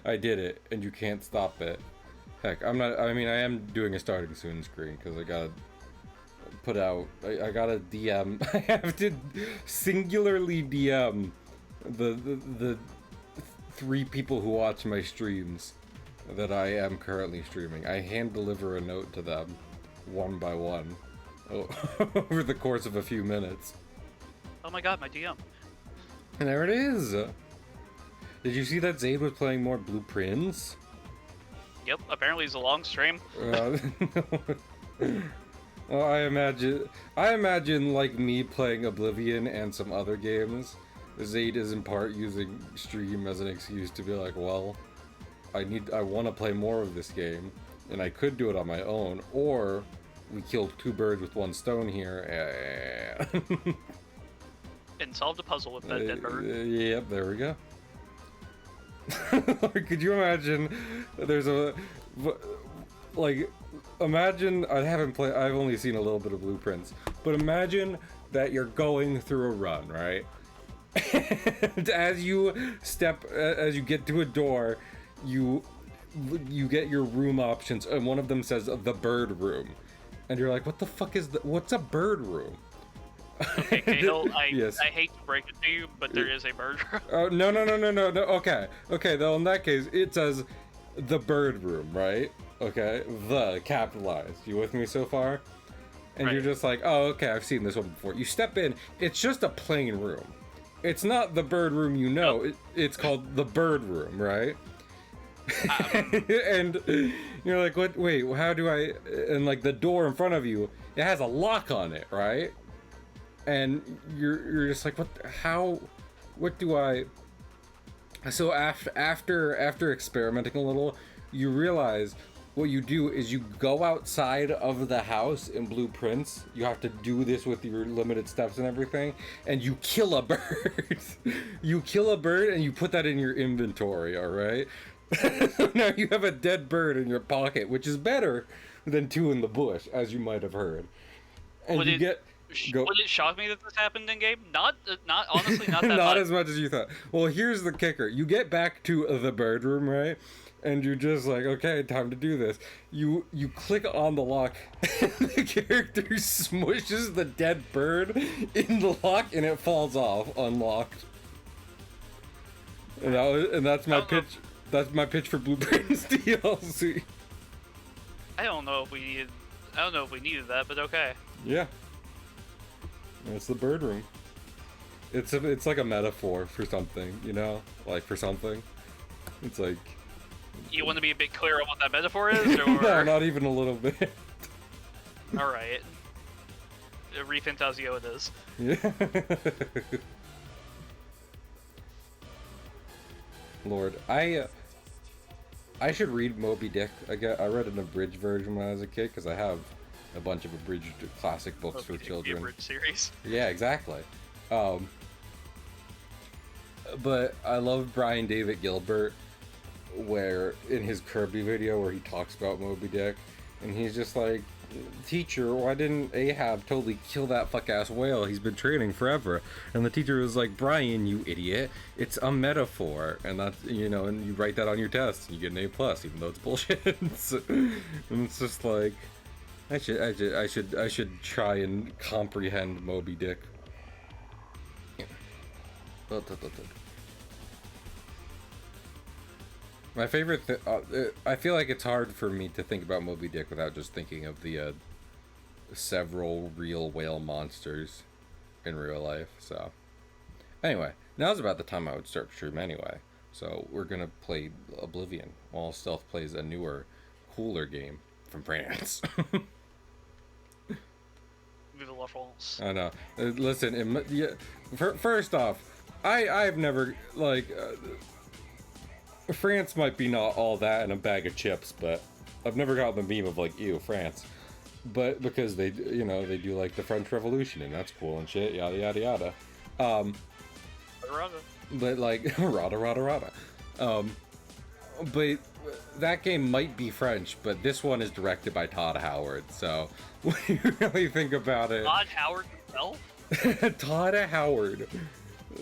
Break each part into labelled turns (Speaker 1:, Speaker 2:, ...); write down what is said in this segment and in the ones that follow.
Speaker 1: I did it, and you can't stop it. Heck, I'm not. I mean, I am doing a starting soon screen because I gotta put out. I gotta DM. I have to singularly DM the 3 people who watch my streams that I am currently streaming. I hand deliver a note to them, one by one, over the course of a few minutes.
Speaker 2: Oh my god, my DM.
Speaker 1: And there it is. Did you see that Zayd was playing more Blueprints?
Speaker 2: Yep, apparently it's a long stream.
Speaker 1: Well, I imagine like me playing Oblivion and some other games, Zayd is in part using stream as an excuse to be like, well, I want to play more of this game, and I could do it on my own, or we killed 2 birds with 1 stone here,
Speaker 2: And solved a puzzle with that dead bird.
Speaker 1: Yep, there we go. Could you imagine? There's a imagine I've only seen a little bit of Blueprints, but imagine that you're going through a run, right? And as you get to a door, you get your room options, and one of them says the bird room, and you're like, what the fuck what's a bird room?
Speaker 2: Okay, Cahill,
Speaker 1: Yes.
Speaker 2: I hate to break it to you, but there is a bird room.
Speaker 1: Oh, no. Okay, though, in that case, it says the bird room, right? Okay, the capitalized. You with me so far? And
Speaker 2: Right.
Speaker 1: you're just like, oh, okay, I've seen this one before. You step in, it's just a plain room. It's not the bird room
Speaker 2: Nope.
Speaker 1: it's called the bird room, right? And you're like, what? Wait, how do I? And like the door in front of you, it has a lock on it, right? And you're just like, what? How? What do I? So after experimenting a little, you realize what you do is you go outside of the house in Blueprints. You have to do this with your limited steps and everything, and you kill a bird. You kill a bird and you put that in your inventory, all right? Now you have a dead bird in your pocket, which is better than 2 in the bush, as you might have heard. And
Speaker 2: Would
Speaker 1: you
Speaker 2: it-
Speaker 1: get... Go.
Speaker 2: Would it shock me that this happened in game? Not honestly, not that
Speaker 1: Not
Speaker 2: much.
Speaker 1: as much as you thought. Well, here's the kicker. You get back to the bird room, right? And you're just like, okay, time to do this. You click on the lock, and the character smushes the dead bird in the lock, and it falls off, unlocked. And that's my pitch. That's my pitch for Blueprints DLC.
Speaker 2: I don't know if we needed that, but okay.
Speaker 1: Yeah. It's the bird room. It's like a metaphor for something, you know? Like for something. It's like...
Speaker 2: You want to be a bit clear on what that metaphor is, or
Speaker 1: No, not even a little bit.
Speaker 2: all right? Refantasio it is.
Speaker 1: Yeah. Lord, I should read Moby Dick. I read an abridged version when I was a kid because I have a bunch of abridged classic books for children.
Speaker 2: Abridged series.
Speaker 1: Yeah, exactly. But I love Brian David Gilbert, where in his Kirby video where he talks about Moby Dick, and he's just like, teacher, why didn't Ahab totally kill that fuck-ass whale? He's been training forever. And the teacher was like, Brian, you idiot, it's a metaphor. And that's, you know, and you write that on your test and you get an A+, even though it's bullshit. And it's just like, I should try and comprehend Moby Dick. My favorite I feel like it's hard for me to think about Moby Dick without just thinking of the several real whale monsters in real life. So anyway, now's about the time I would start stream anyway. So we're gonna play Oblivion while Stealth plays a newer, cooler game from France.
Speaker 2: Vive la France.
Speaker 1: I know. Listen, first off, I've never, like, France might be not all that in a bag of chips, but I've never gotten the meme of, like, ew, France. But because they, you know, they do, like, the French Revolution, and that's cool and shit, yada, yada, yada. But, like, rada. But that game might be French, but this one is directed by Todd Howard, so when you really think about it...
Speaker 2: Todd Howard himself?
Speaker 1: Todd Howard.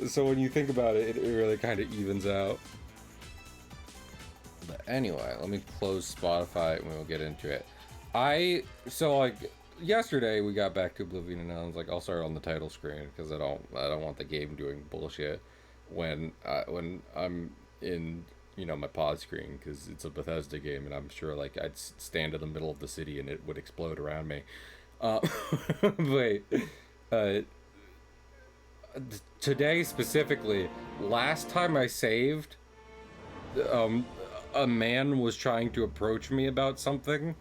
Speaker 1: So when you think about it, it really kind of evens out. Anyway, let me close Spotify and we'll get into it. So like yesterday we got back to Oblivion and I was like, I'll start on the title screen because I don't want the game doing bullshit when I'm in my pause screen because it's a Bethesda game and I'm sure like I'd stand in the middle of the city and it would explode around me. Wait, uh, today specifically, last time I saved, a man was trying to approach me about something,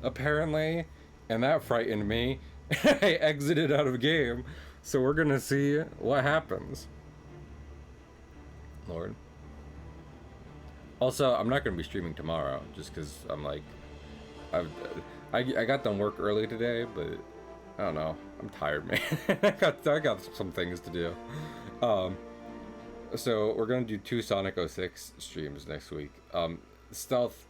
Speaker 1: apparently, and that frightened me. I exited out of game, so we're gonna see what happens. Lord. Also, I'm not gonna be streaming tomorrow, just because I'm like, I got done work early today, but I don't know. I'm tired, man. I got some things to do. So we're gonna do 2 Sonic 06 streams next week. Stealth,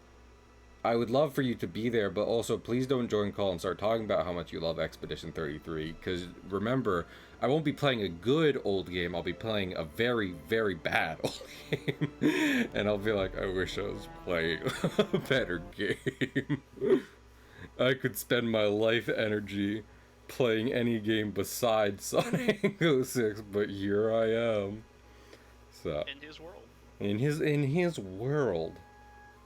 Speaker 1: I would love for you to be there, but also please don't join call and start talking about how much you love Expedition 33, because remember, I won't be playing a good old game, I'll be playing a very, very bad old game. And I'll be like, I wish I was playing a better game. I could spend my life energy playing any game besides Sonic 06, but here I am. So
Speaker 2: In his world.
Speaker 1: In his world.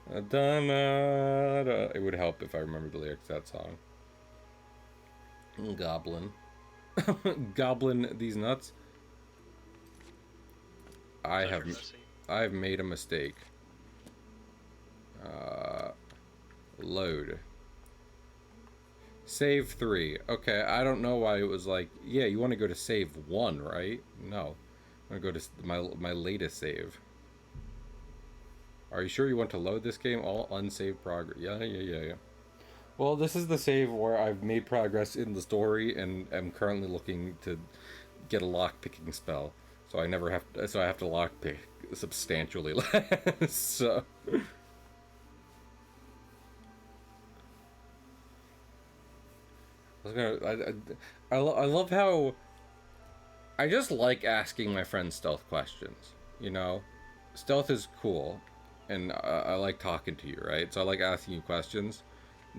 Speaker 1: Da-na-da. It would help if I remember the lyrics to that song. Goblin. Goblin these nuts. I've made a mistake. Load. Save 3. Okay, I don't know why it was like, yeah, you want to go to save 1, right? No. I'm gonna go to my latest save. Are you sure you want to load this game? All unsaved progress. Yeah. Well, this is the save where I've made progress in the story and am currently looking to get a lock-picking spell. So I have to lock-pick substantially less. So. I love how I just like asking my friends stealth questions, Stealth is cool, and I like talking to you, right? So I like asking you questions.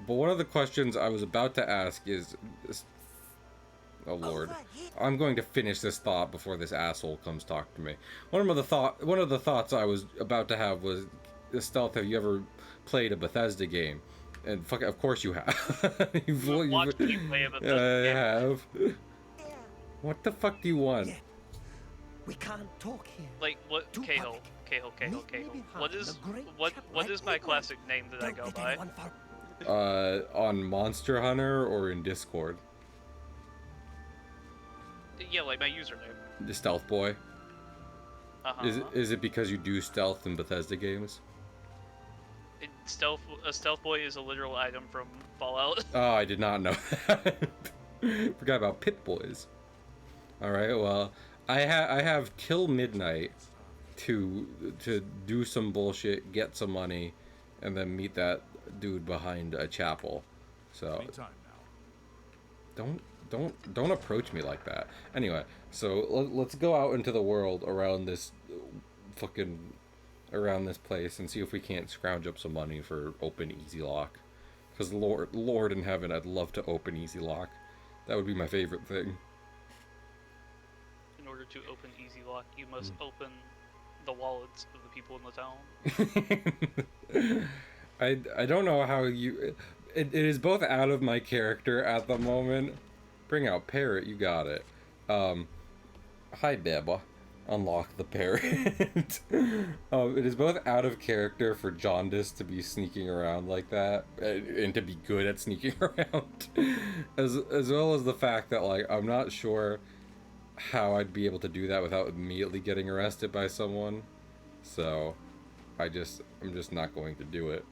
Speaker 1: But one of the questions I was about to ask is... Oh lord. I'm going to finish this thought before this asshole comes talk to me. One of the thoughts I was about to have was, Stealth, have you ever played a Bethesda game? And fuck, of course you have. you've
Speaker 2: watched me play a Bethesda game.
Speaker 1: I have. What the fuck do you want?
Speaker 3: Yeah. We can't talk here.
Speaker 2: Like, what? Cahill. What is my classic name that I go by?
Speaker 1: On Monster Hunter or in Discord?
Speaker 2: Yeah, like my username.
Speaker 1: The Stealth Boy.
Speaker 2: Uh-huh.
Speaker 1: Is it because you do stealth in Bethesda games?
Speaker 2: A stealth boy is a literal item from Fallout.
Speaker 1: Oh, I did not know that. Forgot about Pit Boys. Alright, well, I have till midnight to do some bullshit, get some money, and then meet that dude behind a chapel. So don't approach me like that. Anyway, so let's go out into the world around this place and see if we can't scrounge up some money for open easy lock. Because Lord in heaven, I'd love to open easy lock. That would be my favorite thing.
Speaker 2: In order to open easy lock, you must open the wallets of the people in the town.
Speaker 1: I don't know how you... It is both out of my character at the moment. Bring out Parrot, you got it. Hi, Beba. Unlock the Parrot. It is both out of character for Jaundice to be sneaking around like that, and to be good at sneaking around, as well as the fact that, like, I'm not sure how I'd be able to do that without immediately getting arrested by someone. So, I'm just not going to do it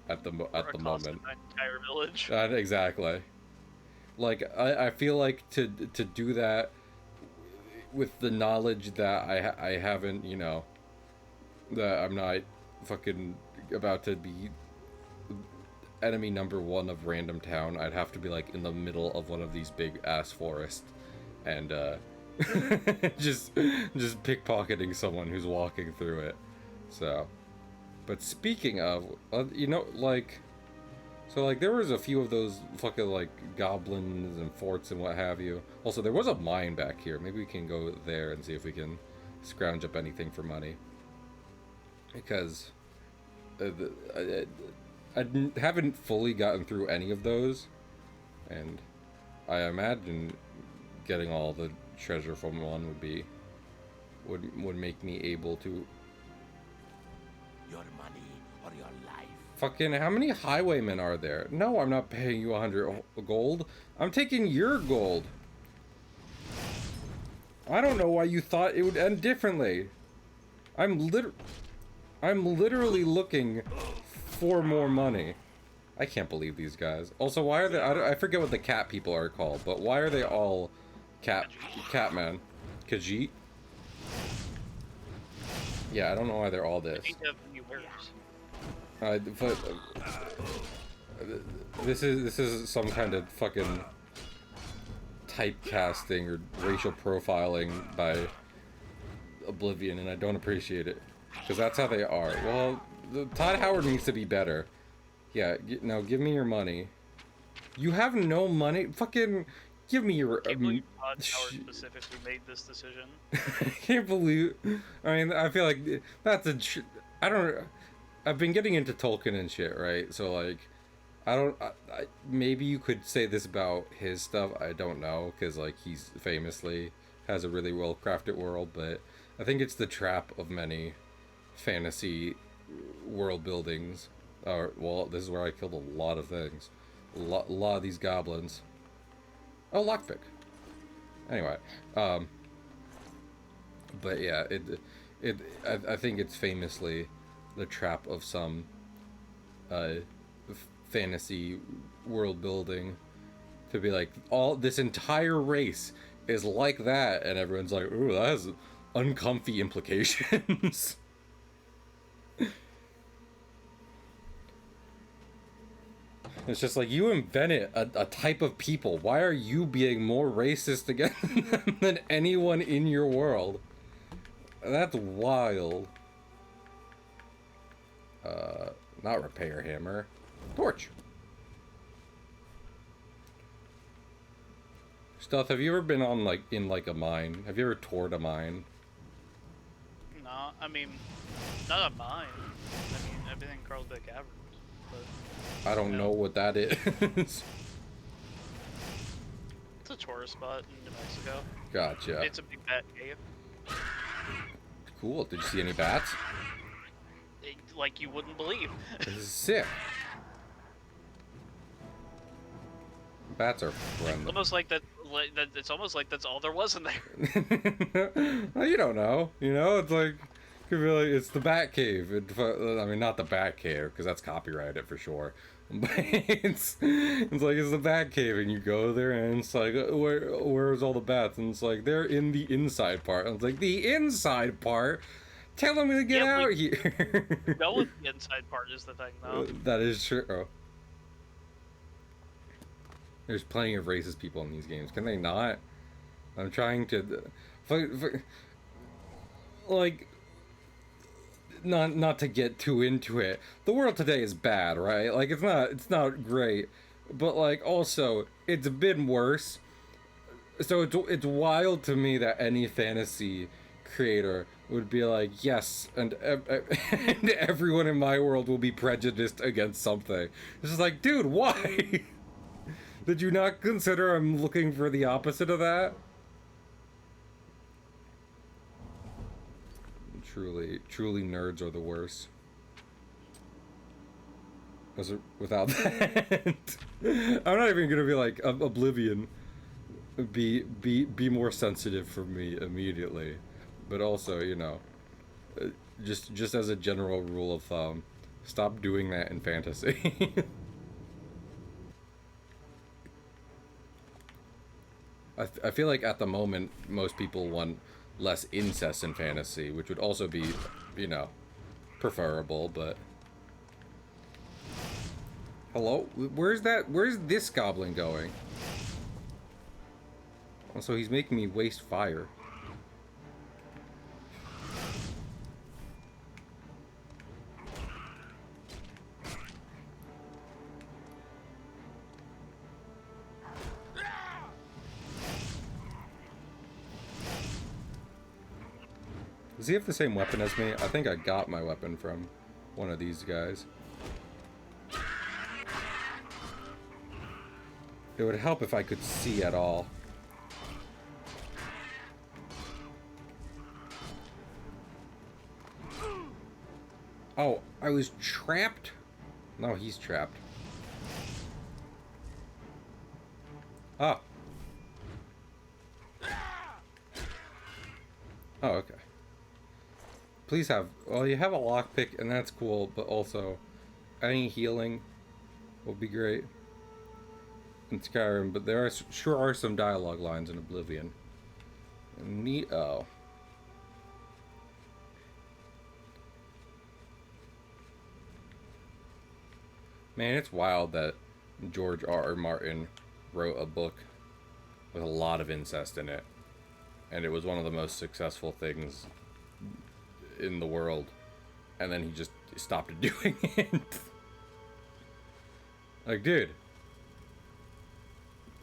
Speaker 1: at the moment.
Speaker 2: My entire village.
Speaker 1: Exactly. Like, I feel like to do that with the knowledge that I haven't, that I'm not fucking about to be enemy number 1 of Random Town, I'd have to be like in the middle of one of these big ass forests and just pickpocketing someone who's walking through it. So But speaking of, you know, like, so like there was a few of those fucking like goblins and forts and what have you. Also, there was a mine back here. Maybe we can go there and see if we can scrounge up anything for money. Because I haven't fully gotten through any of those, and I imagine getting all the treasure from one would make me able to.
Speaker 3: Your money or your life.
Speaker 1: Fucking, how many highwaymen are there? No, I'm not paying you 100 gold. I'm taking your gold. I don't know why you thought it would end differently. I'm literally looking for more money. I can't believe these guys. Also, why are they? I forget what the cat people are called, but why are they all catman? Khajiit? Yeah, I don't know why they're all this. But this is some kind of fucking typecasting or racial profiling by Oblivion, and I don't appreciate it, because that's how they are. Well, Todd Howard needs to be better. Yeah, now give me your money. You have no money? Fucking give me your...
Speaker 2: I can't believe Todd Howard specifically made this decision.
Speaker 1: I can't believe... I mean, I feel like that's a... I don't... I've been getting into Tolkien and shit, right? So, like, maybe you could say this about his stuff. I don't know, because, like, he's famously has a really well-crafted world, but I think it's the trap of many fantasy world buildings. Well, this is where I killed a lot of things. A lot of these goblins. Oh, lockpick. Anyway, but yeah, I think it's famously the trap of some fantasy world building to be like, all this entire race is like that, and everyone's like, ooh, that has uncomfy implications. It's just like, you invented a type of people. Why are you being more racist against them than anyone in your world? That's wild. Not repair hammer. Torch. Stealth, have you ever been on, like, in, like, a mine? Have you ever toured a mine?
Speaker 2: No, I mean, not a mine. I mean, I've been in Carlsbad Caverns, but...
Speaker 1: I don't know what that is.
Speaker 2: It's a tourist spot in New Mexico.
Speaker 1: Gotcha.
Speaker 2: It's a big bat cave.
Speaker 1: Cool. Did you see any bats?
Speaker 2: Like you wouldn't believe.
Speaker 1: This is sick. Bats are friendly.
Speaker 2: Almost like that. It's almost like that's all there was in there.
Speaker 1: Well, you don't know. You know, it's like, could be like, it's the Bat Cave. I mean, not the Bat Cave, because that's copyrighted for sure. But it's like, it's the Bat Cave, and you go there, and it's like, where's all the bats? And it's like, they're in the inside part. And it's like, the inside part? Tell them to get out here.
Speaker 2: No, what the inside part is the thing, though.
Speaker 1: That is true. There's plenty of racist people in these games. Can they not? I'm trying to... Like... Not to get too into it. The world today is bad, right? Like, it's not great. But, like, also, it's been worse. So it's wild to me that any fantasy creator would be like, yes, and everyone in my world will be prejudiced against something. It's just like, dude, why? Did you not consider I'm looking for the opposite of that? Truly nerds are the worst. Without that, I'm not even gonna be like Oblivion. Be more sensitive for me immediately, but also, you know, just as a general rule of thumb, stop doing that in fantasy. I feel like at the moment most people want less incest in fantasy, which would also be, you know, preferable, but... Hello? Where's this goblin going? Also, he's making me waste fire. Does he have the same weapon as me? I think I got my weapon from one of these guys. It would help if I could see at all. Oh, I was trapped? No, he's trapped. Ah. Oh, okay. Please have... Well, you have a lockpick, and that's cool, but also any healing would be great in Skyrim, but there sure are some dialogue lines in Oblivion. Neat. Oh. Man, it's wild that George R. R. Martin wrote a book with a lot of incest in it, and it was one of the most successful things in the world, and then he just stopped doing it. Like, dude,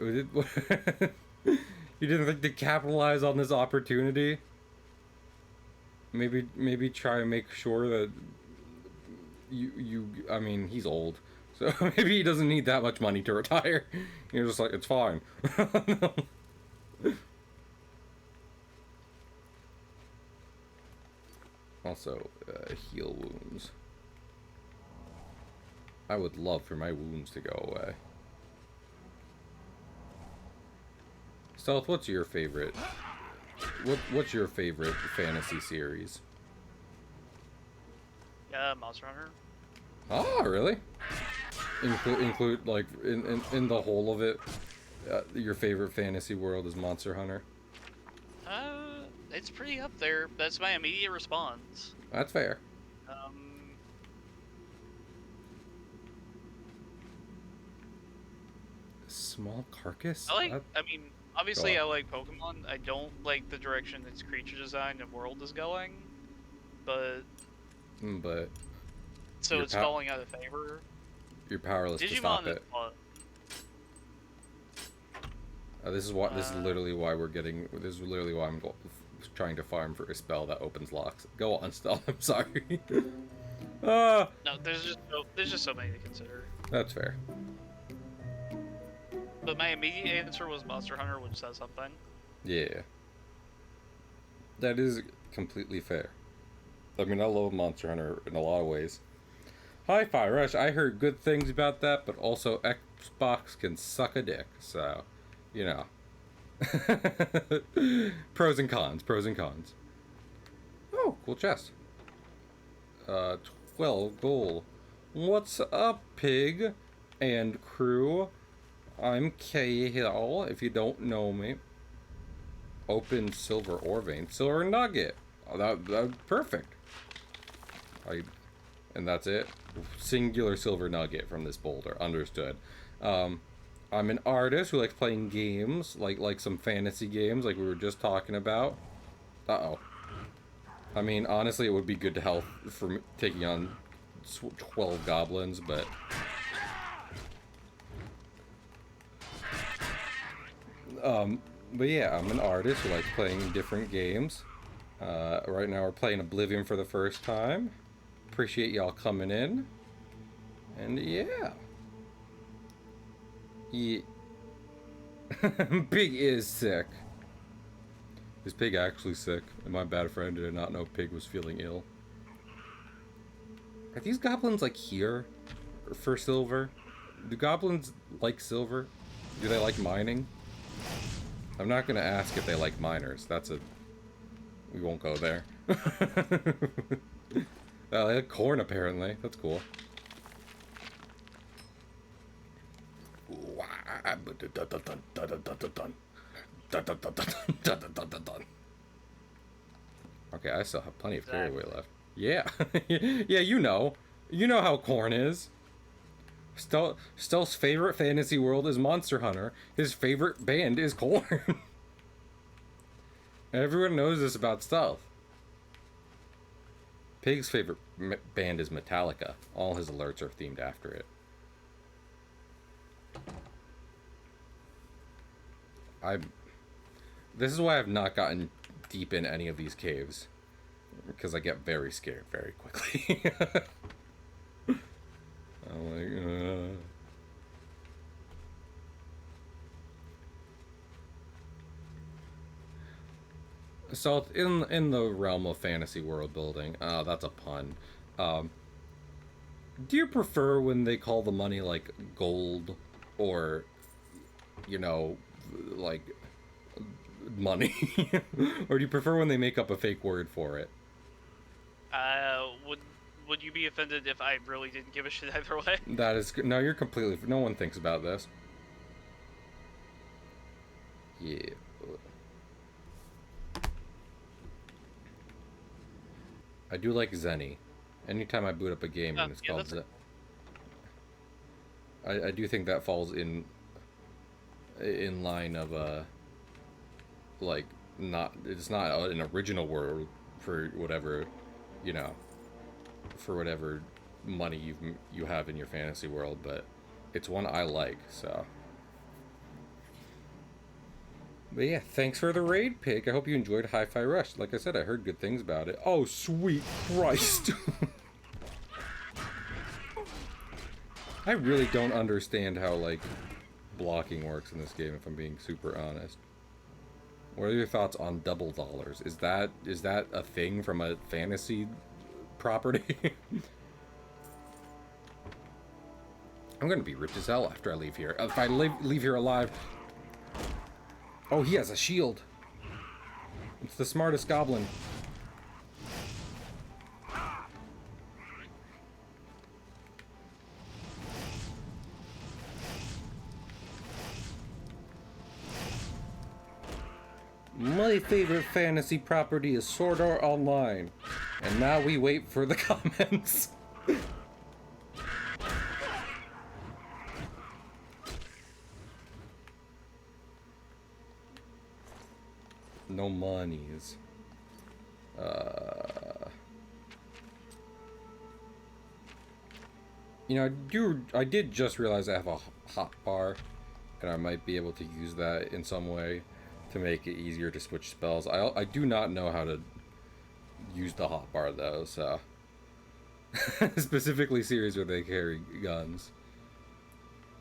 Speaker 1: you didn't think to capitalize on this opportunity? Maybe try and make sure that I mean, he's old, so maybe he doesn't need that much money to retire. You're just like, it's fine. Also, heal wounds. I would love for my wounds to go away. Stealth, what's your favorite? What's your favorite fantasy series?
Speaker 2: Monster Hunter.
Speaker 1: Oh, really? Include like in the whole of it, your favorite fantasy world is Monster Hunter.
Speaker 2: It's pretty up there. That's my immediate response.
Speaker 1: That's fair. Small carcass?
Speaker 2: I mean, obviously
Speaker 1: Go
Speaker 2: I
Speaker 1: on.
Speaker 2: like Pokemon. I don't like the direction its creature design and world is going, but so
Speaker 1: Your
Speaker 2: it's falling out of favor.
Speaker 1: you're powerless to stop
Speaker 2: Digimon is
Speaker 1: it.
Speaker 2: fun.
Speaker 1: This is literally why we're getting. This is literally why I'm trying to farm for a spell that opens locks. Go on, Stealth. I'm sorry.
Speaker 2: No, there's just so many to consider.
Speaker 1: That's fair.
Speaker 2: But my immediate answer was Monster Hunter, which says something.
Speaker 1: Yeah. That is completely fair. I mean, I love Monster Hunter in a lot of ways. Hi-Fi Rush, I heard good things about that, but also Xbox can suck a dick, so, you know. Pros and cons, pros and cons. Oh, cool chest. 12 gold. What's up, pig and crew? I'm Cahill, if you don't know me. Open silver ore vein. Silver nugget. Oh, that perfect. And that's it. Singular silver nugget from this boulder. Understood. I'm an artist who likes playing games, like some fantasy games, like we were just talking about. Uh-oh. I mean, honestly, it would be good to help for taking on 12 goblins, but... But yeah, I'm an artist who likes playing different games. Right now we're playing Oblivion for the first time. Appreciate y'all coming in. And yeah. Pig is sick. Is Pig actually sick? And my bad friend did not know Pig was feeling ill. Are these goblins like here? Or for silver? Do goblins like silver? Do they like mining? I'm not gonna ask if they like miners. We won't go there. They like corn apparently. That's cool. Okay, I still have plenty of carry weight left. Yeah. Yeah, you know. You know how corn is. Stealth's favorite fantasy world is Monster Hunter. His favorite band is Korn. Everyone knows this about Stealth. Pig's favorite band is Metallica. All his alerts are themed after it. This is why I've not gotten deep in any of these caves. because I get very scared very quickly. I'm like, So in the realm of fantasy world building, that's a pun. Um, do you prefer when they call the money like gold, or you know, like money, or do you prefer when they make up a fake word for it?
Speaker 2: Would you be offended if I really didn't give a shit either way?
Speaker 1: That is no, you're completely. No one thinks about this. Yeah. I do like Zenny. Anytime I boot up a game and it's
Speaker 2: Yeah,
Speaker 1: called Zen, I do think that falls in line of like not, it's not an original word for whatever, you know, for whatever money you have in your fantasy world, but it's one I like. So but yeah, thanks for the raid, Pig. I hope you enjoyed Hi-Fi Rush. Like I said, I heard good things about it. Oh, sweet Christ. I really don't understand how, like, blocking works in this game, if I'm being super honest. What are your thoughts on double dollars? Is that a thing from a fantasy property? I'm gonna be rich as hell after I leave here. If I leave here alive... Oh, he has a shield. It's the smartest goblin. My favorite fantasy property is Sword Art Online. And now we wait for the comments. No monies. You know, I did just realize I have a hot bar, and I might be able to use that in some way to make it easier to switch spells. I do not know how to use the hot bar though, so specifically series where they carry guns.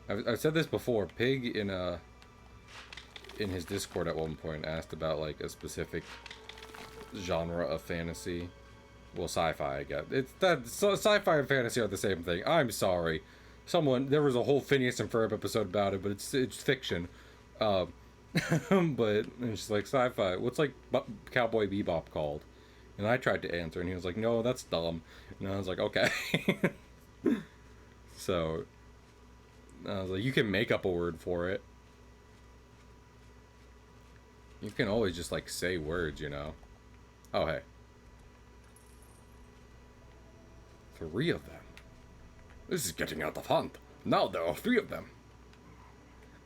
Speaker 1: I've said this before. Pig in his Discord at one point asked about like a specific genre of fantasy. Well, sci-fi, I guess. Sci-fi and fantasy are the same thing. I'm sorry. There was a whole Phineas and Ferb episode about it, but it's fiction. But it's just like sci-fi. What's like Cowboy Bebop called? And I tried to answer, and he was like, "No, that's dumb." And I was like, "Okay." So I was like, "You can make up a word for it. You can always just like say words, you know." Oh hey. 3 of them. This is getting out of hand. Now there are 3 of them.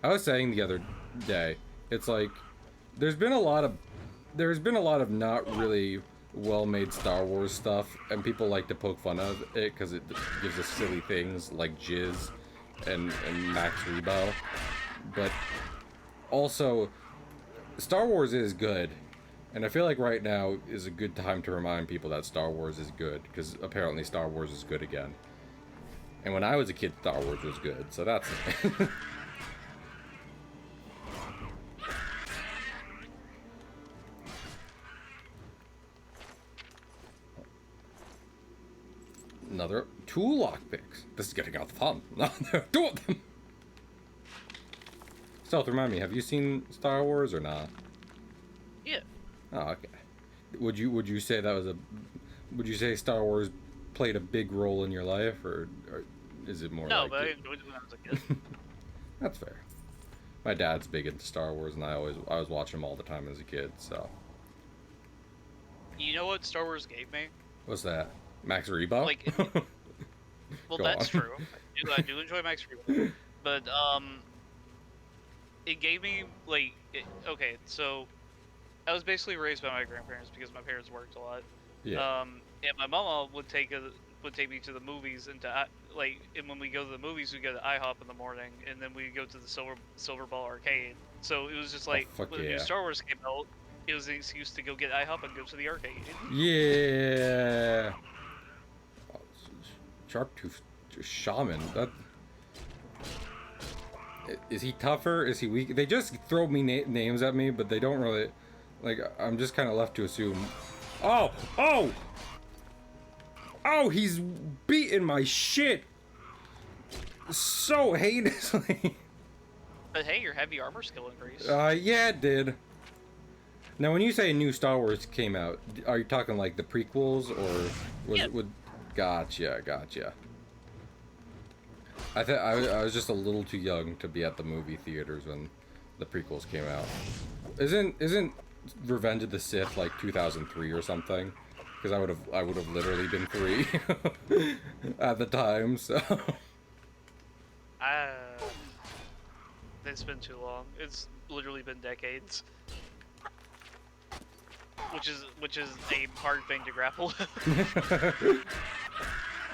Speaker 1: I was saying the other day, it's like there's been a lot of not really well-made Star Wars stuff, and people like to poke fun of it because it gives us silly things like Jizz and Max Rebo. But also, Star Wars is good. And I feel like right now is a good time to remind people that Star Wars is good, because apparently Star Wars is good again. And when I was a kid, Star Wars was good, so that's it. Another 2 lockpicks. This is getting out of fun. Now there are 2 of them. Stealth, remind me, have you seen Star Wars or not?
Speaker 2: Yeah.
Speaker 1: Oh, okay. Would you say that was would you say Star Wars played a big role in your life, or is it more
Speaker 2: No,
Speaker 1: like
Speaker 2: but I enjoyed it when I was a kid.
Speaker 1: That's fair. My dad's big into Star Wars, and I was watching them all the time as a kid, so.
Speaker 2: You know what Star Wars gave me?
Speaker 1: What's that? Max Rebo?
Speaker 2: Like, well,
Speaker 1: Go
Speaker 2: that's
Speaker 1: on.
Speaker 2: true. I do enjoy Max Rebo, but it gave me like, okay, so I was basically raised by my grandparents because my parents worked a lot.
Speaker 1: Yeah.
Speaker 2: And my mama would take me to the movies, and and when we go to the movies, we go to IHOP in the morning, and then we go to the Silver Ball Arcade. So it was just like
Speaker 1: fuck
Speaker 2: when the
Speaker 1: yeah.
Speaker 2: new Star Wars came out, It was an excuse to go get IHOP and go to the arcade.
Speaker 1: Yeah. Oh, Sharptooth Shaman. That. Is he tougher? Is he weak? They just throw me names at me, but they don't really. Like, I'm just kind of left to assume. Oh! Oh! Oh, he's beating my shit so heinously.
Speaker 2: But hey, your heavy armor skill increased.
Speaker 1: Yeah, it did. Now, when you say a new Star Wars came out, are you talking like the prequels, or was it with? Gotcha. I was just a little too young to be at the movie theaters when the prequels came out. Isn't Revenge of the Sith like 2003 or something? Because I would have literally been 3 at the time. So.
Speaker 2: It's been too long. It's literally been decades. Which is a hard thing to grapple with.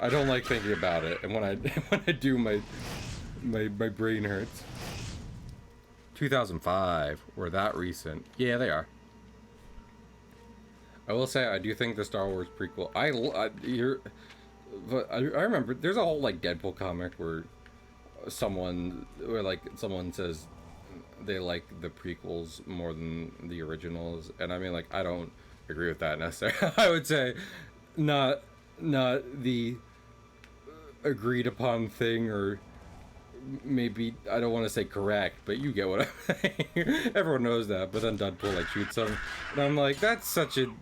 Speaker 1: I don't like thinking about it, and when I do, my brain hurts. 2005, or that recent? Yeah, they are. I will say I do think the Star Wars prequel. I remember there's a whole like Deadpool comic where someone says they like the prequels more than the originals, and I mean, like, I don't agree with that necessarily. I would say not the agreed upon thing, or maybe I don't want to say correct, but you get what I'm saying. Everyone knows that, but then Deadpool like shoots him, and I'm like, that's such an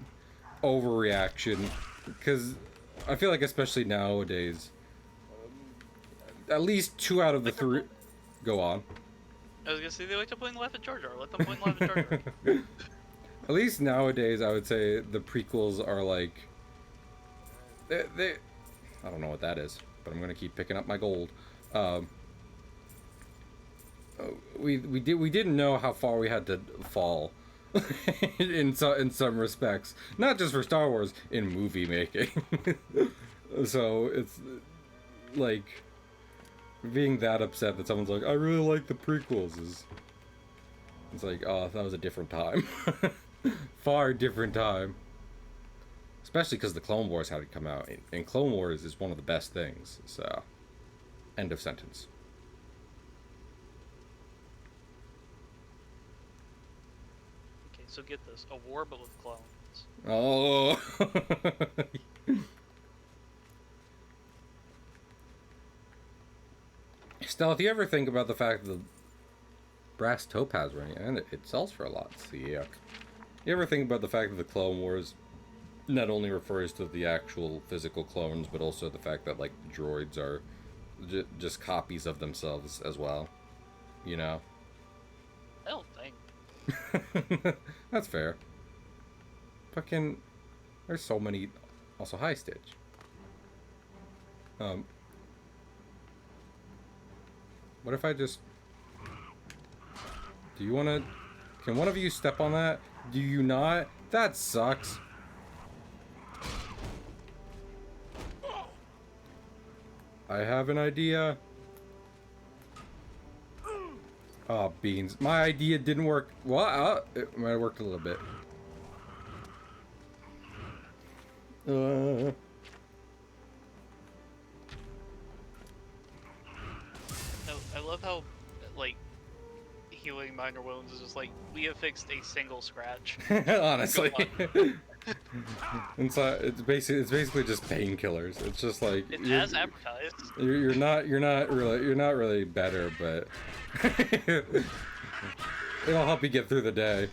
Speaker 1: overreaction, because I feel like especially nowadays, at least 2 out of the 3 go on.
Speaker 2: I was gonna say they like to point left at Jar Jar. Let them point left at Jar Jar.
Speaker 1: At least nowadays, I would say the prequels are like they I don't know what that is, but I'm gonna keep picking up my gold. We didn't know how far we had to fall in some respects, not just for Star Wars, in movie making. So it's like being that upset that someone's like, I really like the prequels, it's like, oh, that was a different time. Far different time. Especially because the Clone Wars had to come out, and Clone Wars is one of the best things, so end of sentence.
Speaker 2: Okay, so get this. A war but with clones.
Speaker 1: Oh. Stealth, you ever think about the fact that the brass topaz ring, and it sells for a lot, so yeah. You ever think about the fact that the Clone Wars not only refers to the actual physical clones, but also the fact that, like, droids are just copies of themselves as well, you know?
Speaker 2: I don't think.
Speaker 1: That's fair. Fucking, there's so many. Also, hi, Stitch. What if I just... Do you want to... Can one of you step on that? Do you not? That sucks. I have an idea. Oh, beans. My idea didn't work. Well, it might have worked a little bit.
Speaker 2: No, I love how, like, healing minor wounds is just like, we have fixed a single scratch.
Speaker 1: Honestly. It's basically just painkillers. It's just like
Speaker 2: It's as advertised.
Speaker 1: You're not really better, but it'll help you get through the day.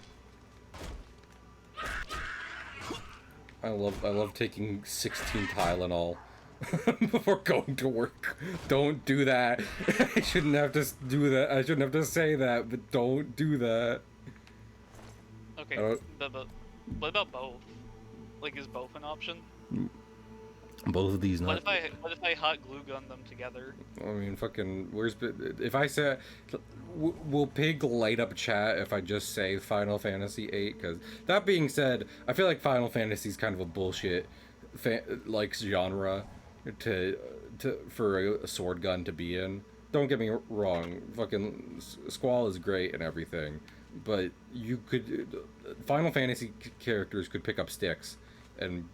Speaker 1: I love taking 16 Tylenol before going to work. Don't do that. I shouldn't have to do that. I shouldn't have to say that, but don't do that.
Speaker 2: Okay, but what about both? Like, is both an option?
Speaker 1: Both of these not.
Speaker 2: What if I hot glue gun them together?
Speaker 1: I mean, fucking, if I say, will Pig light up chat if I just say Final Fantasy VIII? Because that being said, I feel like Final Fantasy is kind of a bullshit, like, genre for a sword gun to be in. Don't get me wrong, fucking Squall is great and everything, but you could Final Fantasy characters could pick up sticks and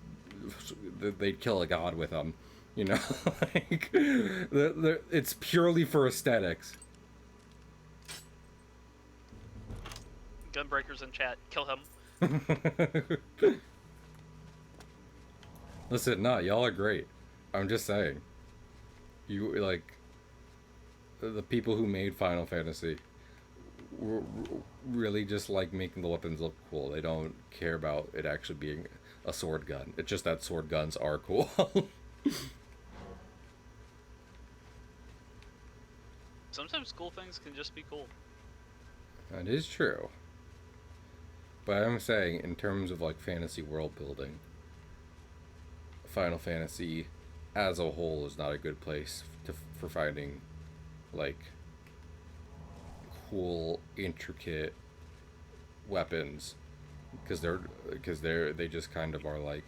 Speaker 1: they'd kill a god with them, you know. Like it's purely for aesthetics.
Speaker 2: Gunbreakers in chat. Kill him.
Speaker 1: Listen, nah, y'all are great. I'm just saying. You, like, the people who made Final Fantasy really just like making the weapons look cool. They don't care about it actually being a sword gun. It's just that sword guns are cool.
Speaker 2: Sometimes cool things can just be cool.
Speaker 1: That is true. But I'm saying, in terms of, like, fantasy world building, Final Fantasy as a whole is not a good place for finding, like, cool, intricate weapons, because they just kind of are like,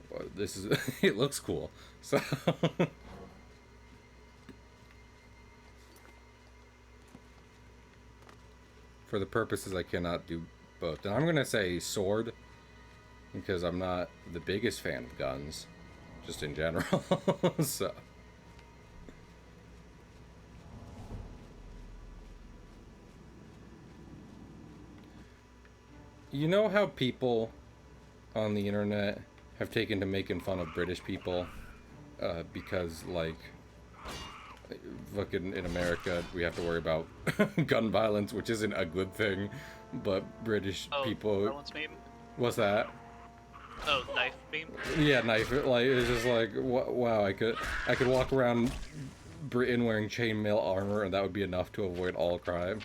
Speaker 1: well, this is it looks cool, so. For the purposes, I cannot do both, and I'm gonna say sword, because I'm not the biggest fan of guns, just in general. So. You know how people on the internet have taken to making fun of British people? Because, like, fucking in America, we have to worry about gun violence, which isn't a good thing, but British people...
Speaker 2: Violence meme?
Speaker 1: What's that?
Speaker 2: Oh, knife meme?
Speaker 1: Yeah, knife. Like, it's just like, wow, I could walk around Britain wearing chainmail armor, and that would be enough to avoid all crime.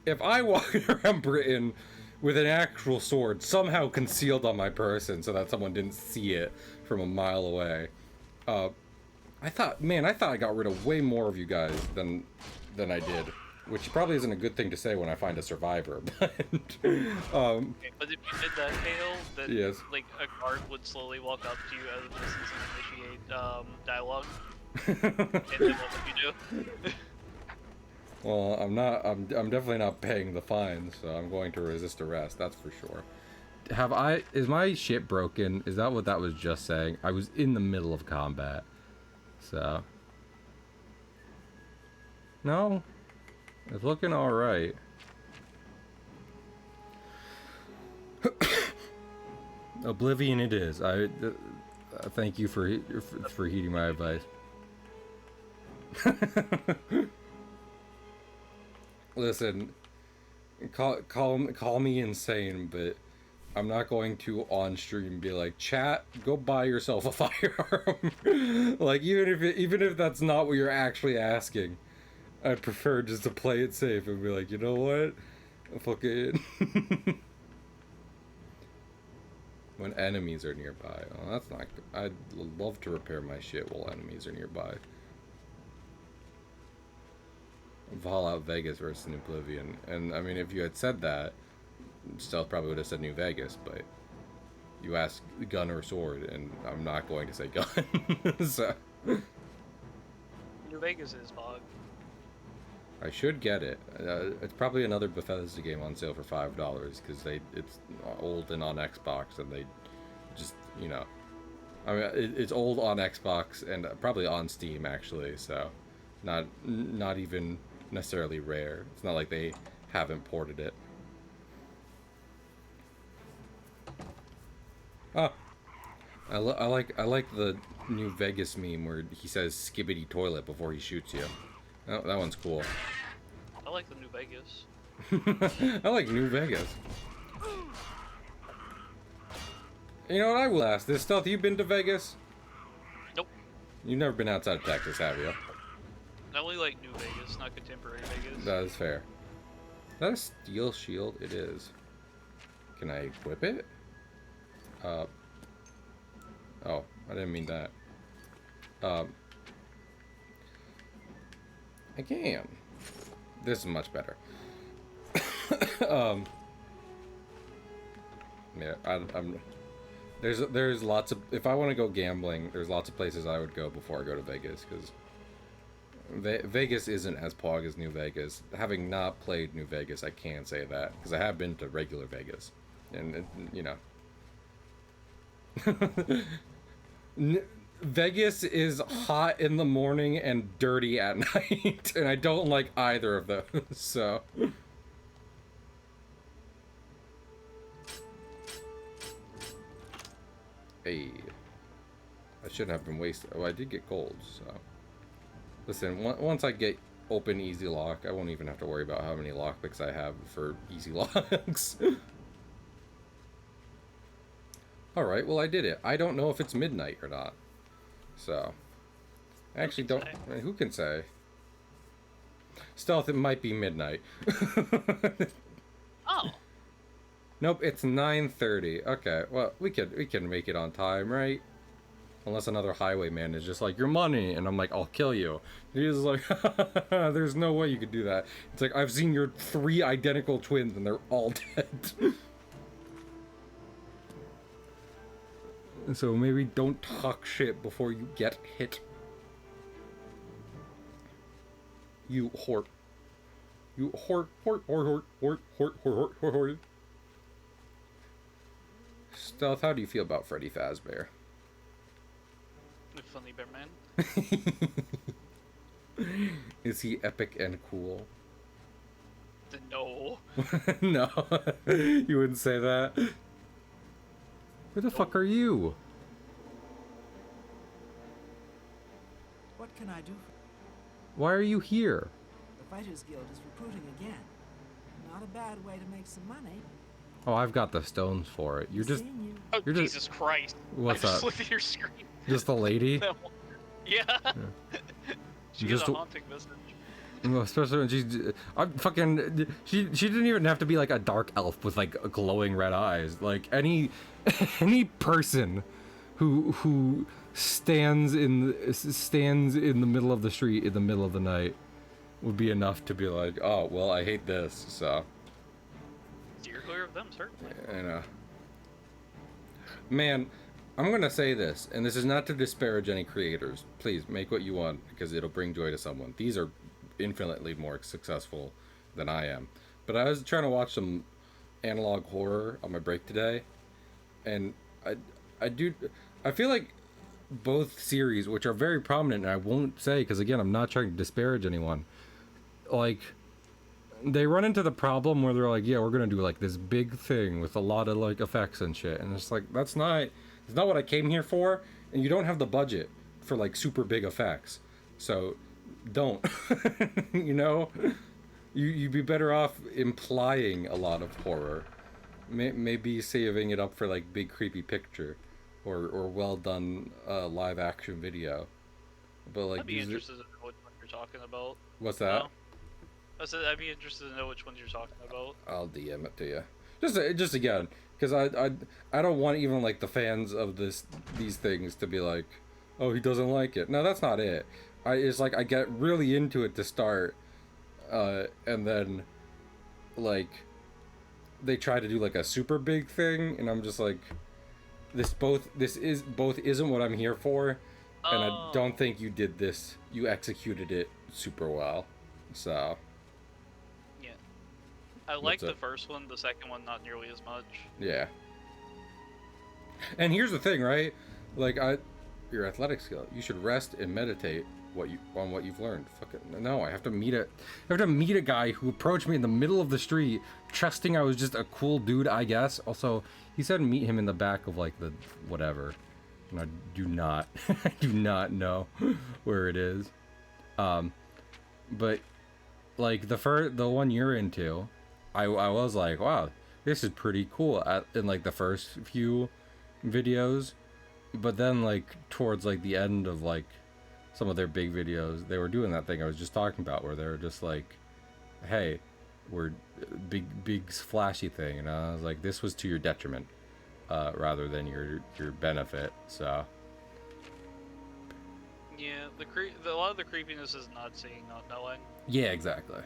Speaker 1: If I walk around Britain with an actual sword somehow concealed on my person so that someone didn't see it from a mile away, I thought I got rid of way more of you guys than I did, which probably isn't a good thing to say when I find a survivor, but
Speaker 2: Okay, but if you did that, Kale, then
Speaker 1: yes.
Speaker 2: like a guard would slowly walk up to you out of the distance and initiate dialogue. And then what would you do?
Speaker 1: Well, I'm definitely not paying the fine, so I'm going to resist arrest, that's for sure. Is my shit broken? Is that what that was just saying? I was in the middle of combat, so. No? It's looking alright. Oblivion it is. Thank you for heeding my advice. Listen, call me insane, but I'm not going to on stream be like, chat, go buy yourself a firearm. Like, even if that's not what you're actually asking, I'd prefer just to play it safe and be like, you know what, fuck it. When enemies are nearby, oh, that's not good. I'd love to repair my shit while enemies are nearby. Fallout Vegas versus Oblivion, and I mean, if you had said that, Stealth probably would have said New Vegas, but you asked gun or sword, and I'm not going to say gun. So
Speaker 2: New Vegas is bog.
Speaker 1: I should get it. It's probably another Bethesda game on sale for $5 because it's old and on Xbox, and they just, you know, I mean, it's old on Xbox and probably on Steam actually, so not even necessarily rare. It's not like they haven't ported it. Oh, I like the New Vegas meme where he says "skibbity toilet" before he shoots you. Oh, that one's cool.
Speaker 2: I like the New Vegas.
Speaker 1: I like New Vegas. You know what? I will ask this. Stealth, you been to Vegas?
Speaker 2: Nope.
Speaker 1: You've never been outside of Texas, have you?
Speaker 2: I only like New Vegas, not contemporary Vegas.
Speaker 1: That is fair. Is that a steel shield? It is. Can I equip it? Oh, I didn't mean that. I can. This is much better. Yeah, I'm. There's lots of. If I want to go gambling, there's lots of places I would go before I go to Vegas, because Vegas isn't as pog as New Vegas. Having not played New Vegas, I can say that because I have been to regular Vegas, and you know, Vegas is hot in the morning and dirty at night, and I don't like either of those. So. Hey, I shouldn't have been wasted. Oh, I did get gold, so. Listen, once I get open easy lock, I won't even have to worry about how many lockpicks I have for easy locks. Alright, well I did it. I don't know if it's midnight or not. So. I actually don't. Who can say? Stealth, it might be midnight.
Speaker 2: Oh.
Speaker 1: Nope, it's 9:30. Okay, well, we can make it on time, right? Unless another highwayman is just like, your money, and I'm like, I'll kill you. And he's like, there's no way you could do that. It's like, I've seen your 3 identical twins, and they're all dead. So maybe don't talk shit before you get hit. You hort. You hort. Stealth, how do you feel about Freddy Fazbear?
Speaker 2: Funny bear man.
Speaker 1: Is he epic and cool?
Speaker 2: No.
Speaker 1: No, you wouldn't say that. Where the fuck are you?
Speaker 4: What can I do for
Speaker 1: Why are you here?
Speaker 4: the Fighters Guild is recruiting again. Not a bad way to make some money.
Speaker 1: Oh, I've got the stones for it. You're just
Speaker 4: Seeing you.
Speaker 2: Oh,
Speaker 1: You're just-
Speaker 2: Jesus Christ.
Speaker 1: What's
Speaker 2: I just
Speaker 1: up?
Speaker 2: looked at your screen.
Speaker 1: Just a lady.
Speaker 2: Yeah. She
Speaker 1: Just
Speaker 2: got a
Speaker 1: a-
Speaker 2: haunting message.
Speaker 1: Well, especially when she didn't even have to be like a dark elf with like glowing red eyes. Like any person who stands in the middle of the street in the middle of the night would be enough to be like, oh well, I hate this. So
Speaker 2: Steer clear of them, certainly.
Speaker 1: you know, man, I'm gonna say this, and this is not to disparage any creators. Please make what you want because it'll bring joy to someone. These are infinitely more successful than I am. But I was trying to watch some analog horror on my break today, and I feel like both series, which are very prominent, and I won't say because again I'm not trying to disparage anyone, like they run into the problem where they're like, yeah, we're gonna do like this big thing with a lot of like effects and shit, and it's like it's not what I came here for, and you don't have the budget for like super big effects, so don't. You know, you'd be better off implying a lot of horror, maybe saving it up for like big creepy picture or well done live action video. But like
Speaker 2: I'd be interested to know which one you're talking about.
Speaker 1: What's that?
Speaker 2: No. I said I'd be interested to know which ones you're talking about.
Speaker 1: I'll DM it to you. Just again, because I don't want even like the fans of these things to be like, oh, he doesn't like it. No, that's not it. It's like I get really into it to start, and then like they try to do like a super big thing, and I'm just like, this isn't what I'm here for, and I don't think you did this. You executed it super well, so.
Speaker 2: Yeah. I like
Speaker 1: What's
Speaker 2: the
Speaker 1: up?
Speaker 2: first one, the second one not nearly as much.
Speaker 1: Yeah. And here's the thing, right? Like your athletic skill, you should rest and meditate on what you've learned. Fucking no, I have to meet a guy who approached me in the middle of the street, trusting I was just a cool dude, I guess. Also, he said meet him in the back of like the whatever. And I do not I do not know where it is. But like the one you're into, I was like, wow, this is pretty cool in like the first few videos, but then like towards like the end of like some of their big videos, they were doing that thing I was just talking about where they were just like, hey, we're big flashy thing, and I was like, this was to your detriment rather than your benefit. So
Speaker 2: Yeah, a lot of the creepiness is not seeing, not knowing.
Speaker 1: yeah, exactly.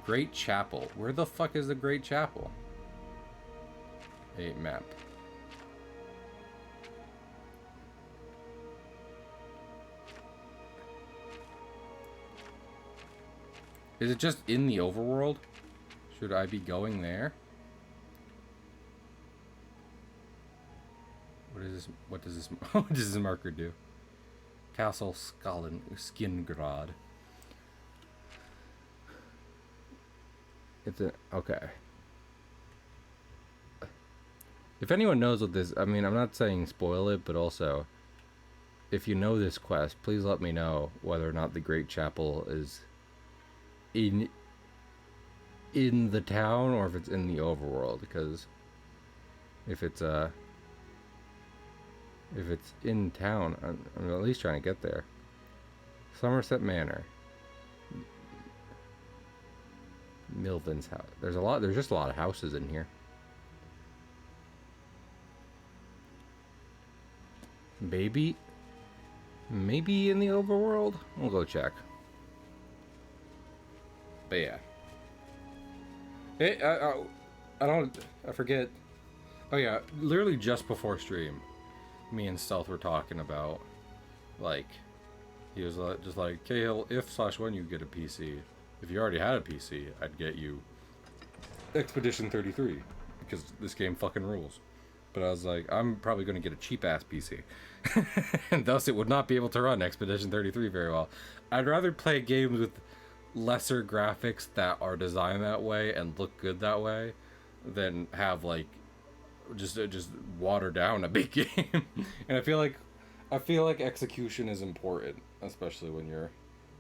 Speaker 1: Great Chapel. Where the fuck is the Great Chapel? A map. Is it just in the overworld? Should I be going there? What is this? What does this? What does this marker do? Castle Skingrad. It's a okay. If anyone knows what this, I mean, I'm not saying spoil it, but also, if you know this quest, please let me know whether or not the Great Chapel is in the town or if it's in the overworld. Because if it's in town, I'm at least trying to get there. Somerset Manor. Milvin's house. There's just a lot of houses in here. Maybe in the overworld? We'll go check. But yeah. I forget. Oh yeah, literally just before stream, me and Stealth were talking about, like, he was just like, Cahill, if/when you get a PC, if you already had a PC, I'd get you Expedition 33, because this game fucking rules. But I was like, I'm probably going to get a cheap-ass PC. And thus it would not be able to run Expedition 33 very well. I'd rather play games with lesser graphics that are designed that way and look good that way than have, like, just water down a big game. And I feel like execution is important, especially when you're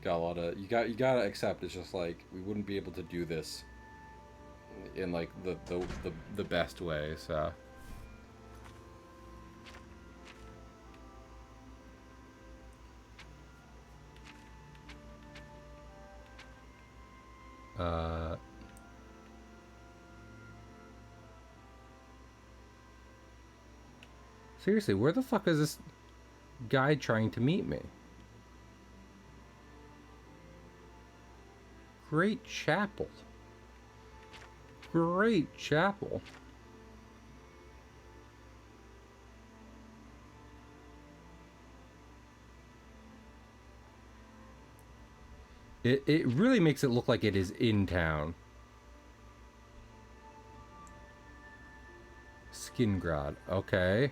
Speaker 1: got a lot of you gotta accept it's just like we wouldn't be able to do this in like the best way. So seriously, where the fuck is this guy trying to meet me? Great Chapel. Great Chapel. It really makes it look like it is in town. Skingrad. Okay.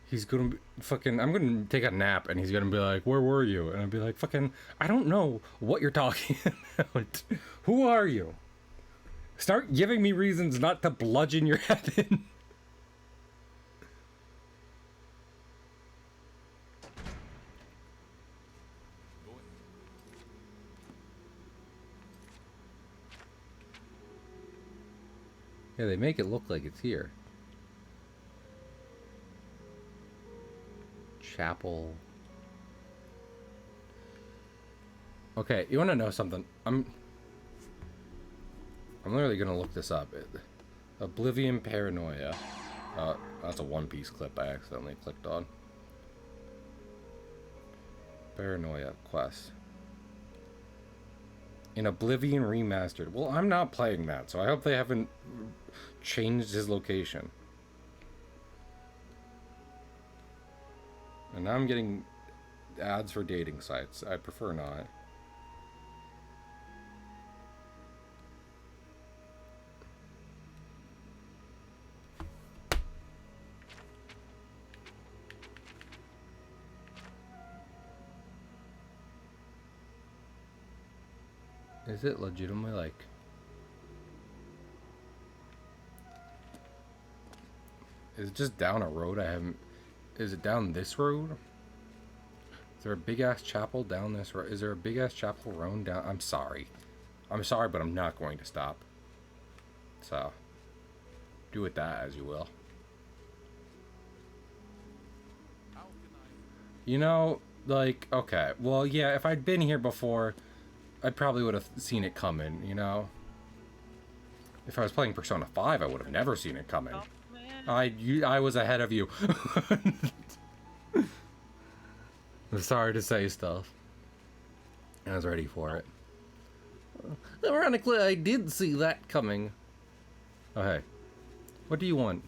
Speaker 1: He's gonna be fucking, I'm gonna take a nap and he's gonna be like, where were you? And I'll be like, fucking, I don't know what you're talking about. Who are you? Start giving me reasons not to bludgeon your head in. Yeah, they make it look like it's here. Chapel. Okay, you want to know something? I'm literally gonna look this up. Oblivion Paranoia. That's a One Piece clip I accidentally clicked on. Paranoia quest. In Oblivion Remastered. Well, I'm not playing that, so I hope they haven't changed his location. And now I'm getting ads for dating sites. I prefer not. Is it legitimately like... Is it just down a road I haven't... Is it down this road? Is there a big-ass chapel down this road? Is there a big-ass chapel road down... I'm sorry. I'm sorry, but I'm not going to stop. So, do with that as you will. You know, like, okay. Well, yeah, if I'd been here before, I probably would have seen it coming, you know? If I was playing Persona 5, I would have never seen it coming. I was ahead of you. I'm sorry to say stuff. I was ready for it. Ironically, I did see that coming. Oh, hey. What do you want?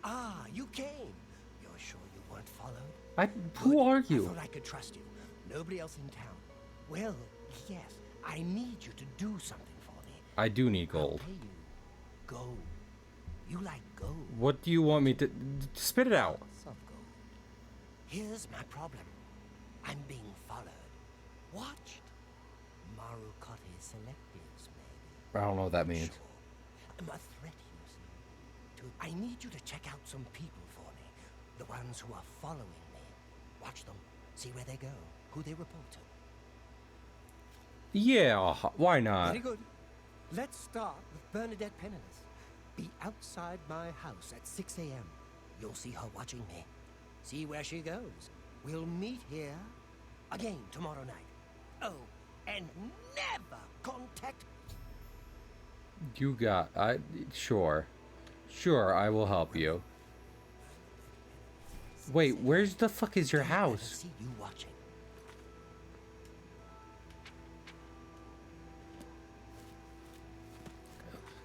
Speaker 3: Ah, you came. You're sure you weren't followed?
Speaker 1: Who are
Speaker 3: I
Speaker 1: you?
Speaker 3: thought I could trust you. Nobody else in town. Well, yes, I need you to do something for me.
Speaker 1: I do need gold.
Speaker 3: I'll pay you. Gold. You like gold.
Speaker 1: What do you want me to... Spit it out.
Speaker 3: Some gold. Here's my problem. I'm being followed. Watched. Marukote selectives, maybe.
Speaker 1: I don't know what that means.
Speaker 3: Sure. I'm a threat, you see. I need you to check out some people for me. The ones who are following me. Watch them. See where they go. Who they report to.
Speaker 1: Yeah, why not?
Speaker 3: Very good. Let's start with Bernadette Penniless. Be outside my house at 6 a.m. You'll see her watching me. See where she goes. We'll meet here again tomorrow night. Oh, and never contact...
Speaker 1: You got... Sure. Sure, I will help you. Wait, where's the fuck is your house?
Speaker 3: See you watching.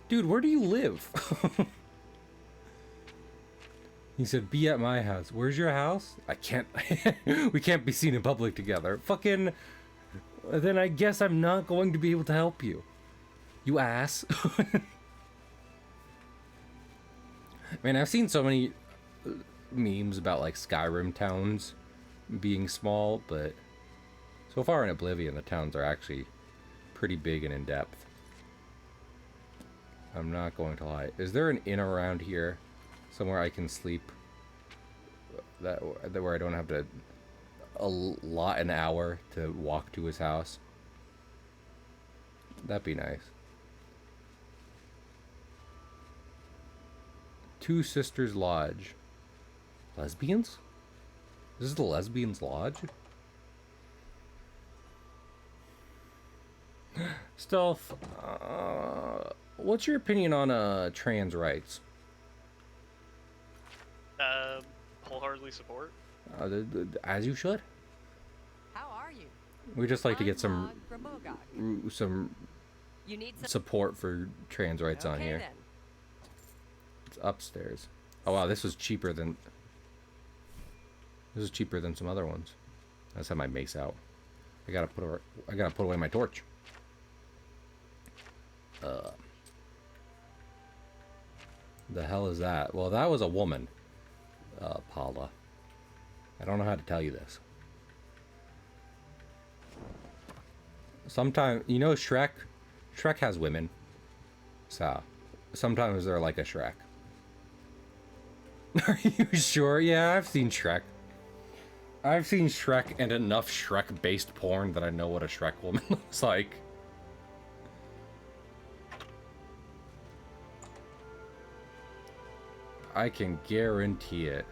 Speaker 1: Dude, where do you live? He said, be at my house. Where's your house? I can't... We can't be seen in public together. Fucking... Then I guess I'm not going to be able to help you. You ass. Man, I've seen so many memes about, like, Skyrim towns being small, but so far in Oblivion, the towns are actually pretty big and in-depth. I'm not going to lie. Is there an inn around here? Somewhere I can sleep? That where I don't have to allot an hour to walk to his house? That'd be nice. Two Sisters Lodge. Lesbians? This is the Lesbians Lodge? Stealth, what's your opinion on trans rights?
Speaker 2: Wholeheartedly support.
Speaker 1: As you should.
Speaker 5: How are you?
Speaker 1: We just like to get
Speaker 5: I'm
Speaker 1: some
Speaker 5: Maud from Mogok. You need some
Speaker 1: support for trans rights on
Speaker 5: Okay,
Speaker 1: here.
Speaker 5: then.
Speaker 1: It's upstairs. Oh wow, this was cheaper than some other ones. I just have my mace out. I gotta put away my torch. The hell is that? Well, that was a woman. Paula. I don't know how to tell you this. Sometimes, you know, Shrek has women. So, sometimes they're like a Shrek. Are you sure? Yeah, I've seen Shrek. I've seen Shrek and enough Shrek-based porn that I know what a Shrek woman looks like. I can guarantee it.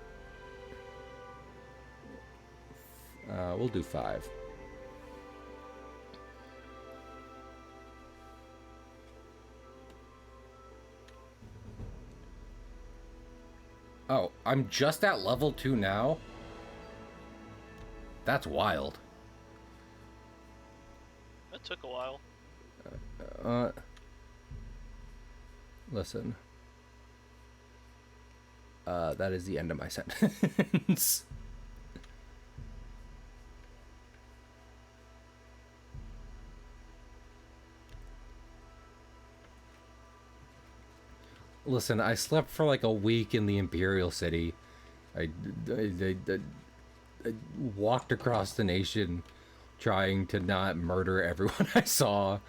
Speaker 1: We'll do 5. Oh, I'm just at level 2 now? That's wild.
Speaker 2: That took a while.
Speaker 1: Listen. That is the end of my sentence. Listen, I slept for like a week in the Imperial City. I walked across the nation trying to not murder everyone I saw.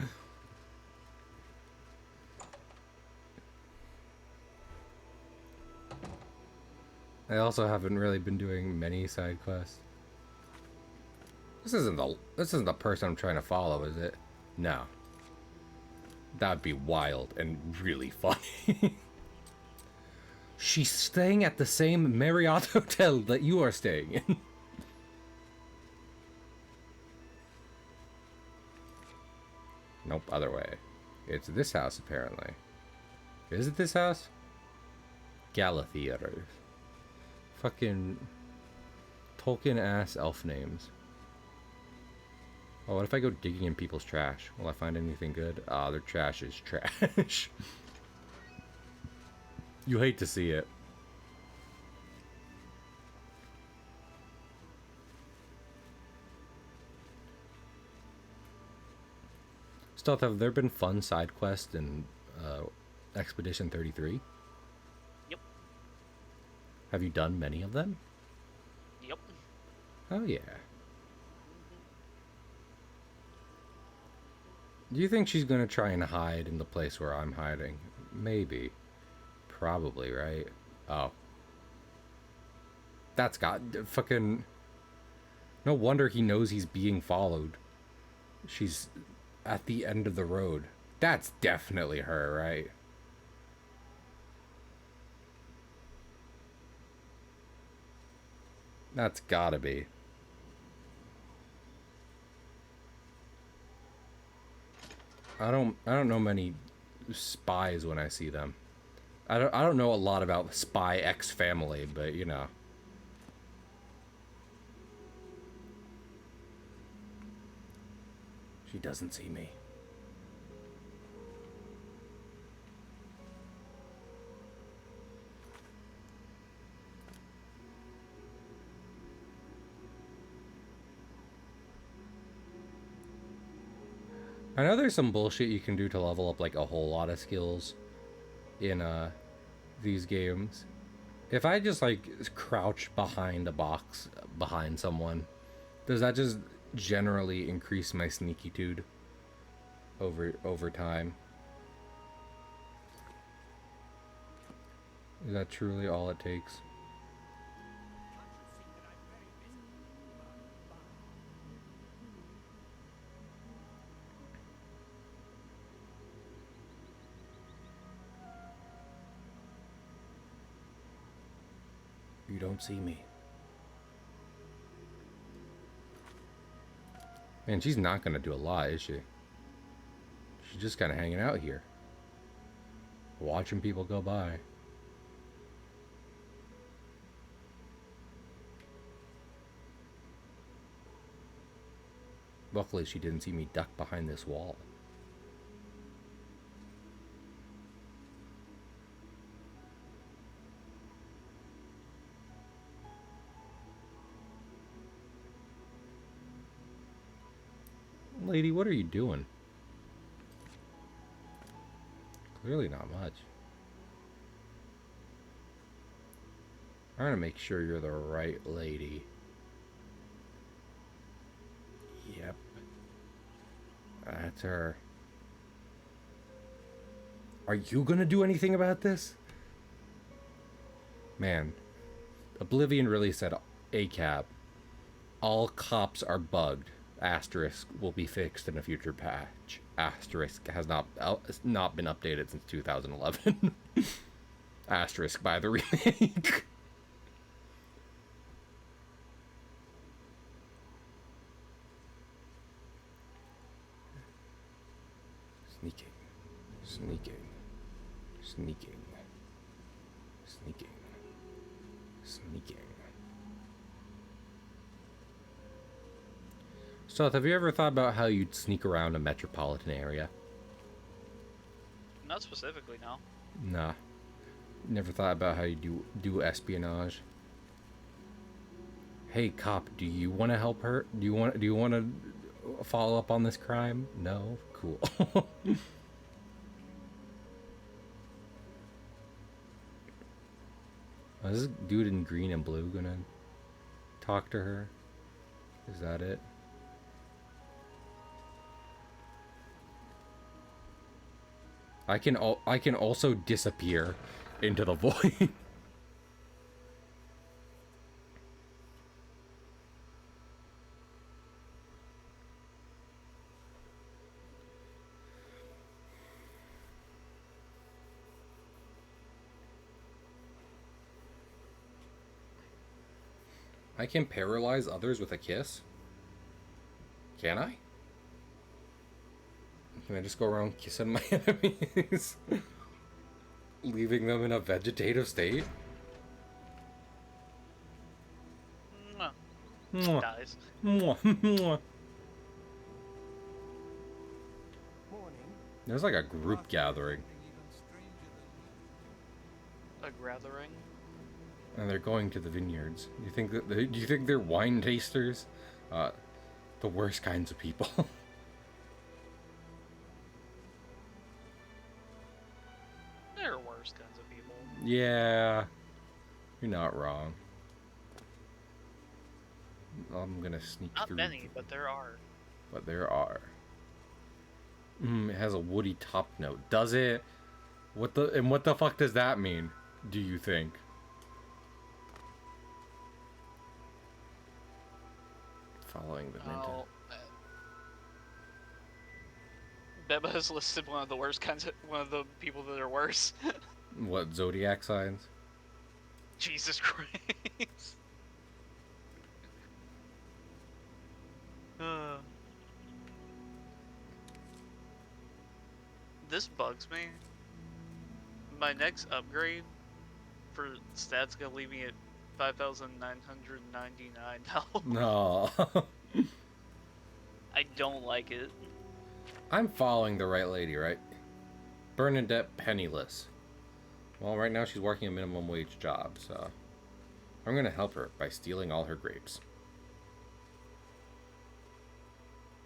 Speaker 1: I also haven't really been doing many side quests. This isn't the person I'm trying to follow, is it? No. That'd be wild and really funny. She's staying at the same Marriott hotel that you are staying in. Nope, other way. It's this house, apparently. Is it this house? Gala Theater. Fucking Tolkien-ass elf names. Oh, what if I go digging in people's trash? Will I find anything good? Ah, their trash is trash. You hate to see it. Stealth, have there been fun side quests in Expedition 33?
Speaker 2: Yep.
Speaker 1: Have you done many of them?
Speaker 2: Yep.
Speaker 1: Oh yeah. Do you think she's gonna try and hide in the place where I'm hiding? Maybe. Probably, right? Oh. That's got fucking... No wonder he knows he's being followed. She's at the end of the road. That's definitely her, right? That's gotta be. I don't know many spies when I see them. I don't know a lot about the Spy X family, but you know. She doesn't see me. I know there's some bullshit you can do to level up like a whole lot of skills in these games. If I just like crouch behind a box behind someone, does that just generally increase my sneaky-tude over time? Is that truly all it takes? You don't see me. Man, she's not gonna do a lot, is she? She's just kind of hanging out here, watching people go by. Luckily, she didn't see me duck behind this wall. Lady, what are you doing? Clearly not much. I'm gonna make sure you're the right lady. Yep. That's her. Are you gonna do anything about this? Man, Oblivion really said ACAB. All cops are bugged. Asterisk will be fixed in a future patch. Asterisk has not been updated since 2011. Asterisk by the remake. Sneaking, sneaking, sneaking, sneaking, sneaking. So, have you ever thought about how you'd sneak around a metropolitan area?
Speaker 2: Not specifically, no.
Speaker 1: Nah. Never thought about how you do espionage. Hey, cop, do you want to help her? Do you want to follow up on this crime? No? Cool. Is this dude in green and blue gonna talk to her? Is that it? I can also disappear into the void. I can paralyze others with a kiss? Can I? Can I just go around kissing my enemies? Leaving them in a vegetative state?
Speaker 2: Mwah.
Speaker 1: Mwah.
Speaker 2: Dies.
Speaker 1: Mwah. Mwah.
Speaker 3: Morning.
Speaker 1: There's like a group gathering.
Speaker 2: A gathering.
Speaker 1: And they're going to the vineyards. Do you think they're wine tasters? The worst kinds of people. Yeah, you're not wrong. I'm gonna sneak
Speaker 2: Not
Speaker 1: through.
Speaker 2: many, but there are.
Speaker 1: But there are. It has a woody top note. Does it? What the fuck does that mean? Do you think? Following the mint.
Speaker 2: Oh, Beba has listed one of the worst kinds of one of the people that are worse.
Speaker 1: What zodiac signs?
Speaker 2: Jesus Christ. This bugs me. My next upgrade for stats gonna leave me at 5,999 health.
Speaker 1: No.
Speaker 2: I don't like it.
Speaker 1: I'm following the right lady, right? Bernadette Penniless. Well, right now she's working a minimum wage job, so I'm gonna help her by stealing all her grapes.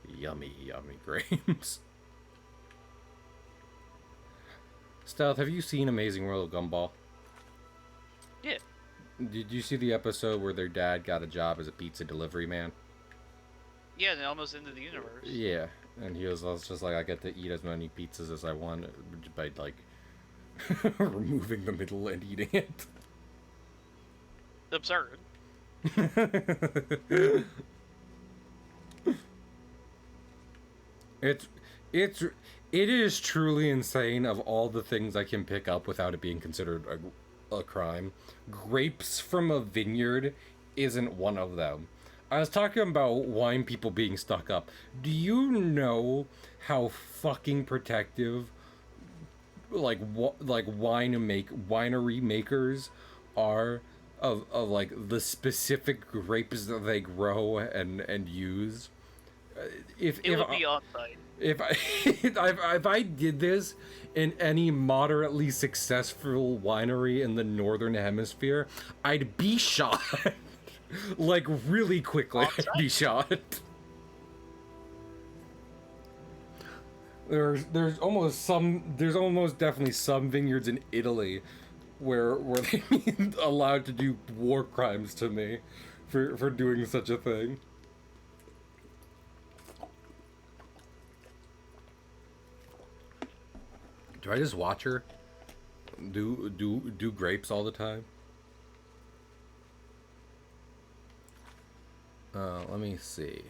Speaker 1: Yummy, yummy grapes. Stealth, have you seen Amazing World of Gumball?
Speaker 2: Yeah.
Speaker 1: Did you see the episode where their dad got a job as a pizza delivery man?
Speaker 2: Yeah, and almost into the universe.
Speaker 1: Yeah, and he was just like, I get to eat as many pizzas as I want by, like, removing the middle and eating it.
Speaker 2: Absurd.
Speaker 1: It is truly insane of all the things I can pick up without it being considered a crime. Grapes from a vineyard isn't one of them. I was talking about wine people being stuck up. Do you know how fucking protective winery makers are of like the specific grapes that they grow and use? It
Speaker 2: would be on site.
Speaker 1: If I did this in any moderately successful winery in the northern hemisphere, I'd be shot. Like really quickly, I'd be shot. There's almost definitely some vineyards in Italy where they allowed to do war crimes to me for doing such a thing. Do I just watch her do grapes all the time? Let me see.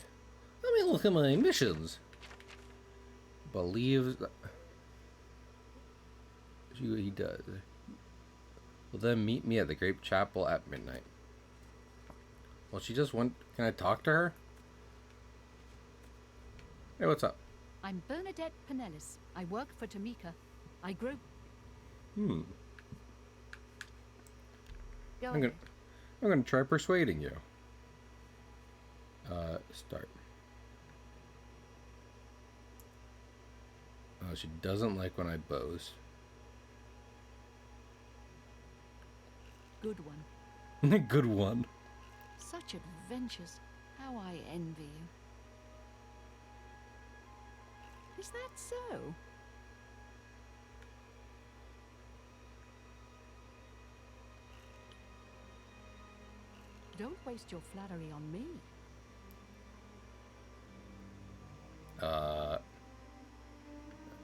Speaker 1: Let me look at my missions. Believes he does. Well, then meet me at the Grape Chapel at midnight. Well, she just went. Can I talk to her? Hey, what's up?
Speaker 5: I'm Bernadette Pinellis. I work for Tamika. I grew.
Speaker 1: Go
Speaker 5: Go
Speaker 1: I'm
Speaker 5: ahead.
Speaker 1: gonna try persuading you. Start. Oh, she doesn't like when I boast.
Speaker 5: Good one.
Speaker 1: Good one.
Speaker 5: Such adventures. How I envy you. Is that so? Don't waste your flattery on me.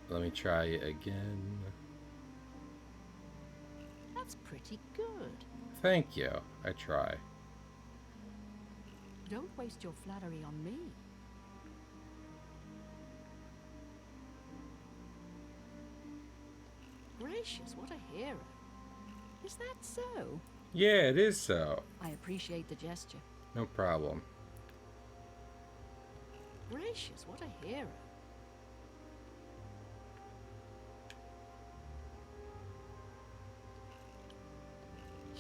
Speaker 1: Let me try again.
Speaker 5: That's pretty good.
Speaker 1: Thank you. I try.
Speaker 5: Don't waste your flattery on me. Gracious, what a hero. Is that so?
Speaker 1: Yeah, it is so.
Speaker 5: I appreciate the gesture.
Speaker 1: No problem.
Speaker 5: Gracious, what a hero.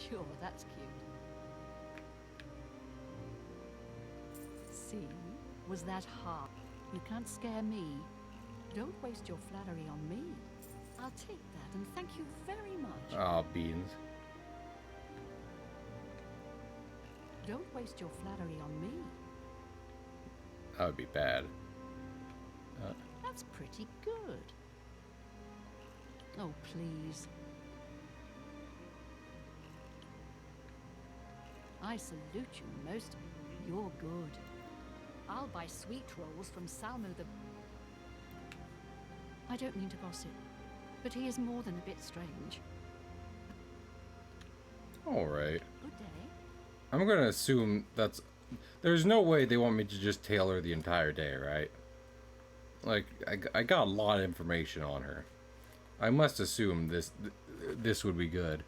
Speaker 5: Sure, that's cute. See? Was that hard? You can't scare me. Don't waste your flattery on me. I'll take that and thank you very much.
Speaker 1: Oh, beans.
Speaker 5: Don't waste your flattery on me.
Speaker 1: That would be bad.
Speaker 5: That's pretty good. Oh, please. I salute you most. You're good. I'll buy sweet rolls from Salmo the... I don't mean to gossip, but he is more than a bit strange.
Speaker 1: Alright.
Speaker 5: Good day.
Speaker 1: I'm gonna assume that's... There's no way they want me to just tail her the entire day, right? Like, I got a lot of information on her. I must assume this would be good.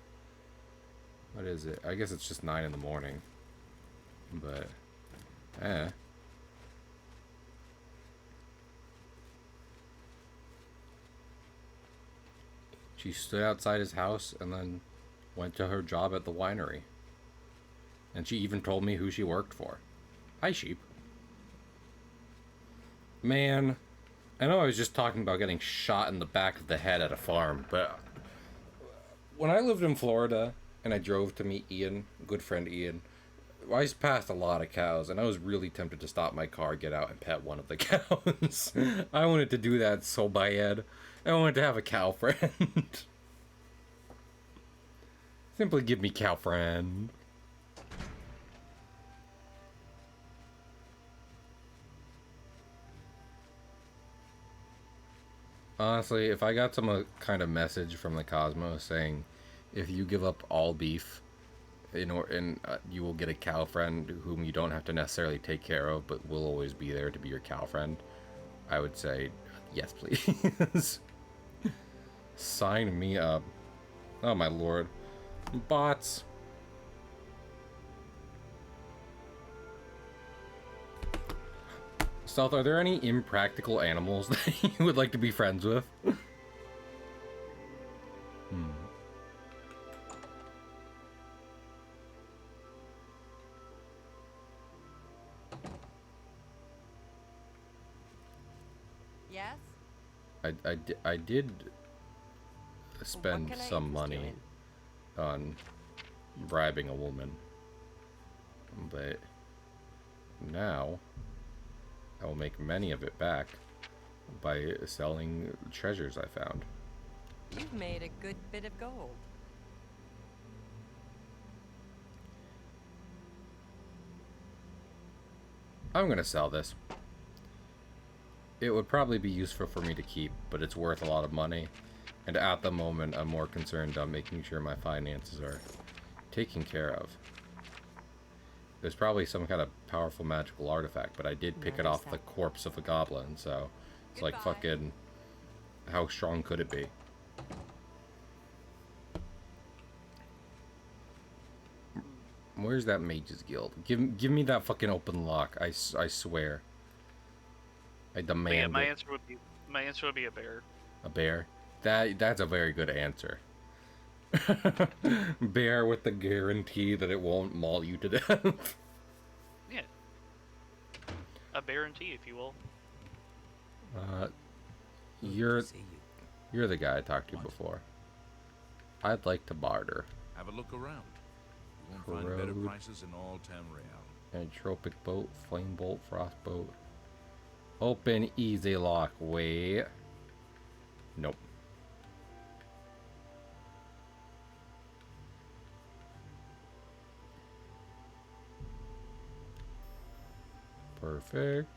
Speaker 1: What is it? I guess it's just 9 in the morning. But, She stood outside his house and then went to her job at the winery. And she even told me who she worked for. Hi, sheep. Man, I know I was just talking about getting shot in the back of the head at a farm, but when I lived in Florida and I drove to meet Ian, good friend Ian, I passed a lot of cows, and I was really tempted to stop my car, get out, and pet one of the cows. I wanted to do that so bad. I wanted to have a cow friend. Simply give me cow friend. Honestly, if I got some kind of message from the cosmos saying, if you give up all beef, you will get a cow friend whom you don't have to necessarily take care of, but will always be there to be your cow friend, I would say, yes, please. Sign me up. Oh my lord. Bots. Stealth, are there any impractical animals that you would like to be friends with?
Speaker 6: Yes?
Speaker 1: I did spend
Speaker 6: can I
Speaker 1: some
Speaker 6: interest you
Speaker 1: money on bribing a woman, but now I will make many of it back by selling treasures I found.
Speaker 6: You've made a good bit of gold.
Speaker 1: I'm gonna sell this. It would probably be useful for me to keep, but it's worth a lot of money. And at the moment, I'm more concerned on making sure my finances are taken care of. There's probably some kind of powerful magical artifact, but I did pick it off the corpse of a goblin, so it's like fucking... How strong could it be? Where's that mage's guild? Give me that fucking open lock. I swear. I demand
Speaker 2: Yeah,
Speaker 1: it.
Speaker 2: my answer would be a bear.
Speaker 1: A bear? That's a very good answer. Bear with the guarantee that it won't maul you to death.
Speaker 2: Yeah. A guarantee, if you will.
Speaker 1: You're
Speaker 3: See you.
Speaker 1: you're the guy I talked to before. I'd like to barter.
Speaker 7: Have a look around. You won't find better
Speaker 1: Corrode.
Speaker 7: prices in all Tamriel.
Speaker 1: Entropic boat, flame bolt, frost boat. Open easy lock. Wait. Nope. Perfect.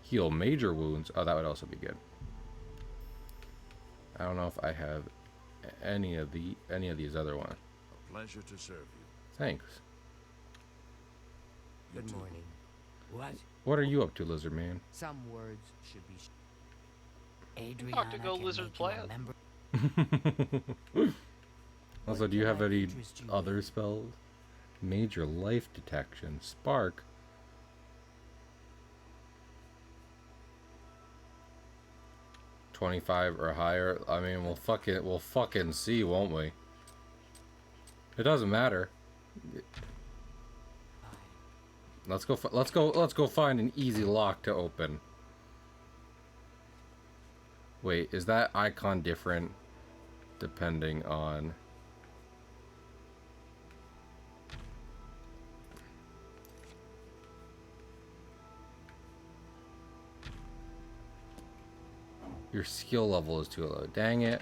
Speaker 1: Heal major wounds. Oh, that would also be good. I don't know if I have any of these other ones.
Speaker 7: A pleasure to serve you.
Speaker 1: Thanks.
Speaker 7: You
Speaker 3: Good
Speaker 7: too.
Speaker 3: morning. What?
Speaker 1: What are you up to, lizard man?
Speaker 3: Some words should be... Adriana
Speaker 2: Talk to go
Speaker 3: can
Speaker 2: lizard
Speaker 3: make you a
Speaker 2: plant.
Speaker 3: member-
Speaker 1: Also,
Speaker 3: What
Speaker 1: do you
Speaker 3: can
Speaker 1: have
Speaker 3: I
Speaker 1: any
Speaker 3: interest you
Speaker 1: other
Speaker 3: in?
Speaker 1: spells? Major life detection. Spark. $25 or higher. I mean, we'll fucking see, won't we? It doesn't matter. Let's go find an easy lock to open. Wait, is that icon different depending on... Your skill level is too low. Dang it.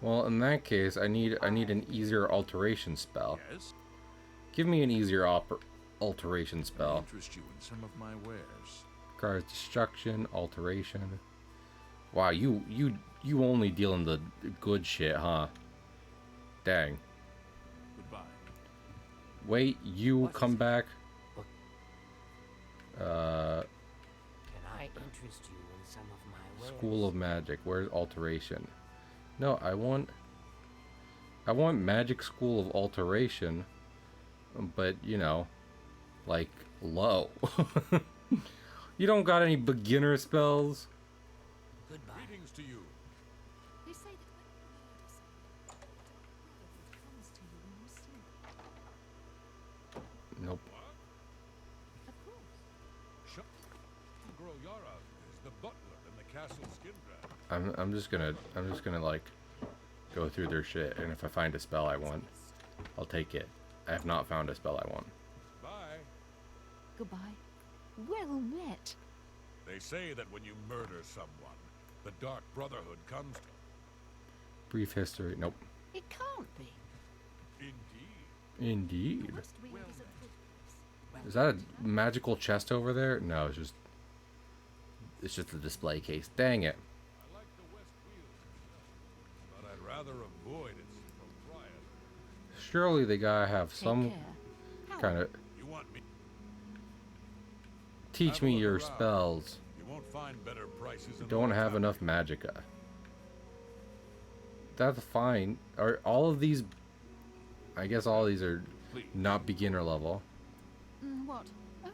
Speaker 1: Well, in that case, I need an easier alteration spell.
Speaker 7: Yes?
Speaker 1: Give me an easier alteration
Speaker 7: May I
Speaker 1: spell.
Speaker 7: interest you in some of my wares?
Speaker 1: Requires destruction, alteration. Wow, you only deal in the good shit, huh? Dang.
Speaker 7: Goodbye.
Speaker 1: Wait, you
Speaker 3: What
Speaker 1: come
Speaker 3: is it?
Speaker 1: back.
Speaker 3: Can I interest you in some of my wares?
Speaker 1: School of Magic. Where's alteration? No, I want Magic School of Alteration, but you know, like low. You don't got any beginner spells?
Speaker 3: Goodbye.
Speaker 7: Greetings to you.
Speaker 5: They say that when you murder someone, it comes to you in your sleep.
Speaker 1: Nope.
Speaker 5: Of course.
Speaker 7: Groyara is the butler in the castle Skindra.
Speaker 1: I'm just gonna like go through their shit, and if I find a spell I want, I'll take it. I have not found a spell I want.
Speaker 7: Bye.
Speaker 5: Goodbye. Well met.
Speaker 7: They say that when you murder someone, the Dark Brotherhood comes to...
Speaker 1: Brief history. Nope.
Speaker 5: It can't be.
Speaker 7: Indeed.
Speaker 1: Indeed.
Speaker 5: Must we is a good place.
Speaker 1: Is that a magical chest over there? No, it's just a display case. Dang it.
Speaker 7: I like the West Wheel, but I'd rather avoid its proprietor.
Speaker 1: Surely they gotta have
Speaker 5: Take
Speaker 1: some
Speaker 5: care. How
Speaker 1: kind of
Speaker 7: You want me?
Speaker 1: teach
Speaker 7: Have a
Speaker 1: me
Speaker 7: look
Speaker 1: your
Speaker 7: around.
Speaker 1: spells.
Speaker 7: You won't find better prices. in
Speaker 1: Don't
Speaker 7: Old
Speaker 1: have
Speaker 7: Town.
Speaker 1: enough magicka. That's fine. Are all of these? I guess all these are
Speaker 7: Please.
Speaker 1: not beginner level.
Speaker 5: What? Oh.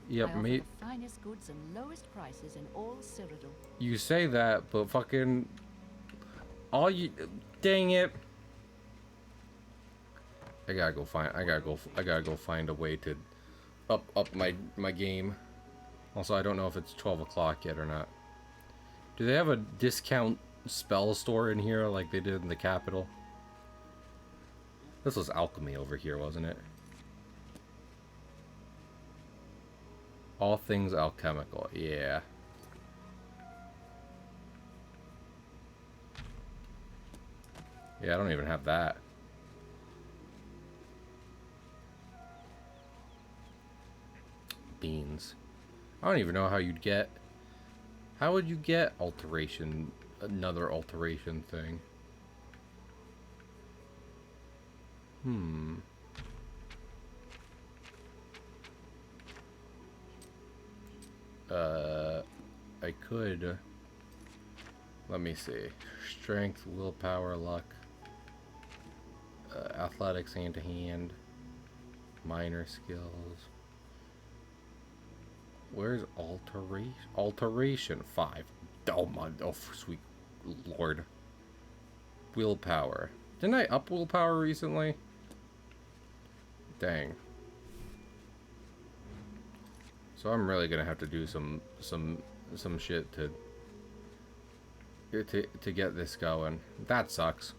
Speaker 1: Yep,
Speaker 5: I offer
Speaker 1: mate.
Speaker 5: the finest goods and lowest prices in all Cyrodiil.
Speaker 1: You say that, but fucking all you. Dang it! I gotta go find a way to up my game. Also, I don't know if it's 12 o'clock yet or not. Do they have a discount spell store in here like they did in the capital? This was alchemy over here, wasn't it? All things alchemical, yeah. Yeah, I don't even have that. Beans. I don't even know how you'd get... How would you get alteration? Another alteration thing. I could... Let me see. Strength, willpower, luck. Athletics, hand-to-hand. Minor skills. Where's alteration? Alteration 5. Oh my, oh sweet lord. Willpower. Didn't I up willpower recently? Dang. So I'm really gonna have to do some shit to get this going. That sucks.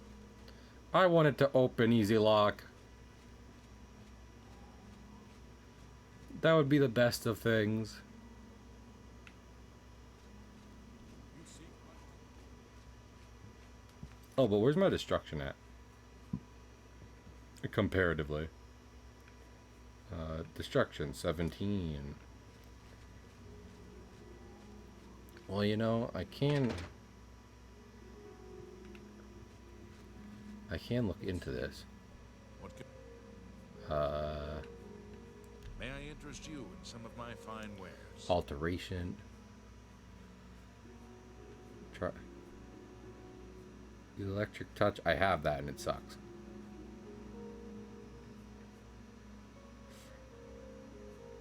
Speaker 1: I wanted to open easy lock. That would be the best of things. Oh, but where's my destruction at? Comparatively. Destruction, 17. Well, you know, I can look into this.
Speaker 7: What can...
Speaker 1: Uh...
Speaker 7: May I interest you in some of my fine wares?
Speaker 1: Alteration. Try. Electric touch. I have that and it sucks.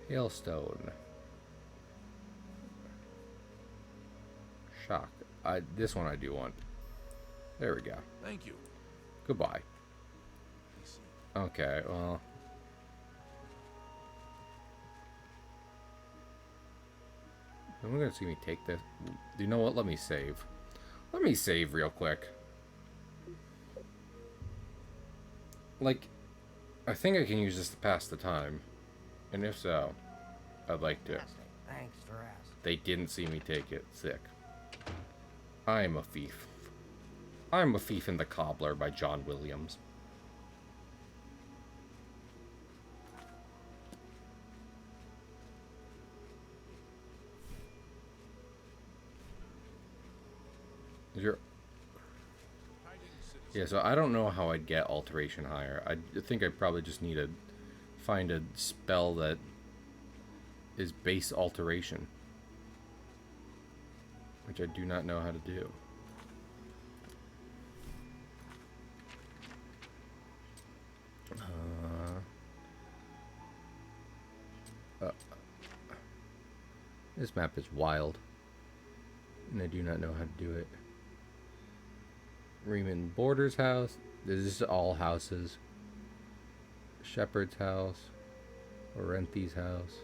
Speaker 1: Hailstone. Shock. This one I do want. There we go.
Speaker 7: Thank you.
Speaker 1: Goodbye. Okay, well. I'm gonna see me take this. You know what? Let me save. Let me save real quick. Like, I think I can use this to pass the time. And if so, I'd like to.
Speaker 3: Thanks for asking.
Speaker 1: They didn't see me take it. Sick. I'm a thief. I'm a Thief in the Cobbler by John Williams. Yeah, so I don't know how I'd get alteration higher. I think I probably just need to find a spell that is base alteration, which I do not know how to do. This map is wild, and I do not know how to do it. Riemann Borders house. This is all houses. Shepherd's house. Orenthi's house.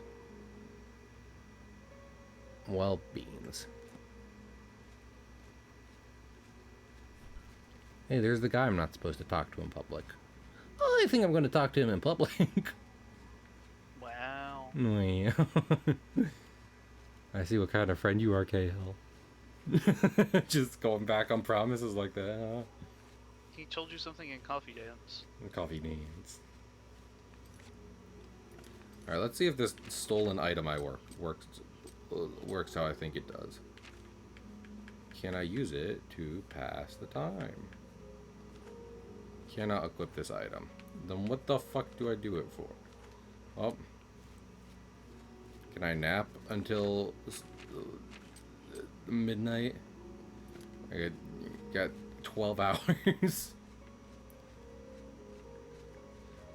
Speaker 1: Well, beans. Hey, there's the guy I'm not supposed to talk to in public. Oh, I think I'm going to talk to him in public.
Speaker 2: Wow.
Speaker 1: Yeah. I see what kind of friend you are, Cahill. Just going back on promises like that. Huh?
Speaker 2: He told you something in Coffee Dance.
Speaker 1: Coffee beans. Alright, let's see if this stolen item works how I think it does. Can I use it to pass the time? Cannot equip this item. Then what the fuck do I do it for? Oh. Can I nap until midnight? I got 12 hours.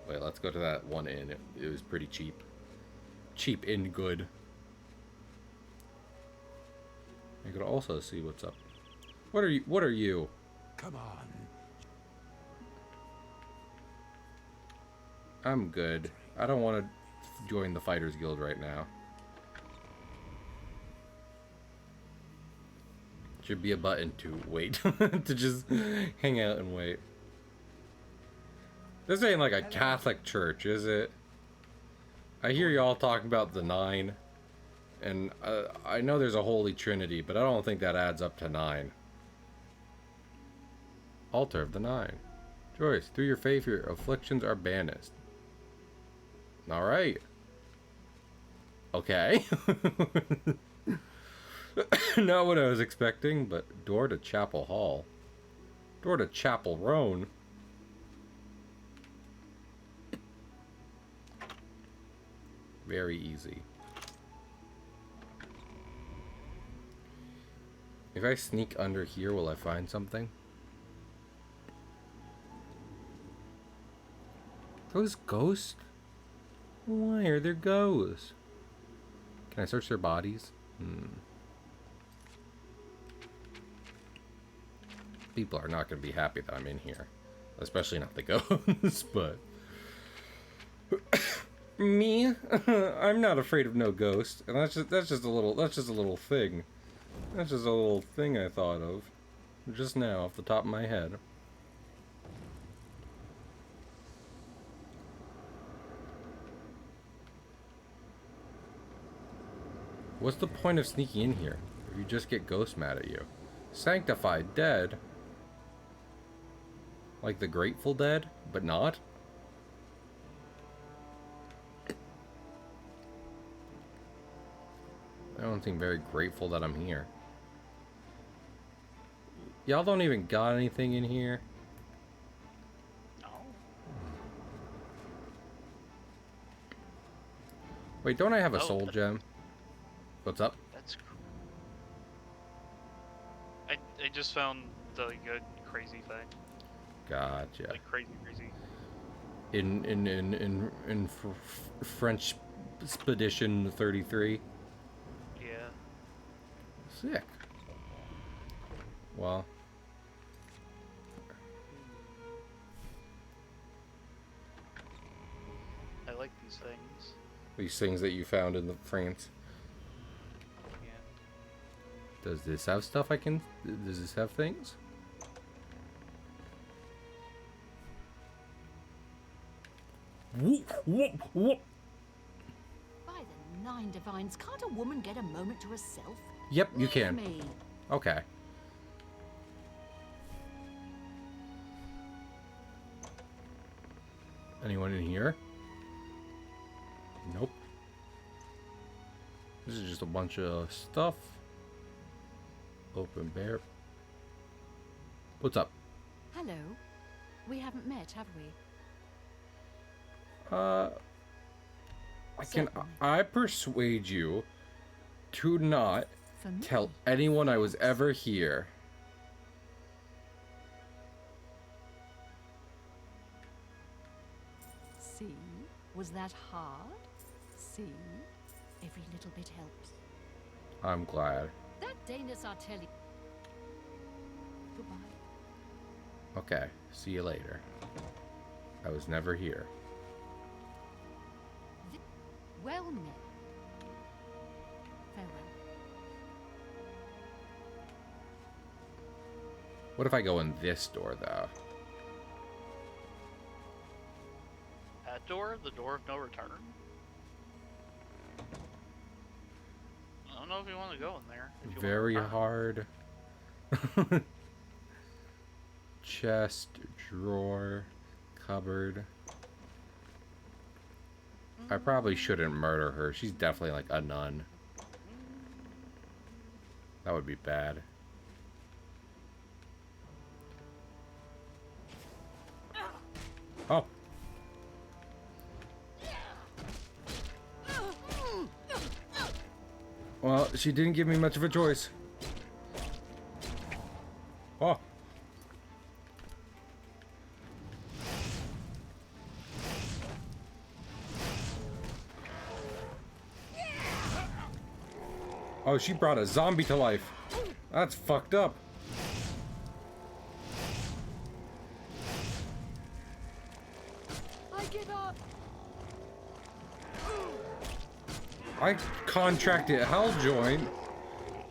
Speaker 1: Wait, let's go to that one inn. It was pretty cheap. Cheap and good. I could also see what's up. What are you?
Speaker 3: Come on.
Speaker 1: I'm good. I don't want to join the Fighters Guild right now. Should be a button to wait. To just hang out and wait. This ain't like a Catholic church, is it? I hear y'all talking about the 9. And I know there's a Holy Trinity, but I don't think that adds up to 9. Altar of the 9. Joyce, through your faith, your afflictions are banished. Alright. Okay. Not what I was expecting, but door to Chapel Hall. Door to Chapel Roan. Very easy. If I sneak under here, will I find something? Those ghosts? Why are there ghosts? Can I search their bodies? People are not going to be happy that I'm in here. Especially not the ghosts, but... Me? I'm not afraid of no ghost. And that's just a little thing. That's just a little thing I thought of. Just now, off the top of my head. What's the point of sneaking in here if you just get ghosts mad at you? Sanctified dead? Like the Grateful Dead, but not? I don't seem very grateful that I'm here. Y'all don't even got anything in here?
Speaker 2: No.
Speaker 1: Wait, don't I have a
Speaker 2: Oh,
Speaker 1: soul gem? What's up?
Speaker 2: That's cool. I just found the good crazy thing.
Speaker 1: Gotcha.
Speaker 2: Like crazy.
Speaker 1: In French Expedition 33.
Speaker 2: Yeah.
Speaker 1: Sick. Well.
Speaker 2: I like these things.
Speaker 1: These things that you found in the France.
Speaker 2: Yeah.
Speaker 1: Does this have stuff I can... Does this have things? Whoop, whoop, whoop.
Speaker 5: By the 9 divines, can't a woman get a moment to herself?
Speaker 1: Yep, you
Speaker 5: Leave
Speaker 1: can.
Speaker 5: me.
Speaker 1: Okay. Anyone in here? Nope. This is just a bunch of stuff. Open bear. What's up?
Speaker 5: Hello. We haven't met, have we? Certainly.
Speaker 1: I persuade you to not
Speaker 5: For me.
Speaker 1: tell anyone I was ever here.
Speaker 5: See? Was that hard? See? Every little bit helps.
Speaker 1: I'm glad.
Speaker 5: That Danis Artelli. Goodbye.
Speaker 1: Okay, see you later. I was never here.
Speaker 5: Well met. Farewell.
Speaker 1: What if I go in this door, though?
Speaker 2: That door? The door of no return? I don't know if you want to go in there. If you
Speaker 1: Very
Speaker 2: want to return.
Speaker 1: hard. Chest, drawer, cupboard. I probably shouldn't murder her. She's definitely like a nun. That would be bad. Oh. Well, she didn't give me much of a choice. Oh. Oh, she brought a zombie to life. That's fucked up.
Speaker 5: I give up.
Speaker 1: I contracted hell joint.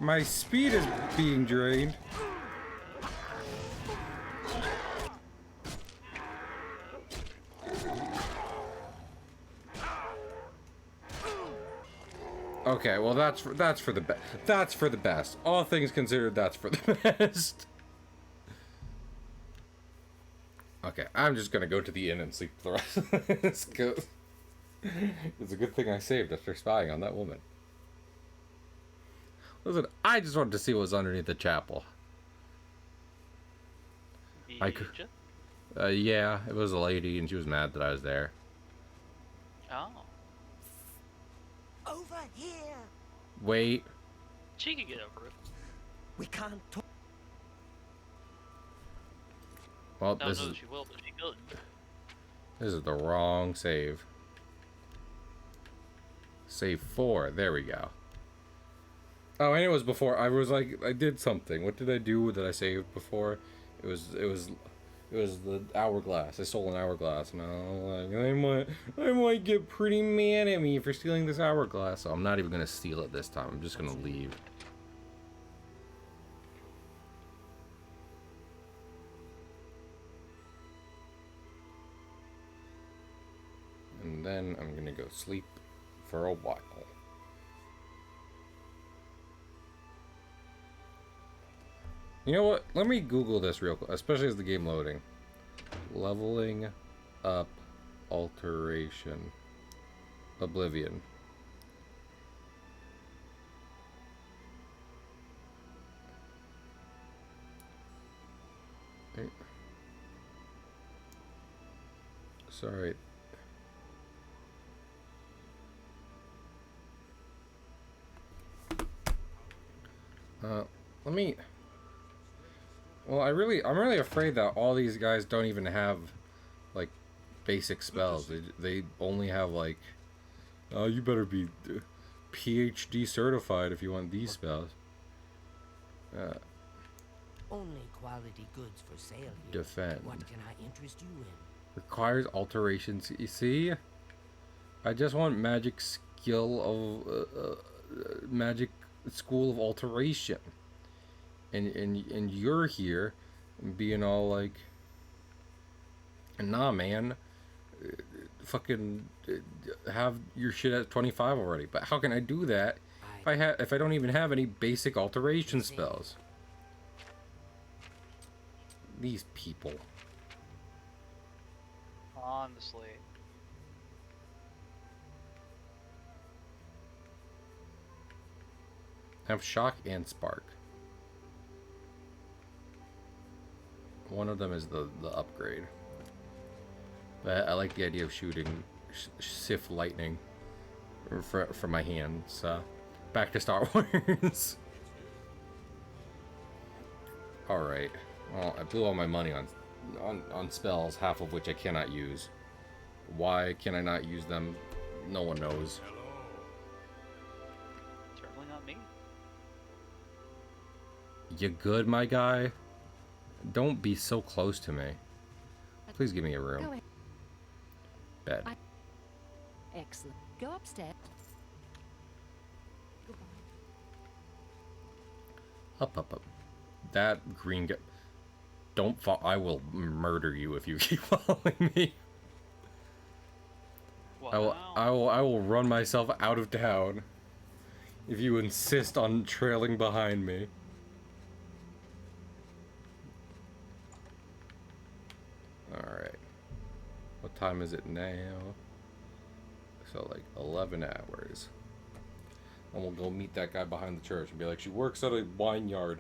Speaker 1: My speed is being drained. Okay, well that's for the best. That's for the best. All things considered, that's for the best. Okay, I'm just gonna go to the inn and sleep for the rest of this. 'Cause it's a good thing I saved after spying on that woman. Listen, I just wanted to see what was underneath the chapel. I could.
Speaker 2: Egypt?
Speaker 1: Yeah, it was a lady, and she was mad that I was there.
Speaker 2: Oh.
Speaker 3: Over here.
Speaker 1: Wait.
Speaker 2: She could get over it.
Speaker 3: We can't talk.
Speaker 1: Well,
Speaker 2: I don't
Speaker 1: this
Speaker 2: know
Speaker 1: is
Speaker 2: if she will, but she could.
Speaker 1: the wrong save. Save 4. There we go. Oh, and it was before. I was like, I did something. What did I do that I saved before? It was the hourglass. I stole an hourglass, and I was like, I might get pretty mad at me for stealing this hourglass. So I'm not even gonna steal it this time. I'm just gonna leave. And then I'm gonna go sleep for a while. You know what? Let me Google this real quick, especially as the game loading. Leveling up alteration. Oblivion. Hey. Sorry. Let me. Well, I'm really afraid that all these guys don't even have, like, basic spells. They only have, like, oh, you better be PhD certified if you want these spells.
Speaker 3: Only quality goods for sale here.
Speaker 1: Defend.
Speaker 3: What can I interest you in?
Speaker 1: Requires alterations. You see? I just want magic skill of magic school of alteration. And you're here being all like, nah, man, fucking have your shit at 25 already. But how can I do that if I don't even have any basic alteration spells? These people.
Speaker 2: Honestly.
Speaker 1: Have shock and spark. One of them is the upgrade. But I like the idea of shooting Sith lightning for my hands. Back to Star Wars. All right. Well, I blew all my money on spells, half of which I cannot use. Why can I not use them? No one knows.
Speaker 2: Certainly not me.
Speaker 1: You good, my guy? Don't be so close to me. Please give me a
Speaker 5: Go
Speaker 1: room.
Speaker 5: ahead.
Speaker 1: Bed.
Speaker 5: Excellent. Go upstairs. Goodbye.
Speaker 1: Up. That green guy. Don't fall. I will murder you if you keep following me.
Speaker 2: Wow.
Speaker 1: I will run myself out of town if you insist on trailing behind me. Alright. What time is it now? So like 11 hours. And we'll go meet that guy behind the church and be like, she works at a wine yard.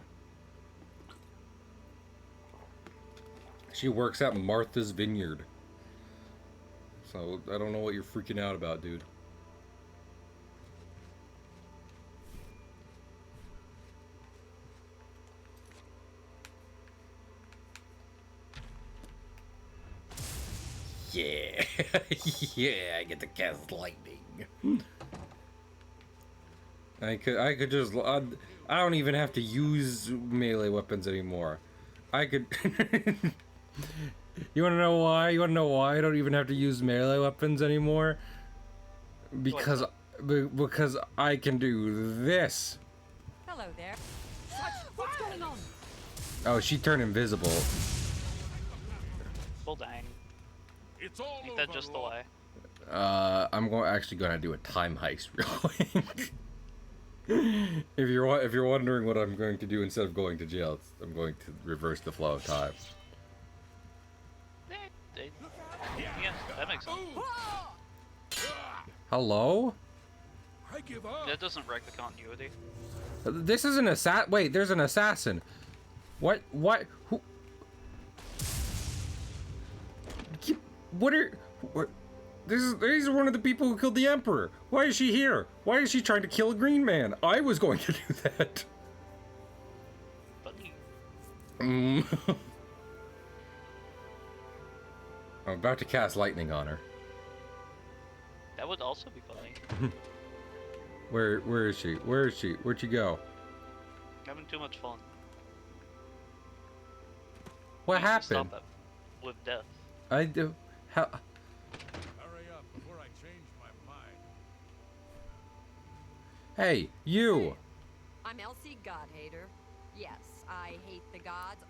Speaker 1: She works at Martha's Vineyard. So I don't know what you're freaking out about, dude. Yeah. Yeah, I get to cast lightning. I could just I don't even have to use melee weapons anymore. I could You wanna know why? You wanna know why I don't even have to use melee weapons anymore? Because I can do this.
Speaker 6: Hello there.
Speaker 5: What's going on?
Speaker 1: Oh, she turned invisible.
Speaker 2: Well, dang.
Speaker 7: It's all
Speaker 2: Ain't
Speaker 7: over,
Speaker 2: that just the
Speaker 7: Lord.
Speaker 2: way?
Speaker 1: I'm actually gonna do a time heist real quick. If you're wondering what I'm going to do instead of going to jail, I'm going to reverse the flow of time.
Speaker 2: Yeah, that makes sense.
Speaker 1: Hello?
Speaker 7: I give up.
Speaker 2: That doesn't wreck the continuity.
Speaker 1: This is an assassin. Wait, there's an assassin. What? Who? What are? What? These are one of the people who killed the Emperor. Why is she here? Why is she trying to kill a green man? I was going to do that.
Speaker 2: Funny.
Speaker 1: I'm about to cast lightning on her.
Speaker 2: That would also be funny.
Speaker 1: Where is she? Where is she? Where'd she go?
Speaker 2: Having too much fun.
Speaker 1: What
Speaker 2: You need to
Speaker 1: happened?
Speaker 2: Stop that with death.
Speaker 1: I do. How?
Speaker 7: Hurry up before I change my mind.
Speaker 1: Hey, you.
Speaker 6: I'm Elsie Godhater. Yes, I hate the gods.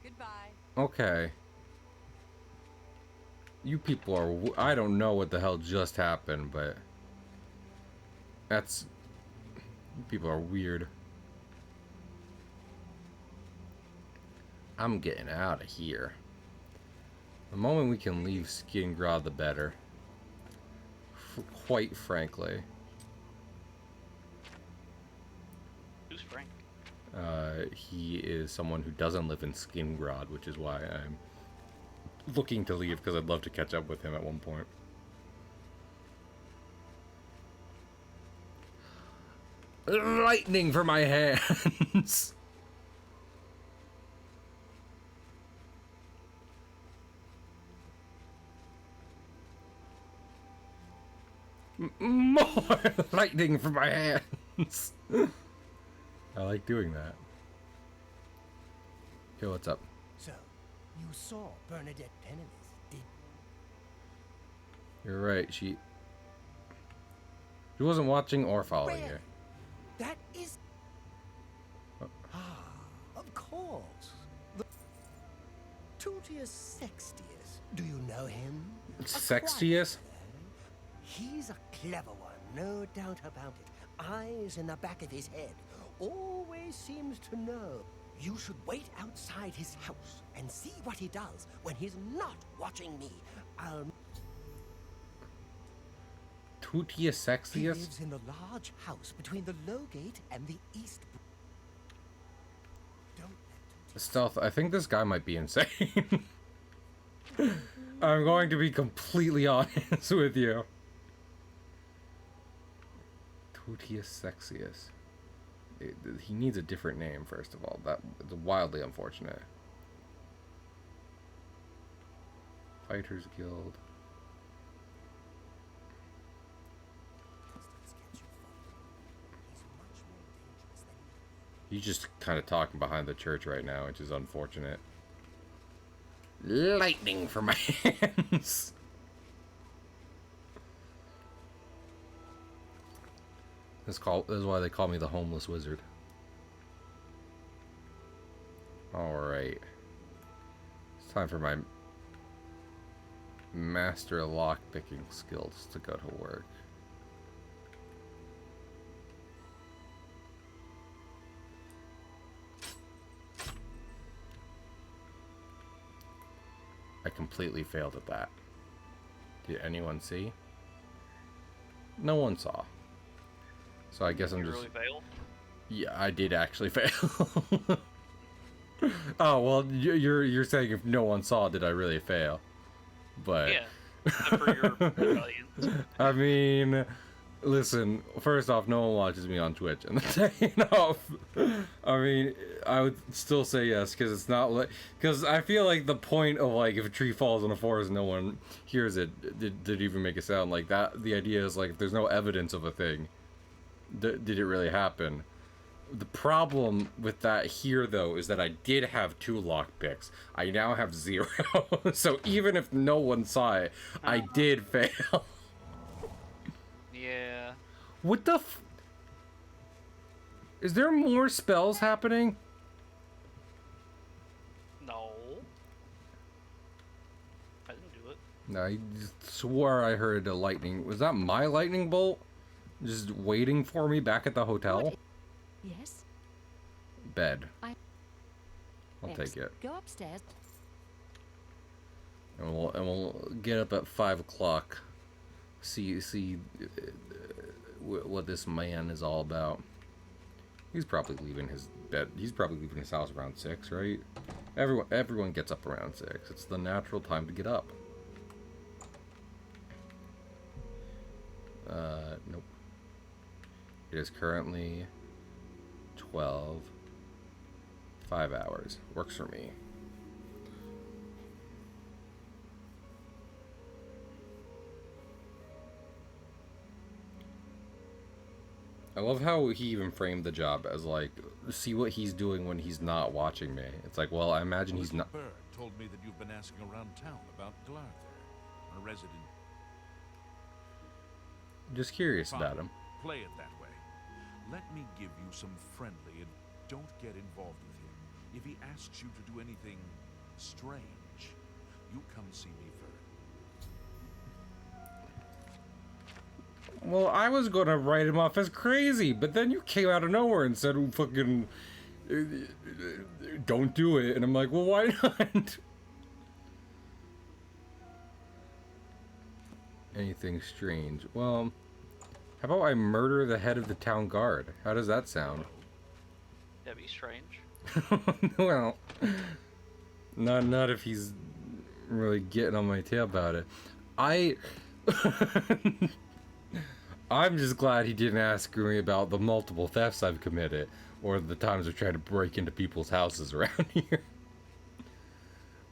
Speaker 6: Goodbye.
Speaker 1: Okay. You people are. I don't know what the hell just happened, but that's. You people are weird. I'm getting out of here. The moment we can leave Skingrad, the better. Quite frankly.
Speaker 2: Who's Frank?
Speaker 1: He is someone who doesn't live in Skingrad, which is why I'm looking to leave, because I'd love to catch up with him at one point. Lightning for my hands! More lightning for my hands! I like doing that. Okay, what's up?
Speaker 3: So, you saw Bernadette Penniless, did
Speaker 1: You're right, she wasn't watching or following
Speaker 3: Where?
Speaker 1: you.
Speaker 3: that is... Ah, of course. The Tutius Sextius. Do you know him? A
Speaker 1: Sextius?
Speaker 3: quiet fellow. He's a clever one, no doubt about it. Eyes in the back of his head. Always seems to know. You should wait outside his house and see what he does when he's not watching me.
Speaker 1: Tutius
Speaker 3: He
Speaker 1: Sextius?
Speaker 3: lives in the large house between the low gate and the east. Don't let
Speaker 1: Stealth, I think this guy might be insane. I'm going to be completely honest with you. Tutius Sexius. He needs a different name, first of all. That's wildly unfortunate. Fighters Guild. He's just kind of talking behind the church right now, which is unfortunate. Lightning for my hands. This is why they call me the homeless wizard. Alright. It's time for my master lockpicking skills to go to work. I completely failed at that. Did anyone see? No one saw. So I guess I'm just...
Speaker 2: really failed?
Speaker 1: Yeah, I did actually fail. Oh, well, you're saying if no one saw, did I really fail? But...
Speaker 2: Yeah. For your audience.
Speaker 1: I mean... Listen, first off, no one watches me on Twitch, and second off, I mean, I would still say yes, because it's not like, because I feel like the point of, like, if a tree falls in a forest and no one hears it, did it even make a sound like that? The idea is, like, if there's no evidence of a thing, did it really happen? The problem with that here, though, is that I did have 2 lockpicks. I now have 0, so even if no one saw it, I did fail.
Speaker 2: Yeah.
Speaker 1: What the f... Is there more spells happening?
Speaker 2: No. I didn't do it.
Speaker 1: No, I just swore I heard a lightning. Was that my lightning bolt? Just waiting for me back at the hotel?
Speaker 5: Yes?
Speaker 1: Bed.
Speaker 5: I'll
Speaker 1: take it.
Speaker 5: Go upstairs.
Speaker 1: And we'll get up at 5 o'clock. See what this man is all about. He's probably leaving his bed. He's probably leaving his house around 6, right? Everyone gets up around 6. It's the natural time to get up. Nope. It is currently 12. 5 hours. Works for me. I love how he even framed the job as, like, see what he's doing when he's not watching me. It's like, well, I imagine he's not...
Speaker 7: Bird told me that you've been asking around town about Glarther, a resident.
Speaker 1: Just curious
Speaker 7: Fine.
Speaker 1: about him.
Speaker 7: Play it that way. Let me give you some friendly and don't get involved with him. If he asks you to do anything strange, you come see me first.
Speaker 1: Well, I was gonna write him off as crazy, but then you came out of nowhere and said, fucking, don't do it. And I'm like, well, why not? Anything strange? Well, how about I murder the head of the town guard? How does that sound?
Speaker 2: That'd be strange.
Speaker 1: Well, not if he's really getting on my tail about it. I'm just glad he didn't ask me about the multiple thefts I've committed, or the times I've tried to break into people's houses around here.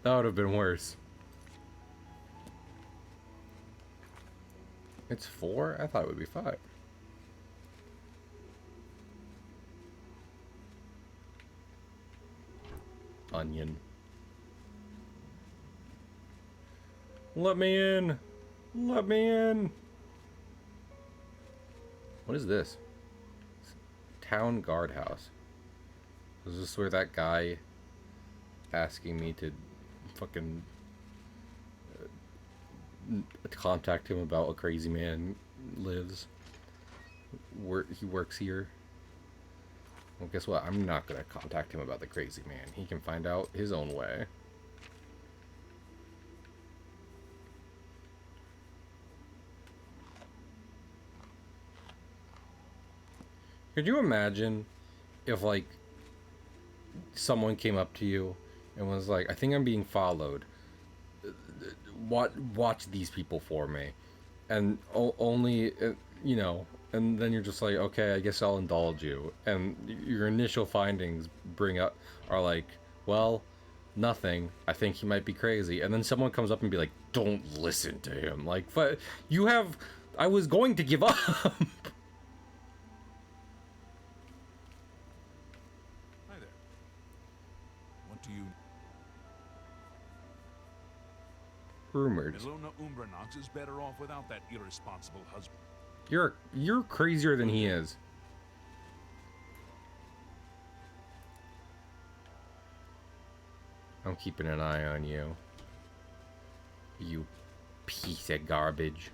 Speaker 1: That would have been worse. It's 4? I thought it would be 5. Onion. Let me in! Let me in! What is this? Town guardhouse. Is this where that guy asking me to fucking contact him about a crazy man lives? He works here. Well, guess what? I'm not gonna contact him about the crazy man. He can find out his own way. Could you imagine if, like, someone came up to you and was like, I think I'm being followed. Watch these people for me. And only, you know, and then you're just like, okay, I guess I'll indulge you. And your initial findings are like, well, nothing. I think he might be crazy. And then someone comes up and be like, don't listen to him. Like, I was going to give up.
Speaker 7: Hi there. What do you...
Speaker 1: Rumored.
Speaker 7: Milona Umbranox is better off without that irresponsible husband.
Speaker 1: You're crazier than he is. I'm keeping an eye on you. You piece of garbage.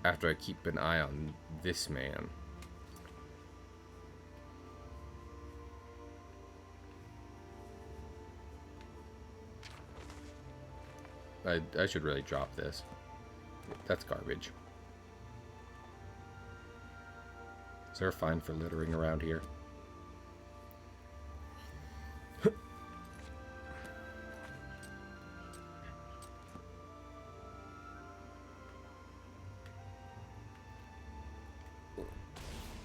Speaker 1: After I keep an eye on this man. I should really drop this. That's garbage. Is there a fine for littering around here?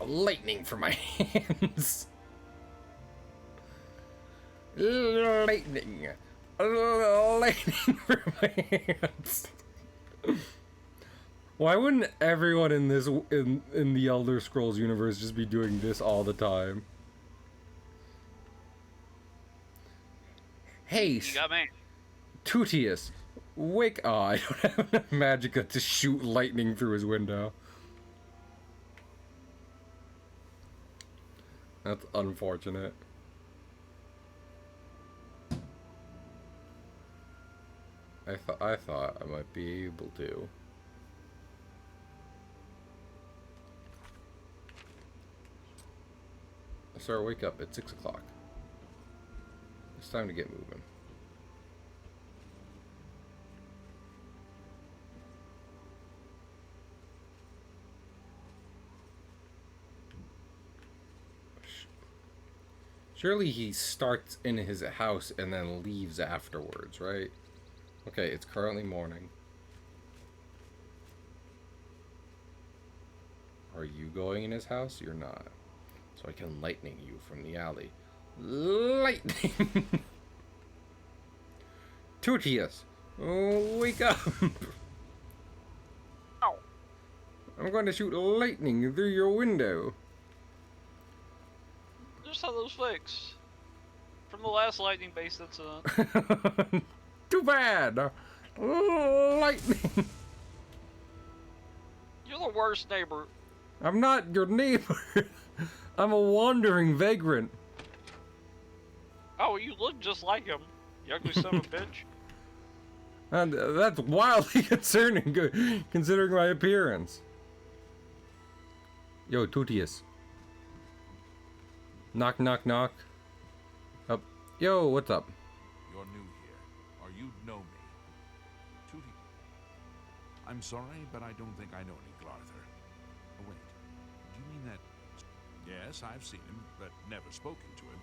Speaker 1: Lightning for my hands. Lightning. Lightning for my hands. Why wouldn't everyone in this in the Elder Scrolls universe just be doing this all the time? Hey,
Speaker 2: You got me.
Speaker 1: Tutius, wake! Oh, I don't have enough magicka to shoot lightning through his window. That's unfortunate. I thought I might be able to. Sir, wake up. It's 6 o'clock. It's time to get moving. Surely he starts in his house and then leaves afterwards, right? Okay, it's currently morning. Are you going in his house? You're not. So I can lightning you from the alley. Lightning! Tutius, wake up!
Speaker 2: Ow.
Speaker 1: I'm going to shoot lightning through your window.
Speaker 2: Just how those fixed. From the last lightning based incident.
Speaker 1: Too bad! Lightning!
Speaker 2: You're the worst neighbor.
Speaker 1: I'm not your neighbor. I'm a wandering vagrant.
Speaker 2: Oh, you look just like him. You ugly son of a bitch.
Speaker 1: And that's wildly concerning, considering my appearance. Yo, Tutius. Knock, knock, knock. Up. Yo, what's up?
Speaker 7: You're new here, or you know me. Tootie. I'm sorry, but I don't think I know any Glarther. Oh, wait. Do you mean that... Yes, I've seen him, but never spoken to him.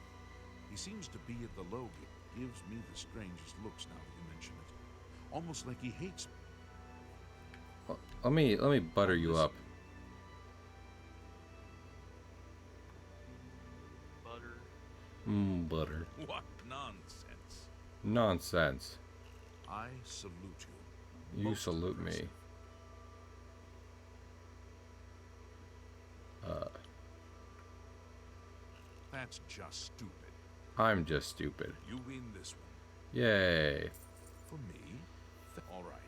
Speaker 7: He seems to be at the low gate. Gives me the strangest looks now that you mention it. Almost like he hates me.
Speaker 1: Let me butter you up.
Speaker 2: Butter.
Speaker 1: Butter.
Speaker 7: What nonsense.
Speaker 1: Nonsense.
Speaker 7: I salute you.
Speaker 1: You
Speaker 7: Most
Speaker 1: salute me.
Speaker 7: impressive. That's just stupid.
Speaker 1: I'm just stupid.
Speaker 7: You win this one.
Speaker 1: Yay.
Speaker 7: For me? All right.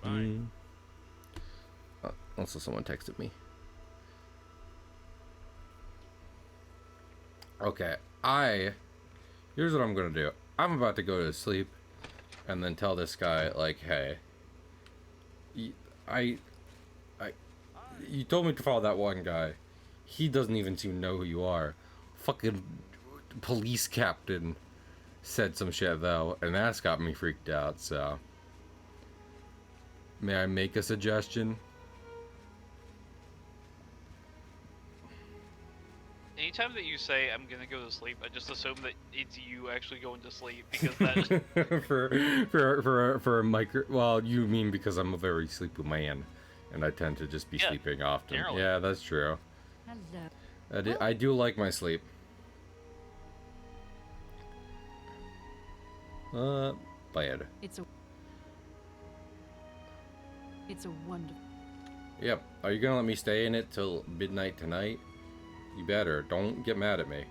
Speaker 7: Bye.
Speaker 1: Also, someone texted me. Okay, here's what I'm gonna do. I'm about to go to sleep, and then tell this guy, like, hey, you told me to follow that one guy. He doesn't even seem to know who you are. Fucking police captain said some shit, though, and that's got me freaked out, so. May I make a suggestion?
Speaker 2: anytime that you say I'm gonna go to sleep, I just assume that it's you actually going to sleep because that.
Speaker 1: For a micro. Well, you mean because I'm a very sleepy man, and I tend to just be
Speaker 2: Yeah,
Speaker 1: sleeping often.
Speaker 2: generally.
Speaker 1: Yeah, that's true.
Speaker 5: Hello.
Speaker 1: I do like my sleep. Bad.
Speaker 5: It's a wonderful.
Speaker 1: Yep. Are you gonna let me stay in it till midnight tonight? You better. Don't get mad at me.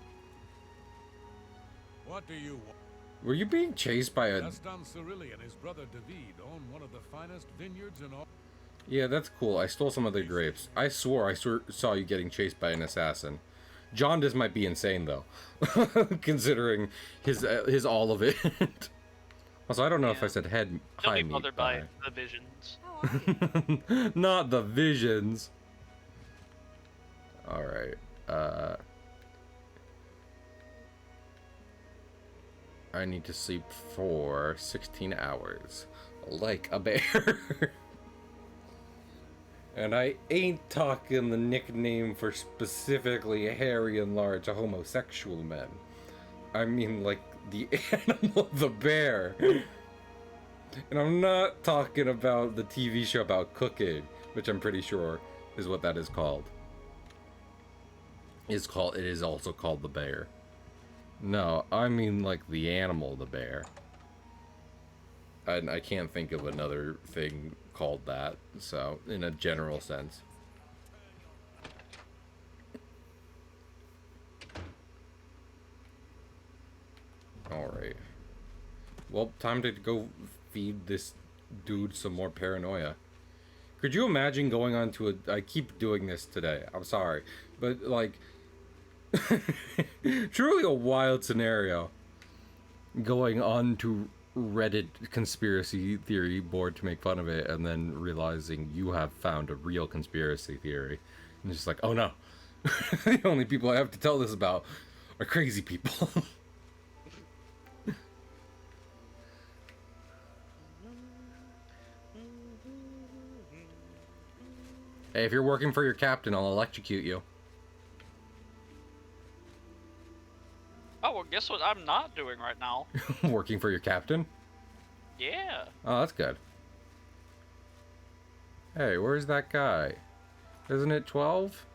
Speaker 7: What do you want?
Speaker 1: Were you being chased by a...
Speaker 7: Gaston Cirilli and his brother David own one of the finest vineyards in all...
Speaker 1: Yeah, that's cool. I stole some of their grapes. I swore I saw you getting chased by an assassin. Jaundice might be insane, though. Considering his all of it. Also, I don't know if I said head
Speaker 2: Don't
Speaker 1: high
Speaker 2: be
Speaker 1: meat
Speaker 2: bothered
Speaker 1: pie.
Speaker 2: by the visions.
Speaker 6: How are you?
Speaker 1: Not the visions. Alright. I need to sleep for 16 hours. Like a bear. And I ain't talking the nickname for specifically hairy and large homosexual men. I mean like the animal, the bear. And I'm not talking about the TV show about cooking, which I'm pretty sure is what that is called. It is also called the bear. No, I mean like the animal, the bear. And I can't think of another thing called that, so in a general sense. Alright. Well, time to go feed this dude some more paranoia. Could you imagine going on to a... I keep doing this today, I'm sorry. But, like... truly a wild scenario. Going on to Reddit conspiracy theory board to make fun of it, and then realizing you have found a real conspiracy theory. And it's just like, oh no. The only people I have to tell this about are crazy people. Hey, if you're working for your captain, I'll electrocute you.
Speaker 2: Oh, well, guess what I'm not doing right now?
Speaker 1: Working for your captain?
Speaker 2: Yeah.
Speaker 1: Oh, that's good. Hey, where's that guy? Isn't it 12?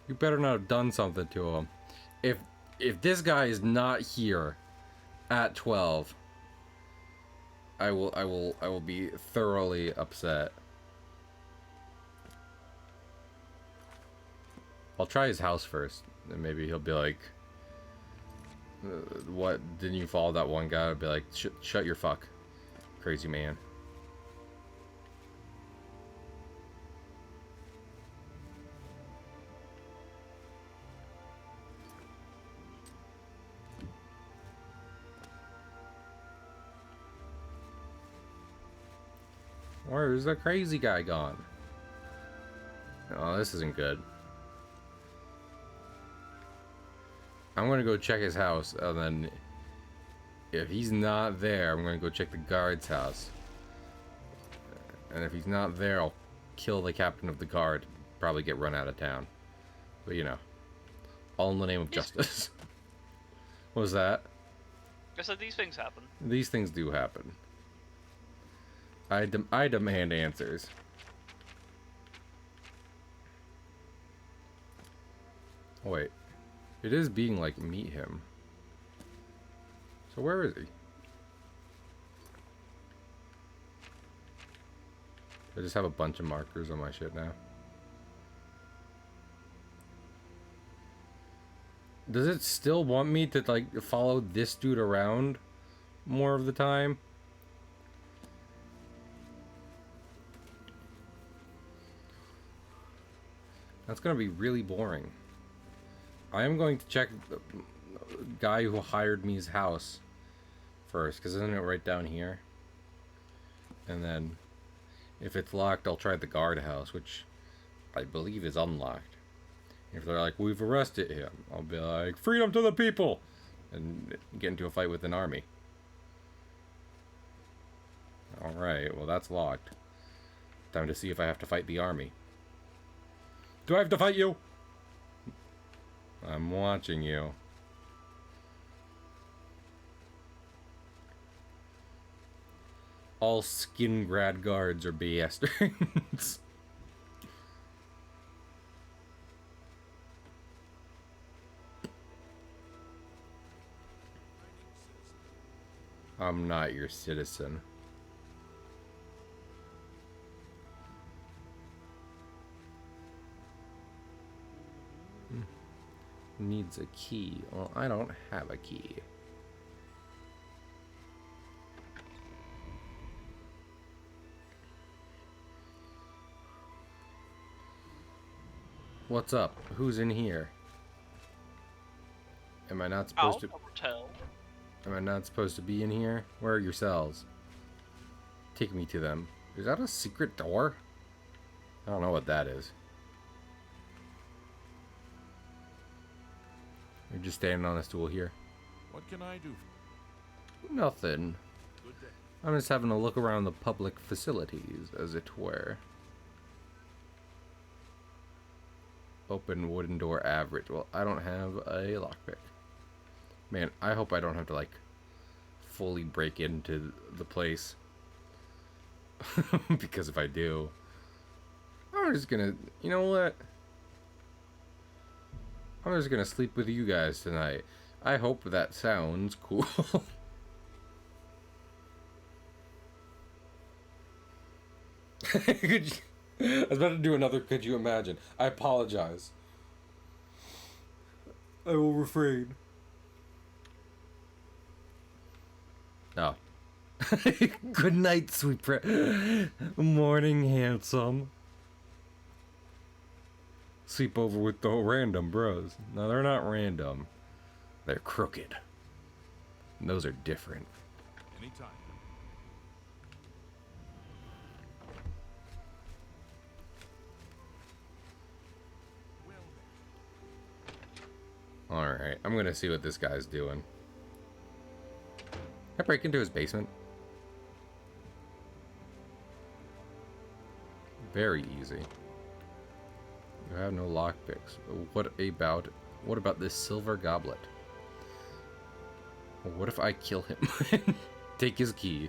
Speaker 1: You better not have done something to him. If this guy is not here at 12, I will be thoroughly upset. I'll try his house first, and maybe he'll be like, what, didn't you follow that one guy? I'll be like, shut your fuck, crazy man. Where's the crazy guy gone? Oh, this isn't good. I'm gonna go check his house, and then if he's not there, I'm gonna go check the guard's house. And if he's not there, I'll kill the captain of the guard. Probably get run out of town. But you know, all in the name of justice. What was that?
Speaker 2: I said these things happen.
Speaker 1: These things do happen. I demand answers. Oh, wait. It is being like, meet him. So where is he? I just have a bunch of markers on my shit now. Does it still want me to, like, follow this dude around more of the time? That's gonna be really boring. I am going to check the guy who hired me's house first, because isn't it right down here? And then, if it's locked, I'll try the guardhouse, which I believe is unlocked. If they're like, we've arrested him, I'll be like, freedom to the people! And get into a fight with an army. Alright, well that's locked. Time to see if I have to fight the army. Do I have to fight you? I'm watching you. All skin grad guards are bastards. I'm not your citizen. Needs a key. Well, I don't have a key. What's up? Who's in here? Am I not supposed to?
Speaker 2: Tell.
Speaker 1: Am I not supposed to be in here? Where are your cells? Take me to them. Is that a secret door? I don't know what that is. You're just standing on a stool here.
Speaker 7: What can I do?
Speaker 1: Nothing.
Speaker 7: Good day.
Speaker 1: I'm just having a look around the public facilities, as it were. Open wooden door average. Well, I don't have a lockpick. Man, I hope I don't have to, like, fully break into the place. Because if I do, I'm just gonna... You know what? I'm just gonna sleep with you guys tonight. I hope that sounds cool. I was about to do another Could You Imagine. I apologize. I will refrain. Oh. Good night, sweet morning, handsome. Sleep over with the random bros. No, they're not random. They're crooked. And those are different.
Speaker 7: Anytime.
Speaker 1: Alright, I'm gonna see what this guy's doing. Can I break into his basement? Very easy. You have no lockpicks. What about this silver goblet? What if I kill him? Take his key.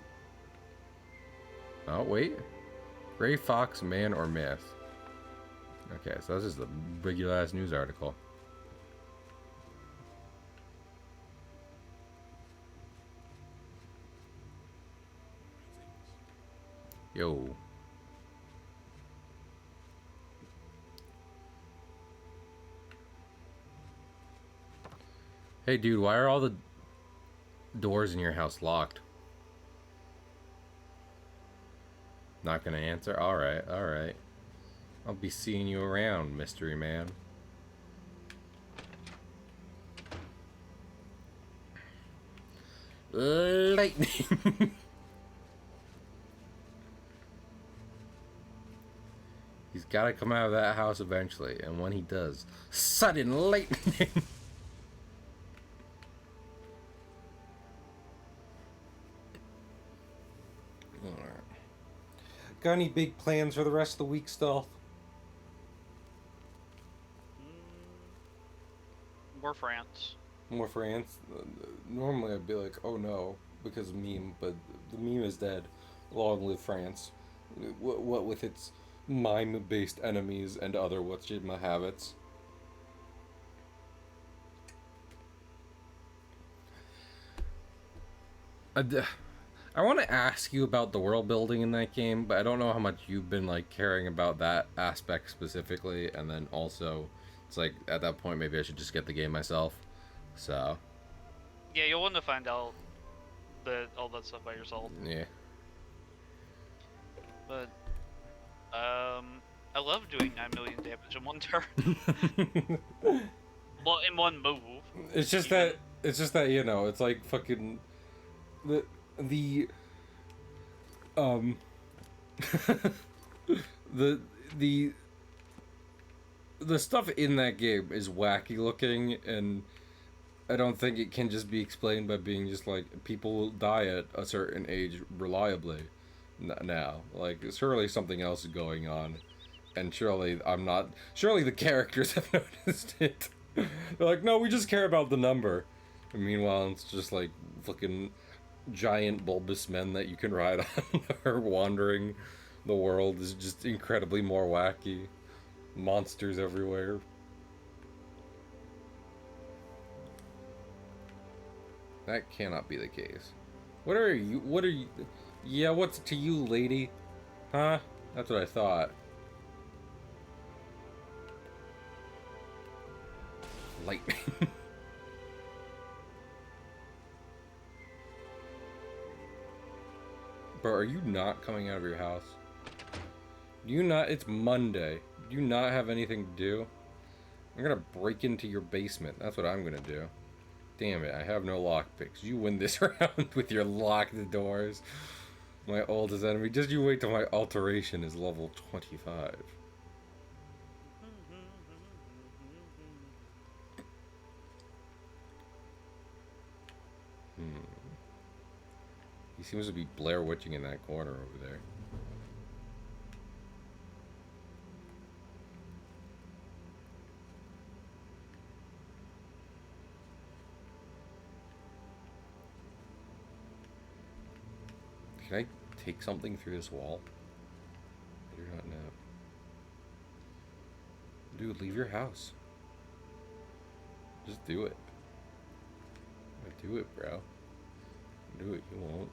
Speaker 1: Oh, wait. Gray Fox, man or myth? Okay, so this is the regular ass news article. Yo. Hey dude, why are all the doors in your house locked? Not gonna answer? Alright, alright. I'll be seeing you around, mystery man. Lightning! He's gotta come out of that house eventually, and when he does, sudden lightning! Got any big plans for the rest of the week, Stealth?
Speaker 2: More France.
Speaker 1: More France? Normally I'd be like, oh no, because of meme, but the meme is dead. Long live France. What with its mime-based enemies and other whatchamma habits. I want to ask you about the world building in that game, but I don't know how much you've been like caring about that aspect specifically, and then also it's like at that point maybe I should just get the game myself. So
Speaker 2: Yeah, you'll want to find out all that stuff by yourself.
Speaker 1: yeah.
Speaker 2: But I love doing 9 million damage in one turn. Well, in one move.
Speaker 1: It's just that you know, it's like fucking the the stuff in that game is wacky looking, and I don't think it can just be explained by being just like people will die at a certain age reliably now. Like surely something else is going on, and surely the characters have noticed it. They're like, no, we just care about the number. And meanwhile, it's just like fucking giant bulbous men that you can ride on are wandering the world. Is just incredibly more wacky. Monsters everywhere. That cannot be the case. What are you? What are you? Yeah, what's to you, lady? Huh? That's what I thought. Lightning. Bro, are you not coming out of your house? Do you not? It's Monday. Do you not have anything to do? I'm gonna break into your basement. That's what I'm gonna do. Damn it, I have no lockpicks. You win this round with your locked doors. My oldest enemy. Just you wait till my alteration is level 25. He seems to be Blair Witching in that corner over there. Can I take something through this wall? I do not know. Dude, leave your house. Just do it. Do it, bro. Do it. You won't.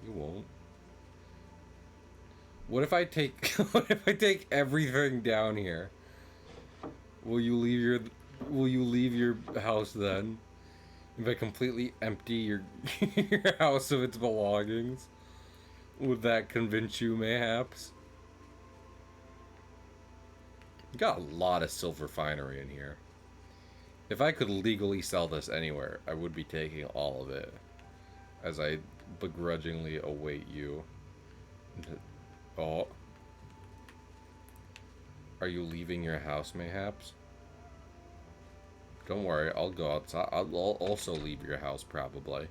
Speaker 1: You won't. What if I take what if I take everything down here? Will you leave your house then? If I completely empty your your house of its belongings? Would that convince you mayhaps? You got a lot of silver finery in here. If I could legally sell this anywhere, I would be taking all of it. As I begrudgingly await you. Oh. Are you leaving your house, mayhaps? Don't worry, I'll go outside. I'll also leave your house, probably.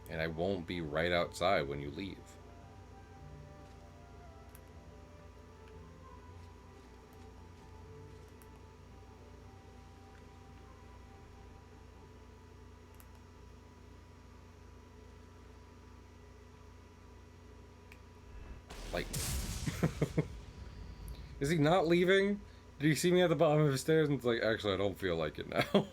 Speaker 1: And I won't be right outside when you leave. Like, is he not leaving? Did he see me at the bottom of the stairs and it's like, actually, I don't feel like it now.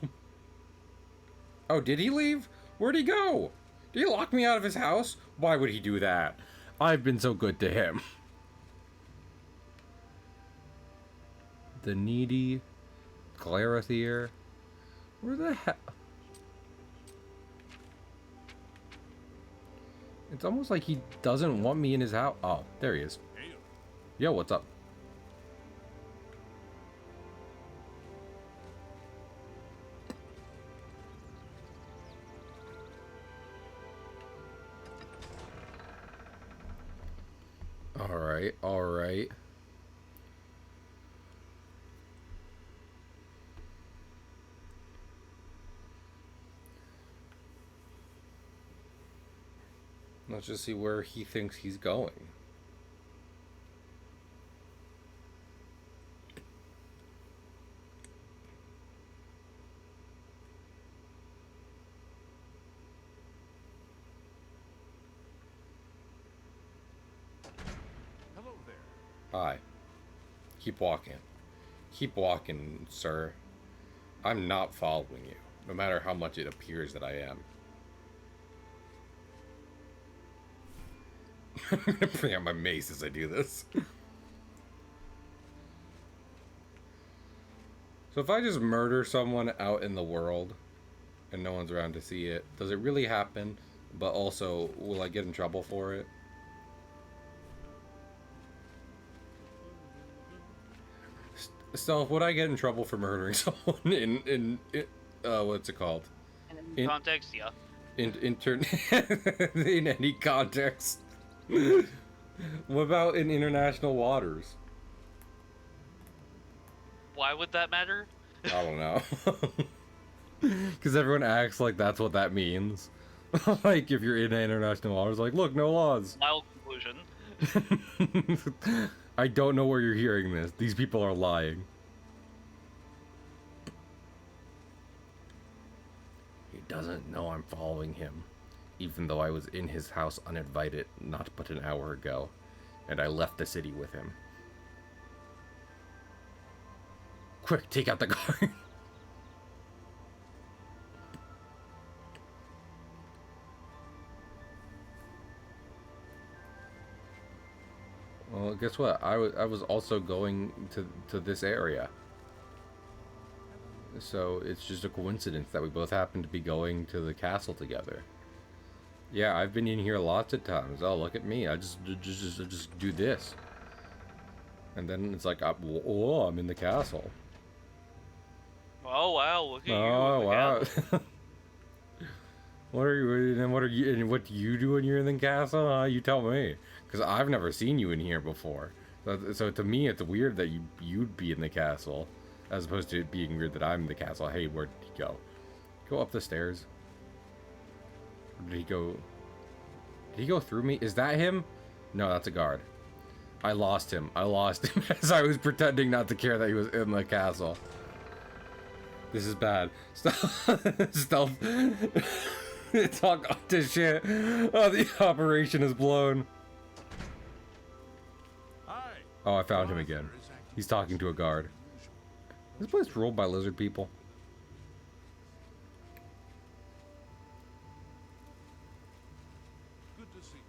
Speaker 1: Oh, did he leave? Where'd he go? Did he lock me out of his house? Why would he do that? I've been so good to him. The needy Clarithier. Where the hell? It's almost like he doesn't want me in his house. Oh, there he is. Yo, what's up? Alright, alright. Let's just see where he thinks he's going.
Speaker 7: Hello there.
Speaker 1: Hi. Keep walking. Keep walking, sir. I'm not following you, no matter how much it appears that I am. I'm gonna bring out my mace as I do this. So if I just murder someone out in the world and no one's around to see it, does it really happen? But also, will I get in trouble for it? Stealth, would I get in trouble for murdering someone in what's it called?
Speaker 2: In context, yeah.
Speaker 1: In any context. What about in international waters?
Speaker 2: Why would that matter?
Speaker 1: I don't know. Because everyone acts like that's what that means. Like, if you're in international waters, like, look, no laws.
Speaker 2: Wild conclusion.
Speaker 1: I don't know where you're hearing this. These people are lying. He doesn't know I'm following him, even though I was in his house uninvited not but an hour ago, and I left the city with him. Quick, take out the guard. Well, guess what? I was also going to this area. So it's just a coincidence that we both happen to be going to the castle together. Yeah, I've been in here lots of times. Oh, look at me. I just do this. And then it's like, oh, I'm in the castle.
Speaker 2: Oh wow, look at you.
Speaker 1: Oh, wow.
Speaker 2: Castle.
Speaker 1: What are you, and what do you do when you're in the castle? You tell me. Because I've never seen you in here before. So to me, it's weird that you'd be in the castle, as opposed to it being weird that I'm in the castle. Hey, where'd he go? Go up the stairs. Or did he go? Did he go through me? Is that him? No, that's a guard. I lost him. I lost him as I was pretending not to care that he was in the castle. This is bad. Stealth. Talk to shit. Oh, the operation is blown. Oh, I found him again. He's talking to a guard. Is this place ruled by lizard people?
Speaker 7: Good to see you.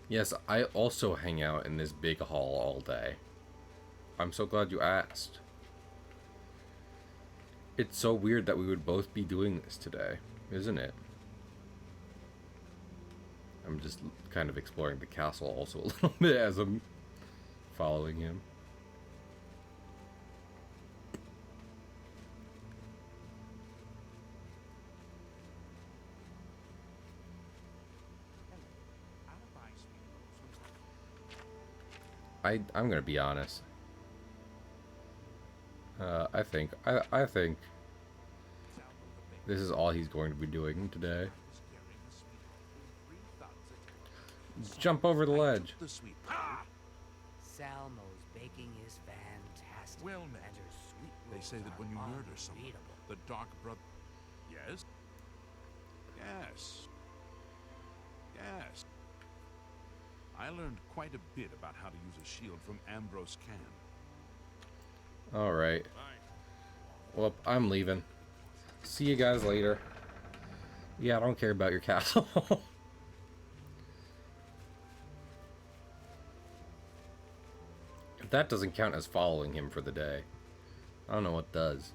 Speaker 1: Yes, I also hang out in this big hall all day. I'm so glad you asked. It's so weird that we would both be doing this today, isn't it? I'm just kind of exploring the castle also a little bit as I'm following him. I'm gonna be honest. I think this is all he's going to be doing today. Jump over the ledge.
Speaker 3: Salmo's baking is fantastic.
Speaker 7: Well met.
Speaker 3: And her sweet
Speaker 7: They
Speaker 3: rolls
Speaker 7: say that when you
Speaker 3: are
Speaker 7: murder someone,
Speaker 3: unbeatable.
Speaker 7: the Dark Brother... Yes? Yes. Yes. I learned quite a bit about how to use a shield from Ambrose Can.
Speaker 1: Alright. Well, I'm leaving. See you guys later. Yeah, I don't care about your castle. If that doesn't count as following him for the day, I don't know what does.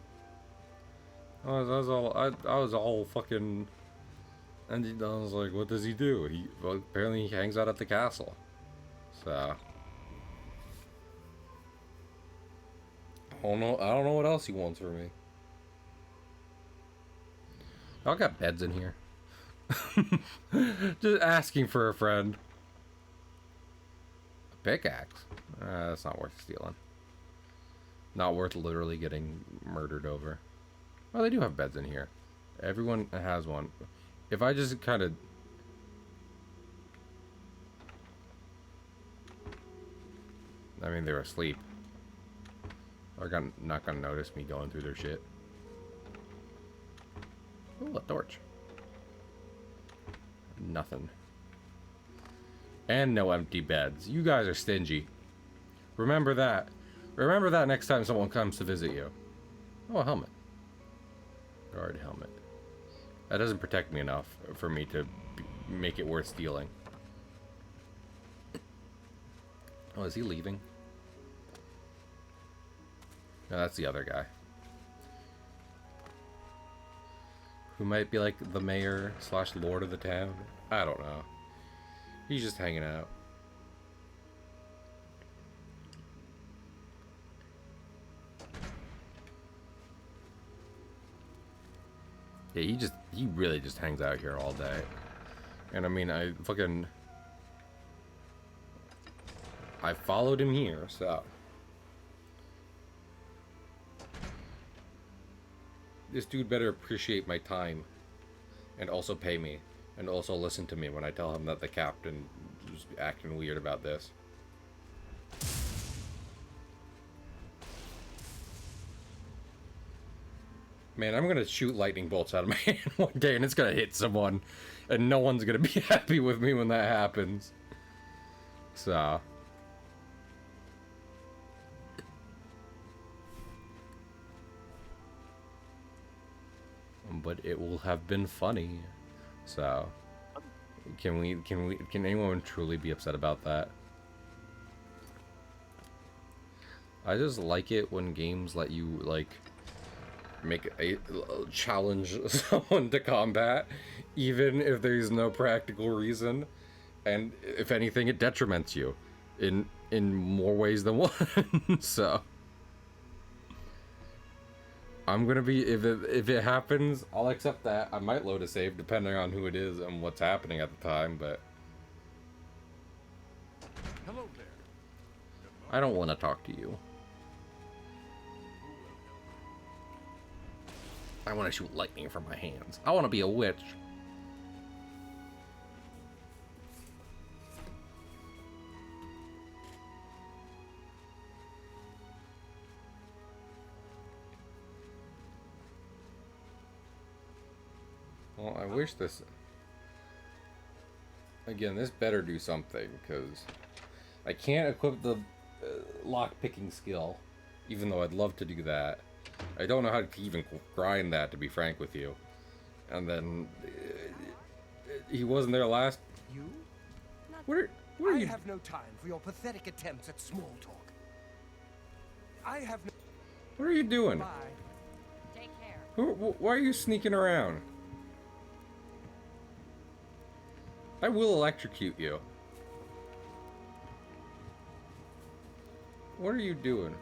Speaker 1: I was all fucking... And I was like, what does he do? Well, apparently he hangs out at the castle. So... I don't know what else he wants from me. Y'all got beds in here. Just asking for a friend. A pickaxe? That's not worth stealing. Not worth literally getting murdered over. Well, they do have beds in here. Everyone has one. If I just kind of... I mean, they're asleep. They're not gonna notice me going through their shit. Ooh, a torch. Nothing. And no empty beds. You guys are stingy. Remember that. Remember that next time someone comes to visit you. Oh, a helmet. Guard helmet. That doesn't protect me enough for me to make it worth stealing. Oh, is he leaving? No, that's the other guy. Who might be like the mayor / lord of the town. I don't know. He's just hanging out. Yeah, he really just hangs out here all day. And I mean, I followed him here, so. This dude better appreciate my time and also pay me, And also listen to me when I tell him that the captain is acting weird about this. Man, I'm gonna shoot lightning bolts out of my hand one day and it's gonna hit someone. And no one's gonna be happy with me when that happens. So... but it will have been funny. So... Can anyone truly be upset about that? I just like it when games let you, like, make a challenge someone to combat, even if there's no practical reason, and if anything, it detriments you in more ways than one. So I'm gonna be, if it happens, I'll accept that. I might load a save depending on who it is and what's happening at the time, but
Speaker 7: Hello there.
Speaker 1: I don't want to talk to you. I want to shoot lightning from my hands. I want to be a witch. Well, I wish this... Again, this better do something, because I can't equip the lock-picking skill, even though I'd love to do that. I don't know how to even grind that, to be frank with you. And then... he wasn't there last...
Speaker 3: You?
Speaker 1: What are
Speaker 3: I
Speaker 1: you...
Speaker 3: have no time for your pathetic attempts at small talk. I have no...
Speaker 1: What are you doing?
Speaker 3: Bye.
Speaker 6: Take care.
Speaker 1: Why are you sneaking around? I will electrocute you. What are you doing?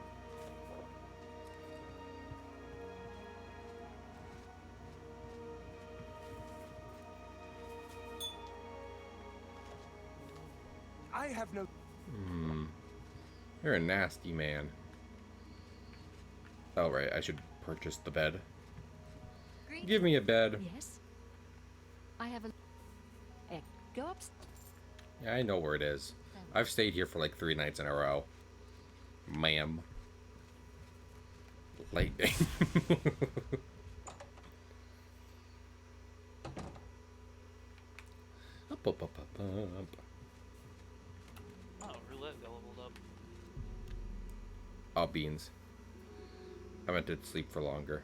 Speaker 3: I have no...
Speaker 1: You're a nasty man. Oh, right, I should purchase the bed. Give me a bed.
Speaker 5: Yes? I have a... go up...
Speaker 1: Yeah, I know where it is. I've stayed here for like 3 nights in a row. Ma'am. Lightning. Up, up, up, up, up.
Speaker 2: Oh, roulette got leveled up.
Speaker 1: Oh, beans. I meant to sleep for longer.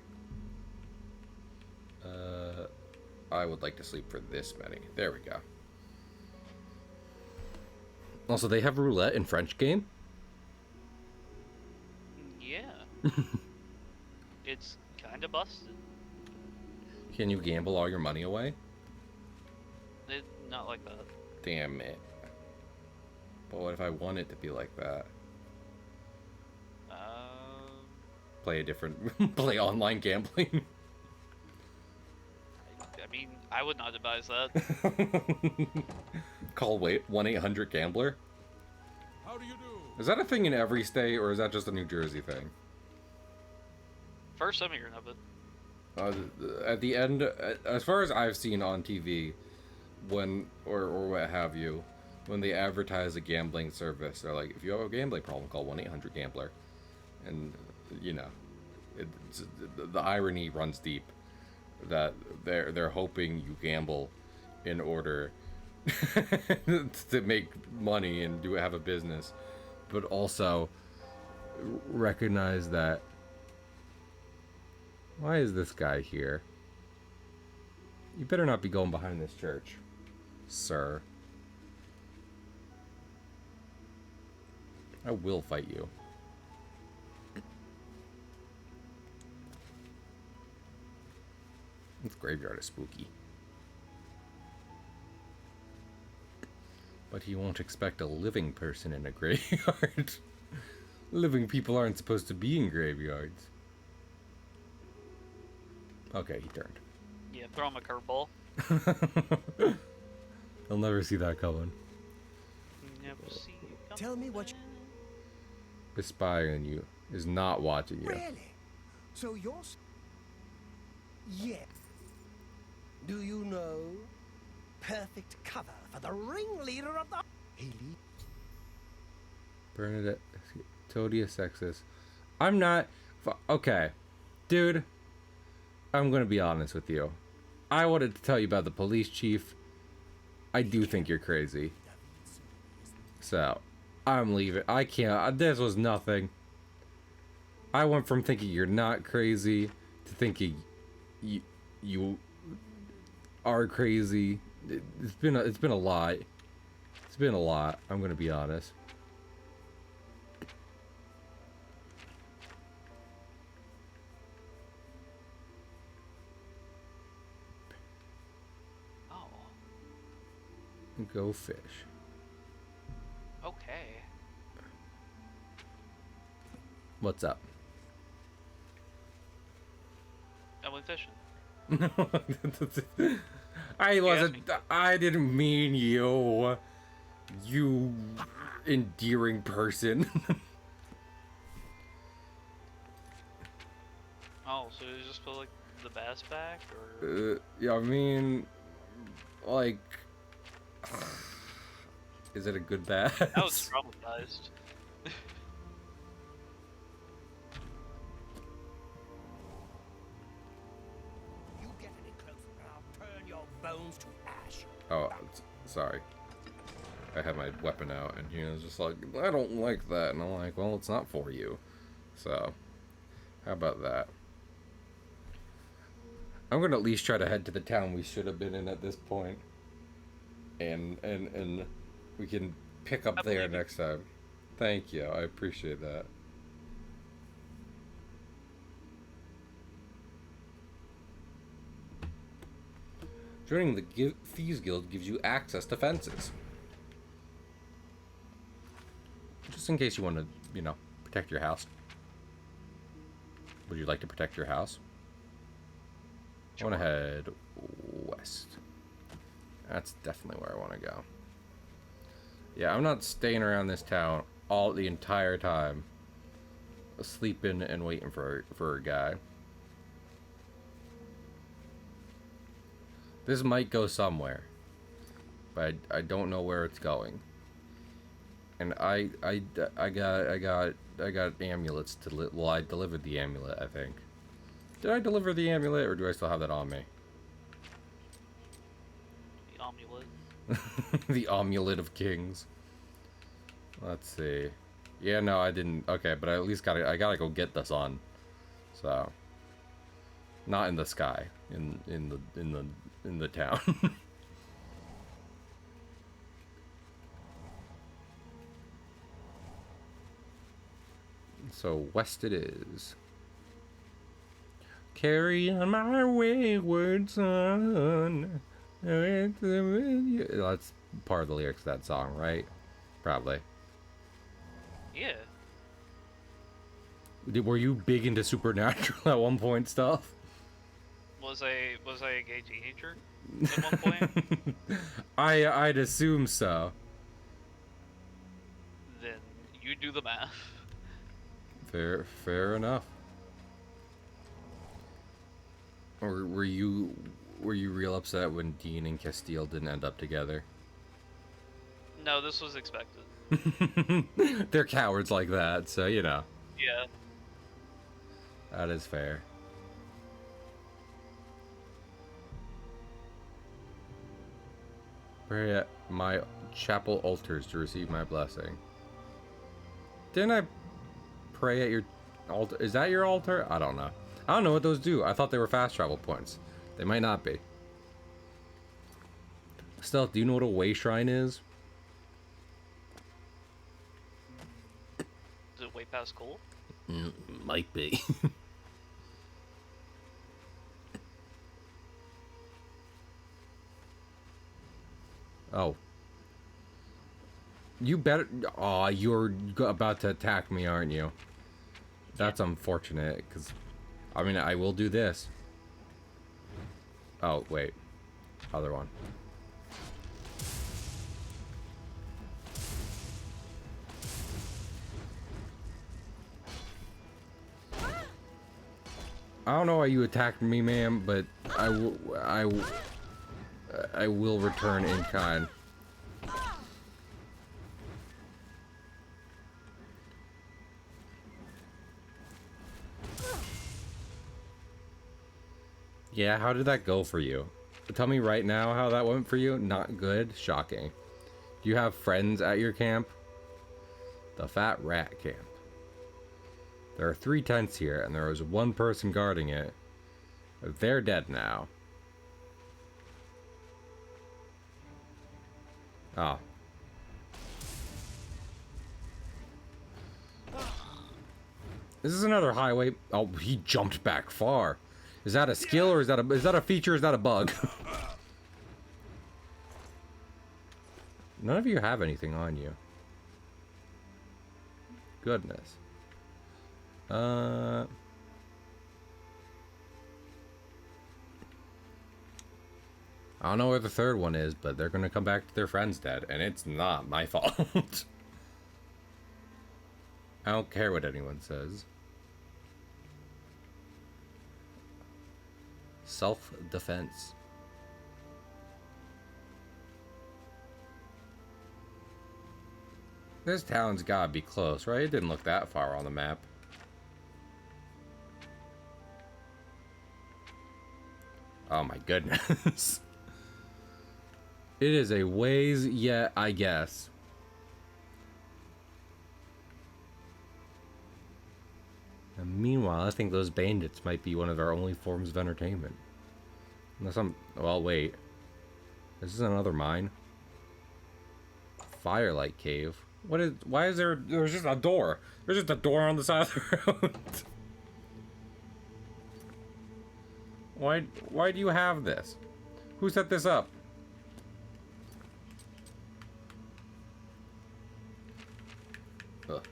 Speaker 1: I would like to sleep for this many. There we go. Also, they have roulette in French game?
Speaker 2: Yeah. It's kinda busted.
Speaker 1: Can you gamble all your money away?
Speaker 2: Not like that.
Speaker 1: Damn it. But what if I want it to be like that? Play a different... play online gambling?
Speaker 2: I mean, I would not advise that.
Speaker 1: Call, wait, 1-800-GAMBLER?
Speaker 7: How do you do?
Speaker 1: Is that a thing in every state, or is that just a New Jersey thing?
Speaker 2: First I'm hearing of it.
Speaker 1: At the end, as far as I've seen on TV, when, or what have you, when they advertise a gambling service, they're like, if you have a gambling problem, call 1-800-GAMBLER. And, you know, the irony runs deep. That they're hoping you gamble in order to make money and have a business, but also recognize that, why is this guy here? You better not be going behind this church, sir. I will fight you. This graveyard is spooky. But you won't expect a living person in a graveyard. Living people aren't supposed to be in graveyards. Okay, he turned.
Speaker 2: Yeah, throw him a curveball.
Speaker 1: I'll never see that coming.
Speaker 2: Never see you coming.
Speaker 3: Tell me what you...
Speaker 1: The spy on you is not watching you.
Speaker 3: Really? So you're... Yeah. Do you know perfect cover for the ringleader of the... Haley?
Speaker 1: Bernadette, Todia sexist. I'm not. Okay, dude. I'm gonna be honest with you. I wanted to tell you about the police chief. I do think you're crazy. So, I'm leaving. I can't. This was nothing. I went from thinking you're not crazy to thinking you are crazy. It's been a lot. It's been a lot. I'm gonna be honest.
Speaker 2: Oh.
Speaker 1: Go fish.
Speaker 2: Okay.
Speaker 1: What's up?
Speaker 2: I went fishing.
Speaker 1: I wasn't. I didn't mean you. You endearing person.
Speaker 2: Oh, so you just put like the bass back, or?
Speaker 1: Yeah, I mean, like, is it a good bass?
Speaker 2: I was traumatized.
Speaker 3: You get any closer and I'll turn your bones to ash.
Speaker 1: Oh, sorry. I had my weapon out, and he was just like, I don't like that. And I'm like, well, it's not for you. So, how about that? I'm gonna at least try to head to the town we should have been in at this point. And we can pick up there next time. Thank you. I appreciate that. Joining the Thieves Guild gives you access to fences. Just in case you want to, you know, protect your house. Would you like to protect your house? I want to head west. That's definitely where I want to go. Yeah, I'm not staying around this town the entire time, sleeping and waiting for a guy. This might go somewhere, but I don't know where it's going. And I got amulets to well, I delivered the amulet, I think. Did I deliver the amulet, or do I still have that on me?
Speaker 2: The amulet.
Speaker 1: The amulet of kings. Let's see. Yeah, no, I didn't. Okay, but I at least I gotta go get the sun. So, not in the sky, in the town. So west it is. Carry on my wayward son. That's part of the lyrics of that song, right? Probably.
Speaker 2: Yeah.
Speaker 1: Were you big into Supernatural at one point, stuff?
Speaker 2: Was I a gay teenager at one point?
Speaker 1: I'd assume so.
Speaker 2: Then you do the math.
Speaker 1: Fair enough. Or were you real upset when Dean and Castile didn't end up together?
Speaker 2: No, this was expected.
Speaker 1: They're cowards like that, so you know.
Speaker 2: Yeah.
Speaker 1: That is fair. Pray at my chapel altars to receive my blessing. Didn't I pray at your altar? Is that your altar? I don't know. I don't know what those do. I thought they were fast travel points. They might not be. Stealth, do you know what a way shrine is?
Speaker 2: Is it way past cool?
Speaker 1: Might be. Oh. You better... Aw, you're about to attack me, aren't you? That's unfortunate, because... I mean, I will do this. Oh, wait. Other one. I don't know why you attacked me, ma'am, but I will return in kind. Yeah, how did that go for you? Tell me right now how that went for you. Not good? Shocking. Do you have friends at your camp? The Fat Rat Camp. There are 3 tents here, and there was 1 person guarding it. They're dead now. Oh. This is another highway. Oh, he jumped back far. Is that a skill or is that a feature or is that a bug? None of you have anything on you. Goodness. I don't know where the 3rd one is, but they're gonna come back to their friends dead, and it's not my fault. I don't care what anyone says. Self-defense. This town's gotta be close, right? It didn't look that far on the map. Oh my goodness. It is a ways yet, I guess. And meanwhile, I think those bandits might be one of our only forms of entertainment. Unless I'm... Well, wait. This is another mine. Firelight Cave. What is... Why is there... There's just a door. There's just a door on the side of the road. Why do you have this? Who set this up? Ugh.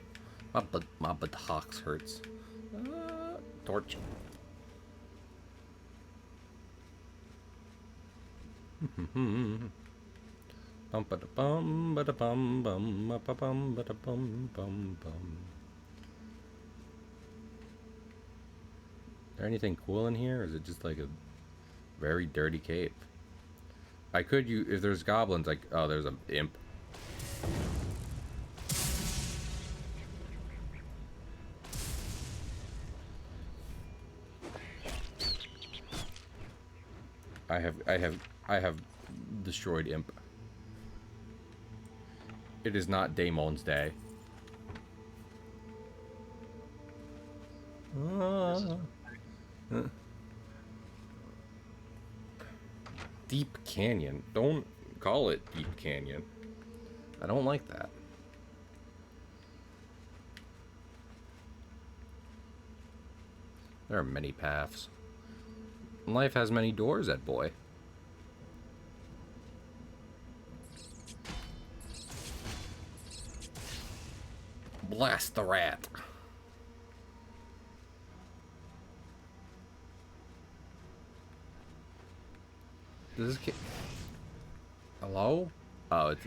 Speaker 1: My buttocks hurts. Torch. Bum ba da bum ba da bum bum ba bum ba da bum bum bum. Is there anything cool in here, or is it just like a very dirty cave? I could if there's goblins, like, oh, there's an imp. I have destroyed imp. It is not Damon's day. Deep Canyon. Don't call it Deep Canyon. I don't like that. There are many paths. Life has many doors, Ed boy. Blast the rat. Does this kid... Hello? Oh, it's...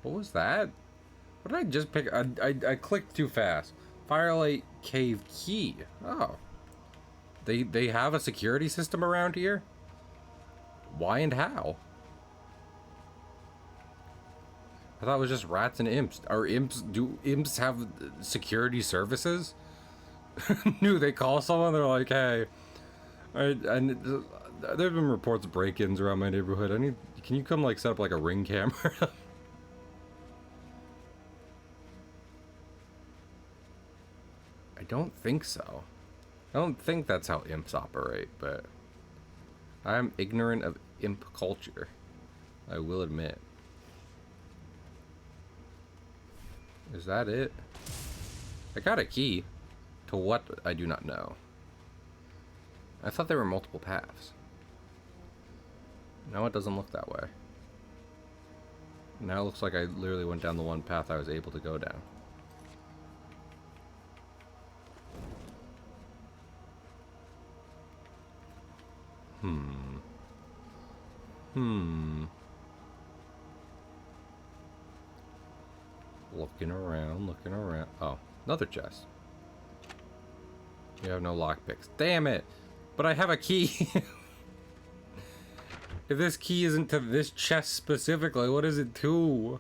Speaker 1: What was that? What did I just pick? I clicked too fast. Firelight Cave key. Oh. They have a security system around here? Why and how? I thought it was just rats and imps. Do imps have security services? No, they call someone, they're like, hey, there've been reports of break-ins around my neighborhood. Can you come like set up like a ring camera? I don't think so. I don't think that's how imps operate, but I'm ignorant of imp culture. I will admit. Is that it? I got a key. To what, I do not know. I thought there were multiple paths. Now it doesn't look that way. Now it looks like I literally went down the one path I was able to go down. Looking around, looking around. Oh, another chest. You have no lockpicks. Damn it! But I have a key! If this key isn't to this chest specifically, what is it to?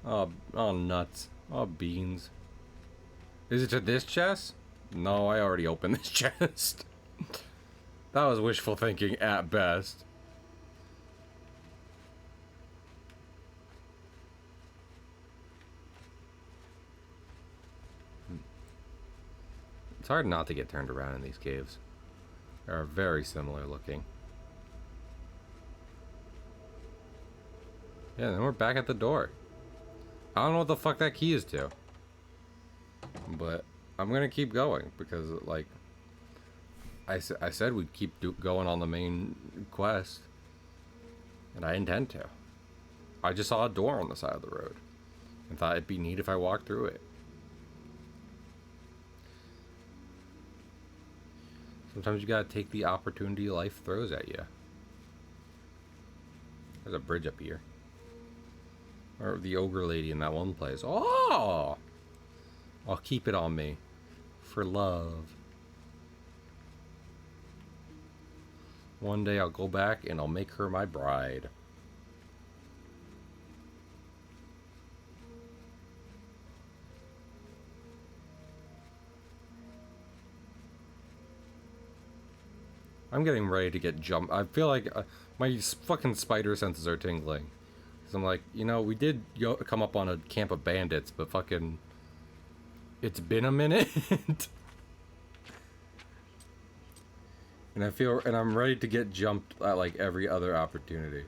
Speaker 1: Oh, oh nuts. Oh, beans. Is it to this chest? No, I already opened this chest. That was wishful thinking at best. It's hard not to get turned around in these caves. They are very similar looking. Yeah, then we're back at the door. I don't know what the fuck that key is to. But I'm gonna keep going because, like, I said we'd keep going on the main quest. And I intend to. I just saw a door on the side of the road. And thought it'd be neat if I walked through it. Sometimes you gotta take the opportunity life throws at you. There's a bridge up here. Or the ogre lady in that one place. Oh! I'll keep it on me. For love. One day I'll go back and I'll make her my bride. I'm getting ready to get jumped. I feel like my fucking spider senses are tingling. Cause I'm like, you know, we did come up on a camp of bandits, but fucking, it's been a minute. And I'm ready to get jumped at like every other opportunity.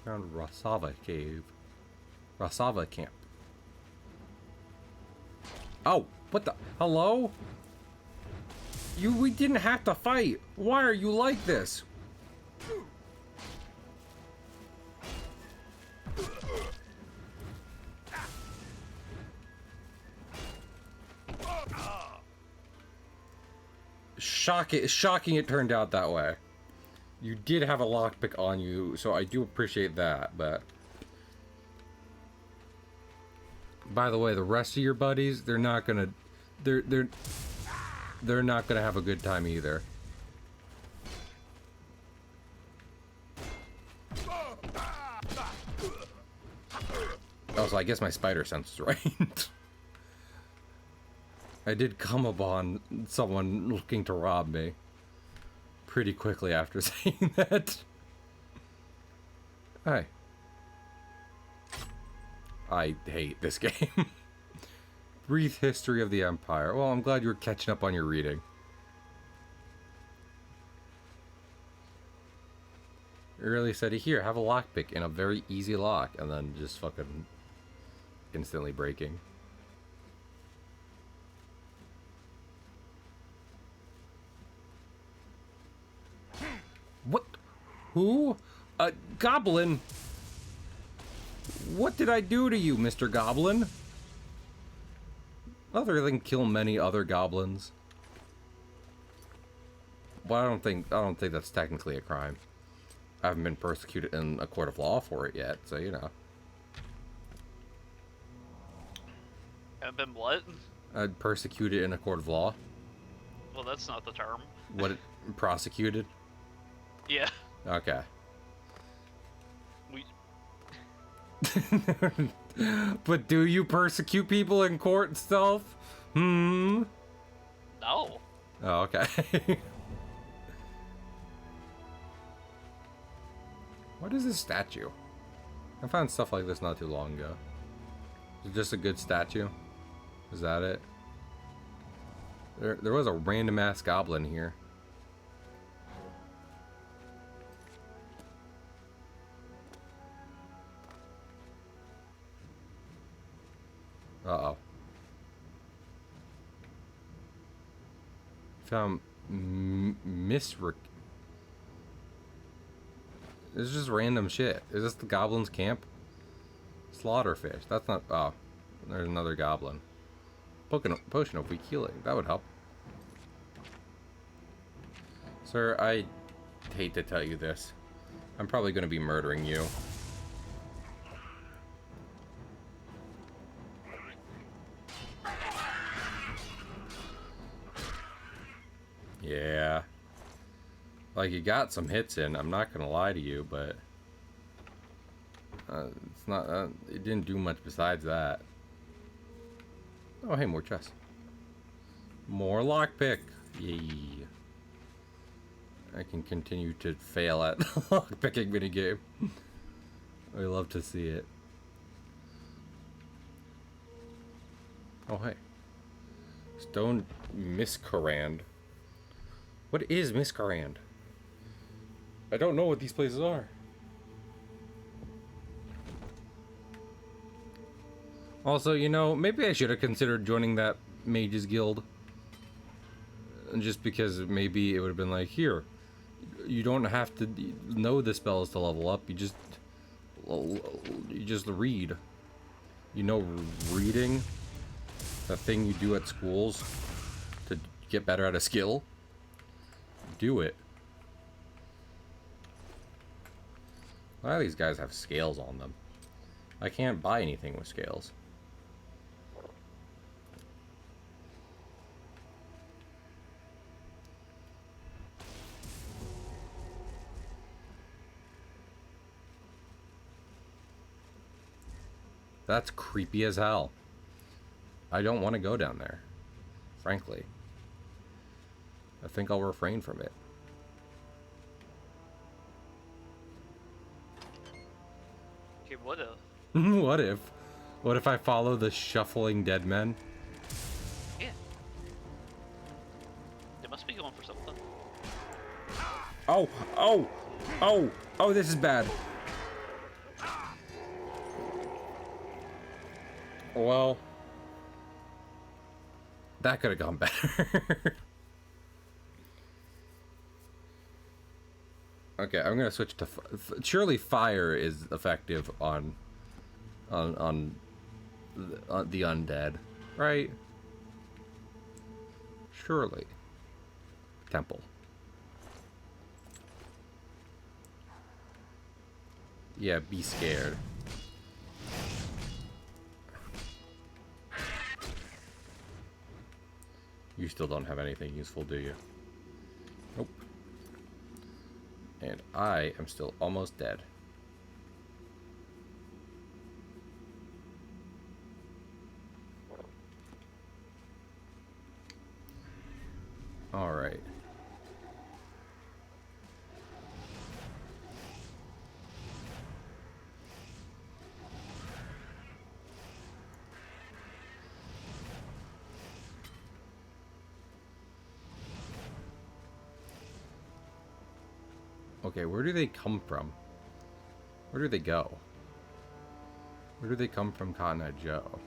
Speaker 1: Found Rasava Cave. Rasava Camp. Oh, what the? Hello? We didn't have to fight. Why are you like this? Shocking it turned out that way. You did have a lockpick on you, so I do appreciate that, but... By the way, the rest of your buddies, they're not gonna... They're not gonna have a good time either. Also, I guess my spider sense is right. I did come upon someone looking to rob me pretty quickly after saying that. Hi. I hate this game. Brief history of the Empire. Well, I'm glad you were catching up on your reading. It really said, here, have a lockpick in a very easy lock, and then just fucking instantly breaking. What? Who? A goblin? What did I do to you, Mr. Goblin? Other than kill many other goblins. Well, I don't think that's technically a crime. I haven't been persecuted in a court of law for it yet, so you know.
Speaker 2: Haven't been what?
Speaker 1: Persecuted in a court of law.
Speaker 2: Well, that's not the term.
Speaker 1: What? Prosecuted?
Speaker 2: Yeah.
Speaker 1: Okay.
Speaker 2: We...
Speaker 1: But do you persecute people in court and stuff? Hmm?
Speaker 2: No.
Speaker 1: Oh, okay. What is this statue? I found stuff like this not too long ago. Is it just a good statue? Is that it? There was a random ass goblin here. Uh-oh. Found misric. This is just random shit. Is this the goblin's camp? Slaughterfish. That's not... Oh. There's another goblin. Potion of weak healing. That would help. Sir, I hate to tell you this. I'm probably going to be murdering you. Like, you got some hits in, I'm not gonna lie to you, but it's not, it didn't do much besides that. Oh, hey, more chests. More lockpick. Yay. I can continue to fail at the lockpicking minigame. I love to see it. Oh, hey. Stone Miscarand. What is Miscarand? I don't know what these places are. Also, you know, maybe I should have considered joining that Mages Guild. Just because maybe it would have been like, here, you don't have to know the spells to level up. You just read. You know, reading, the thing you do at schools to get better at a skill. Do it. A lot of these guys have scales on them. I can't buy anything with scales. That's creepy as hell. I don't want to go down there, frankly. I think I'll refrain from it.
Speaker 2: Okay, what if?
Speaker 1: What if? What if I follow the shuffling dead men?
Speaker 2: Yeah. They must be going for something.
Speaker 1: Oh, oh, oh, oh, this is bad. Well, that could have gone better. Okay, I'm gonna switch to surely fire is effective on the undead, right? Surely. Temple. Yeah, be scared. You still don't have anything useful, do you? Nope. And I am still almost dead. All right. Okay, where do they come from? Where do they go? Where do they come from, Cotton Eye Joe?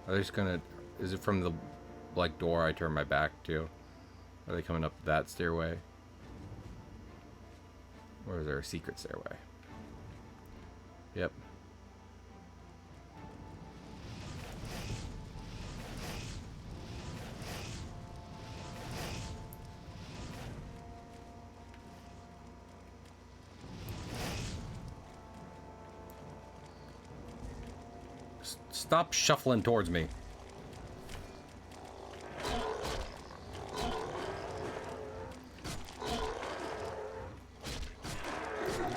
Speaker 1: Are they just gonna... Is it from the, like, door I turn my back to? Are they coming up that stairway? Or is there a secret stairway? Yep. Stop shuffling towards me.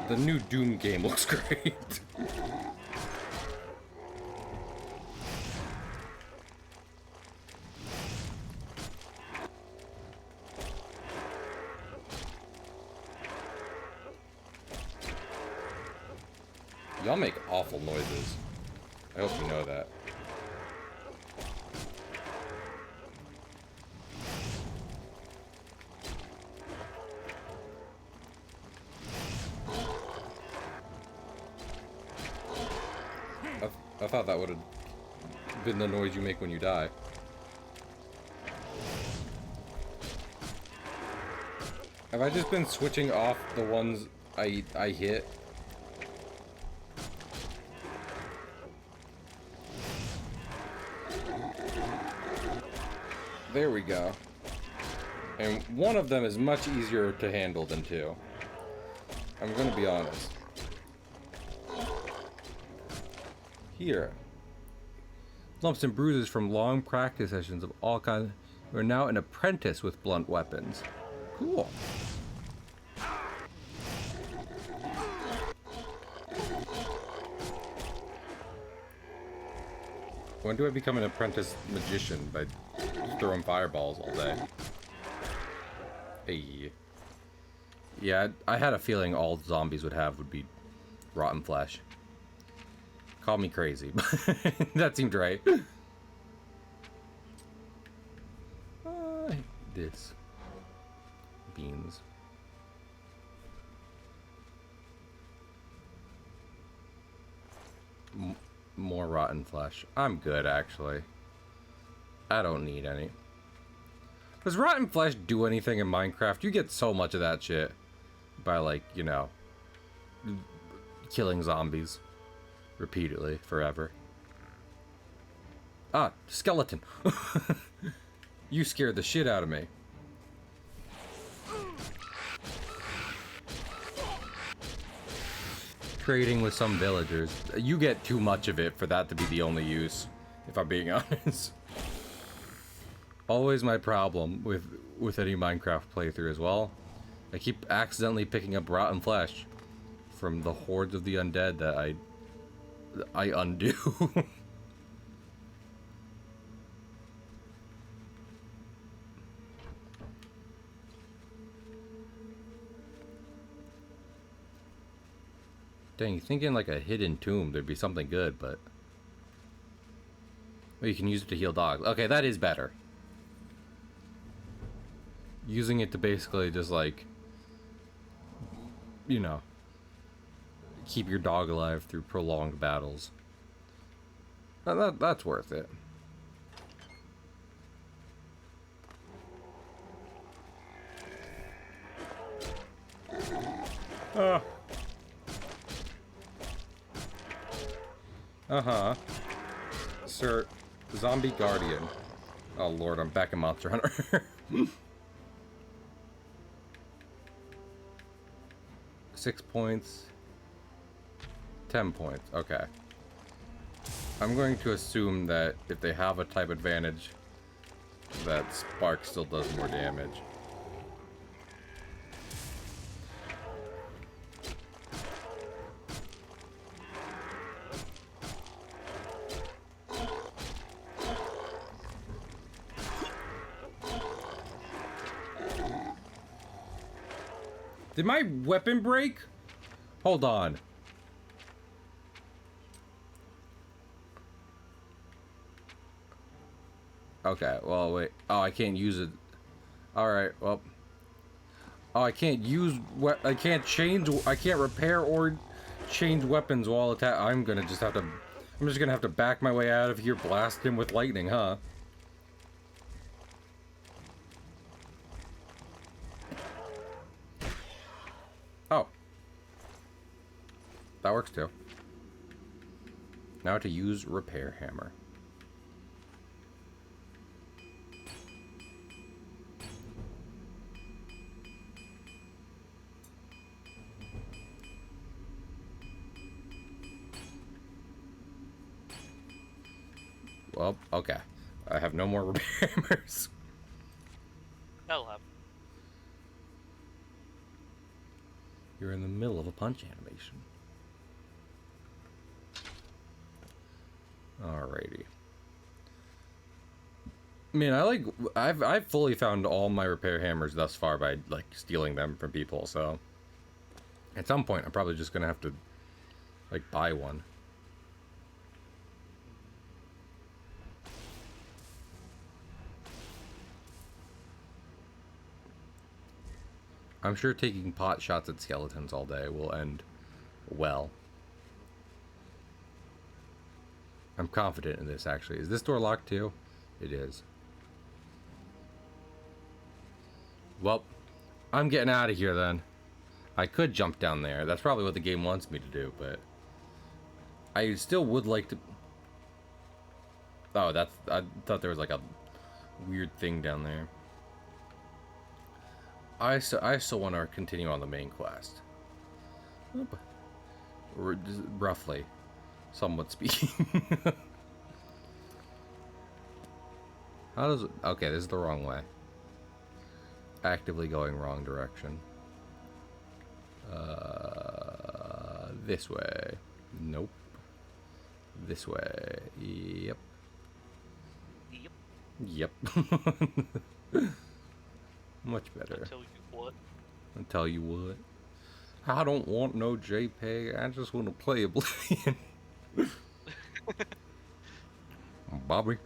Speaker 1: The new Doom game looks great. Y'all make awful noises. I hope you know that. I thought that would have been the noise you make when you die. Have I just been switching off the ones I hit? There we go. And one of them is much easier to handle than two. I'm gonna be honest. Here. Lumps and bruises from long practice sessions of all kinds. You are now an apprentice with blunt weapons. Cool. When do I become an apprentice magician by throwing fireballs all day? Hey. Yeah, I had a feeling all zombies would be rotten flesh. Call me crazy, but that seemed right. This. Beans. More rotten flesh. I'm good, actually. I don't need any. Does rotten flesh do anything in Minecraft? You get so much of that shit by, like, you know, killing zombies repeatedly forever. Ah, skeleton. You scared the shit out of me. Trading with some villagers. You get too much of it for that to be the only use, if I'm being honest. Always my problem with any Minecraft playthrough as well. I keep accidentally picking up rotten flesh from the hordes of the undead that I undo. Dang, thinking like a hidden tomb, there'd be something good, but... Well, you can use it to heal dogs. Okay, that is better. Using it to basically just, like... You know... Keep your dog alive through prolonged battles. That's worth it. Uh-huh. Sir, Zombie Guardian. Oh lord, I'm back in Monster Hunter. 6 points. 10 points. Okay. I'm going to assume that if they have a type advantage, that Spark still does more damage. Did my weapon break? Hold on. Okay, well, wait. Oh, I can't use it. Alright, well. Oh, I can't use... I can't change... I can't repair or change weapons while attack... I'm gonna just have to... I'm just gonna have to back my way out of here, blast him with lightning, huh? Oh. That works too. Now to use repair hammer. Well, okay. I have no more repair hammers.
Speaker 2: That'll happen.
Speaker 1: You're in the middle of a punch animation. Alrighty. I mean, I've fully found all my repair hammers thus far by like stealing them from people, so at some point I'm probably just gonna have to like buy one. I'm sure taking pot shots at skeletons all day will end well. I'm confident in this, actually. Is this door locked too? It is. Well, I'm getting out of here then. I could jump down there. That's probably what the game wants me to do, but I still would like to... Oh, I thought there was like a weird thing down there. I still want to continue on the main quest. Roughly. Somewhat speaking. How does it... Okay, this is the wrong way. Actively going wrong direction. This way. Nope. This way. Yep. Yep. Much better.
Speaker 2: Until you what?
Speaker 1: I'll tell you what. I don't want no JPEG. I just want to play Oblivion. Bobby.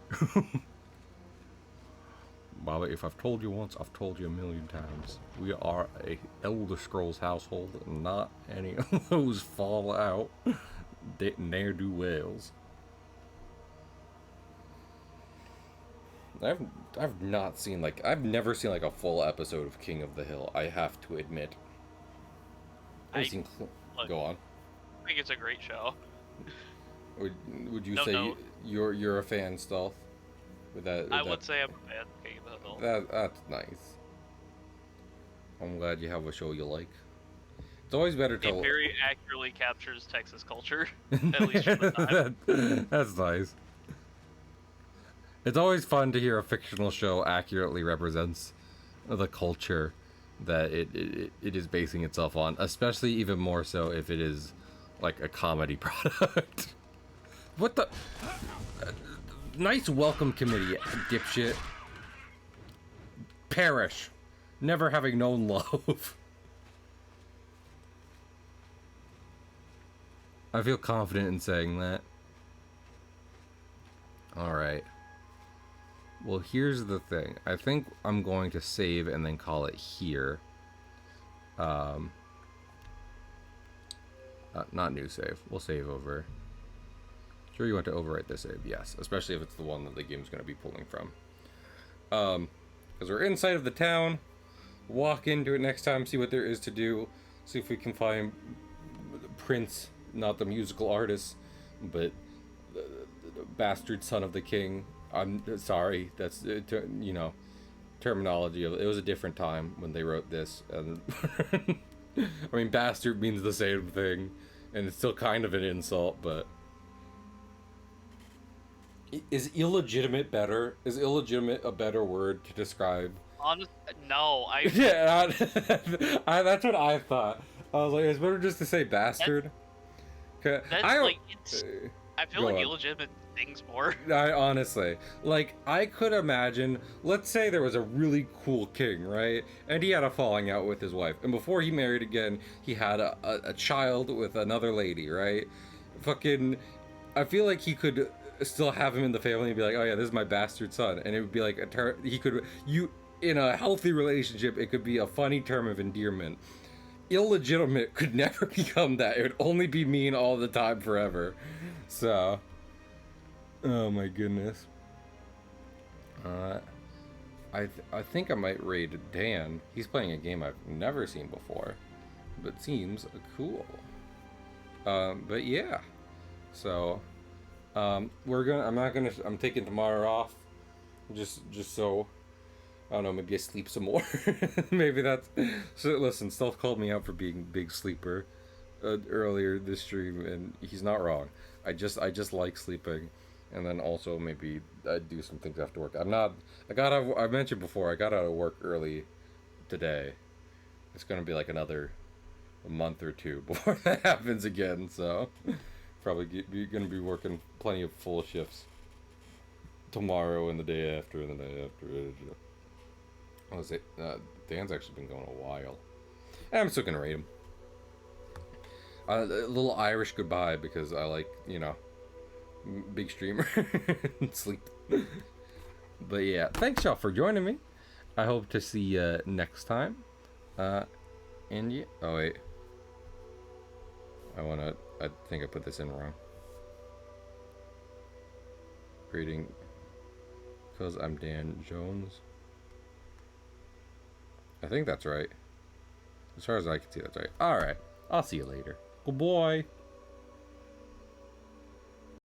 Speaker 1: Bobby, if I've told you once, I've told you a million times. We are a Elder Scrolls household, not any of those Fallout ne'er-do-wells. I've not seen I've never seen a full episode of King of the Hill. I have to admit. Go on.
Speaker 2: I think it's a great show.
Speaker 1: Would you say you're a fan, Stealth?
Speaker 2: I would say I'm a fan of King of the Hill.
Speaker 1: That's nice. I'm glad you have a show you like. It's always better to.
Speaker 2: It very accurately captures Texas culture, at least for the time.
Speaker 1: That's nice. It's always fun to hear a fictional show accurately represents the culture that it is basing itself on, especially even more so if it is like a comedy product. What the? Nice welcome committee, dipshit. Perish, never having known love. I feel confident in saying that. Alright. Well, here's the thing. I think I'm going to save and then call it here. Not new save. We'll save over. Sure you want to overwrite this save? Yes. Especially if it's the one that the game's going to be pulling from. Because we're inside of the town. Walk into it next time, see what there is to do. See if we can find Prince, not the musical artist, but the bastard son of the king. I'm sorry, that's terminology of it was a different time when they wrote this, and I mean bastard means the same thing, and it's still kind of an insult, but is illegitimate better? Is illegitimate a better word to describe?
Speaker 2: No,
Speaker 1: yeah, that's what I thought. I was like, it's better just to say bastard.
Speaker 2: I feel like illegitimate things more.
Speaker 1: I honestly, I could imagine, let's say there was a really cool king, right? And he had a falling out with his wife. And before he married again, he had a child with another lady, right? I feel like he could still have him in the family and be like, oh yeah, this is my bastard son. And it would be like in a healthy relationship, it could be a funny term of endearment. Illegitimate could never become that. It would only be mean all the time forever. So, oh my goodness. I think I might raid Dan. He's playing a game I've never seen before, but seems cool. But yeah. So, I'm taking tomorrow off, just so. I don't know, maybe I sleep some more. Maybe that's... So, listen, Stealth called me out for being a big sleeper earlier this stream, and he's not wrong. I just like sleeping. And then also maybe I do some things after work. I mentioned before, I got out of work early today. It's going to be like another month or two before that happens again, so... Probably going to be working plenty of full shifts tomorrow and the day after and the day after. Dan's actually been going a while. I'm still gonna rate him. A little Irish goodbye because I like, big streamer and sleep. But yeah, thanks y'all for joining me. I hope to see you next time. Oh wait. I think I put this in wrong. Reading because I'm Dan Jones. I think that's right. As far as I can see, that's right. Alright. I'll see you later. Good boy.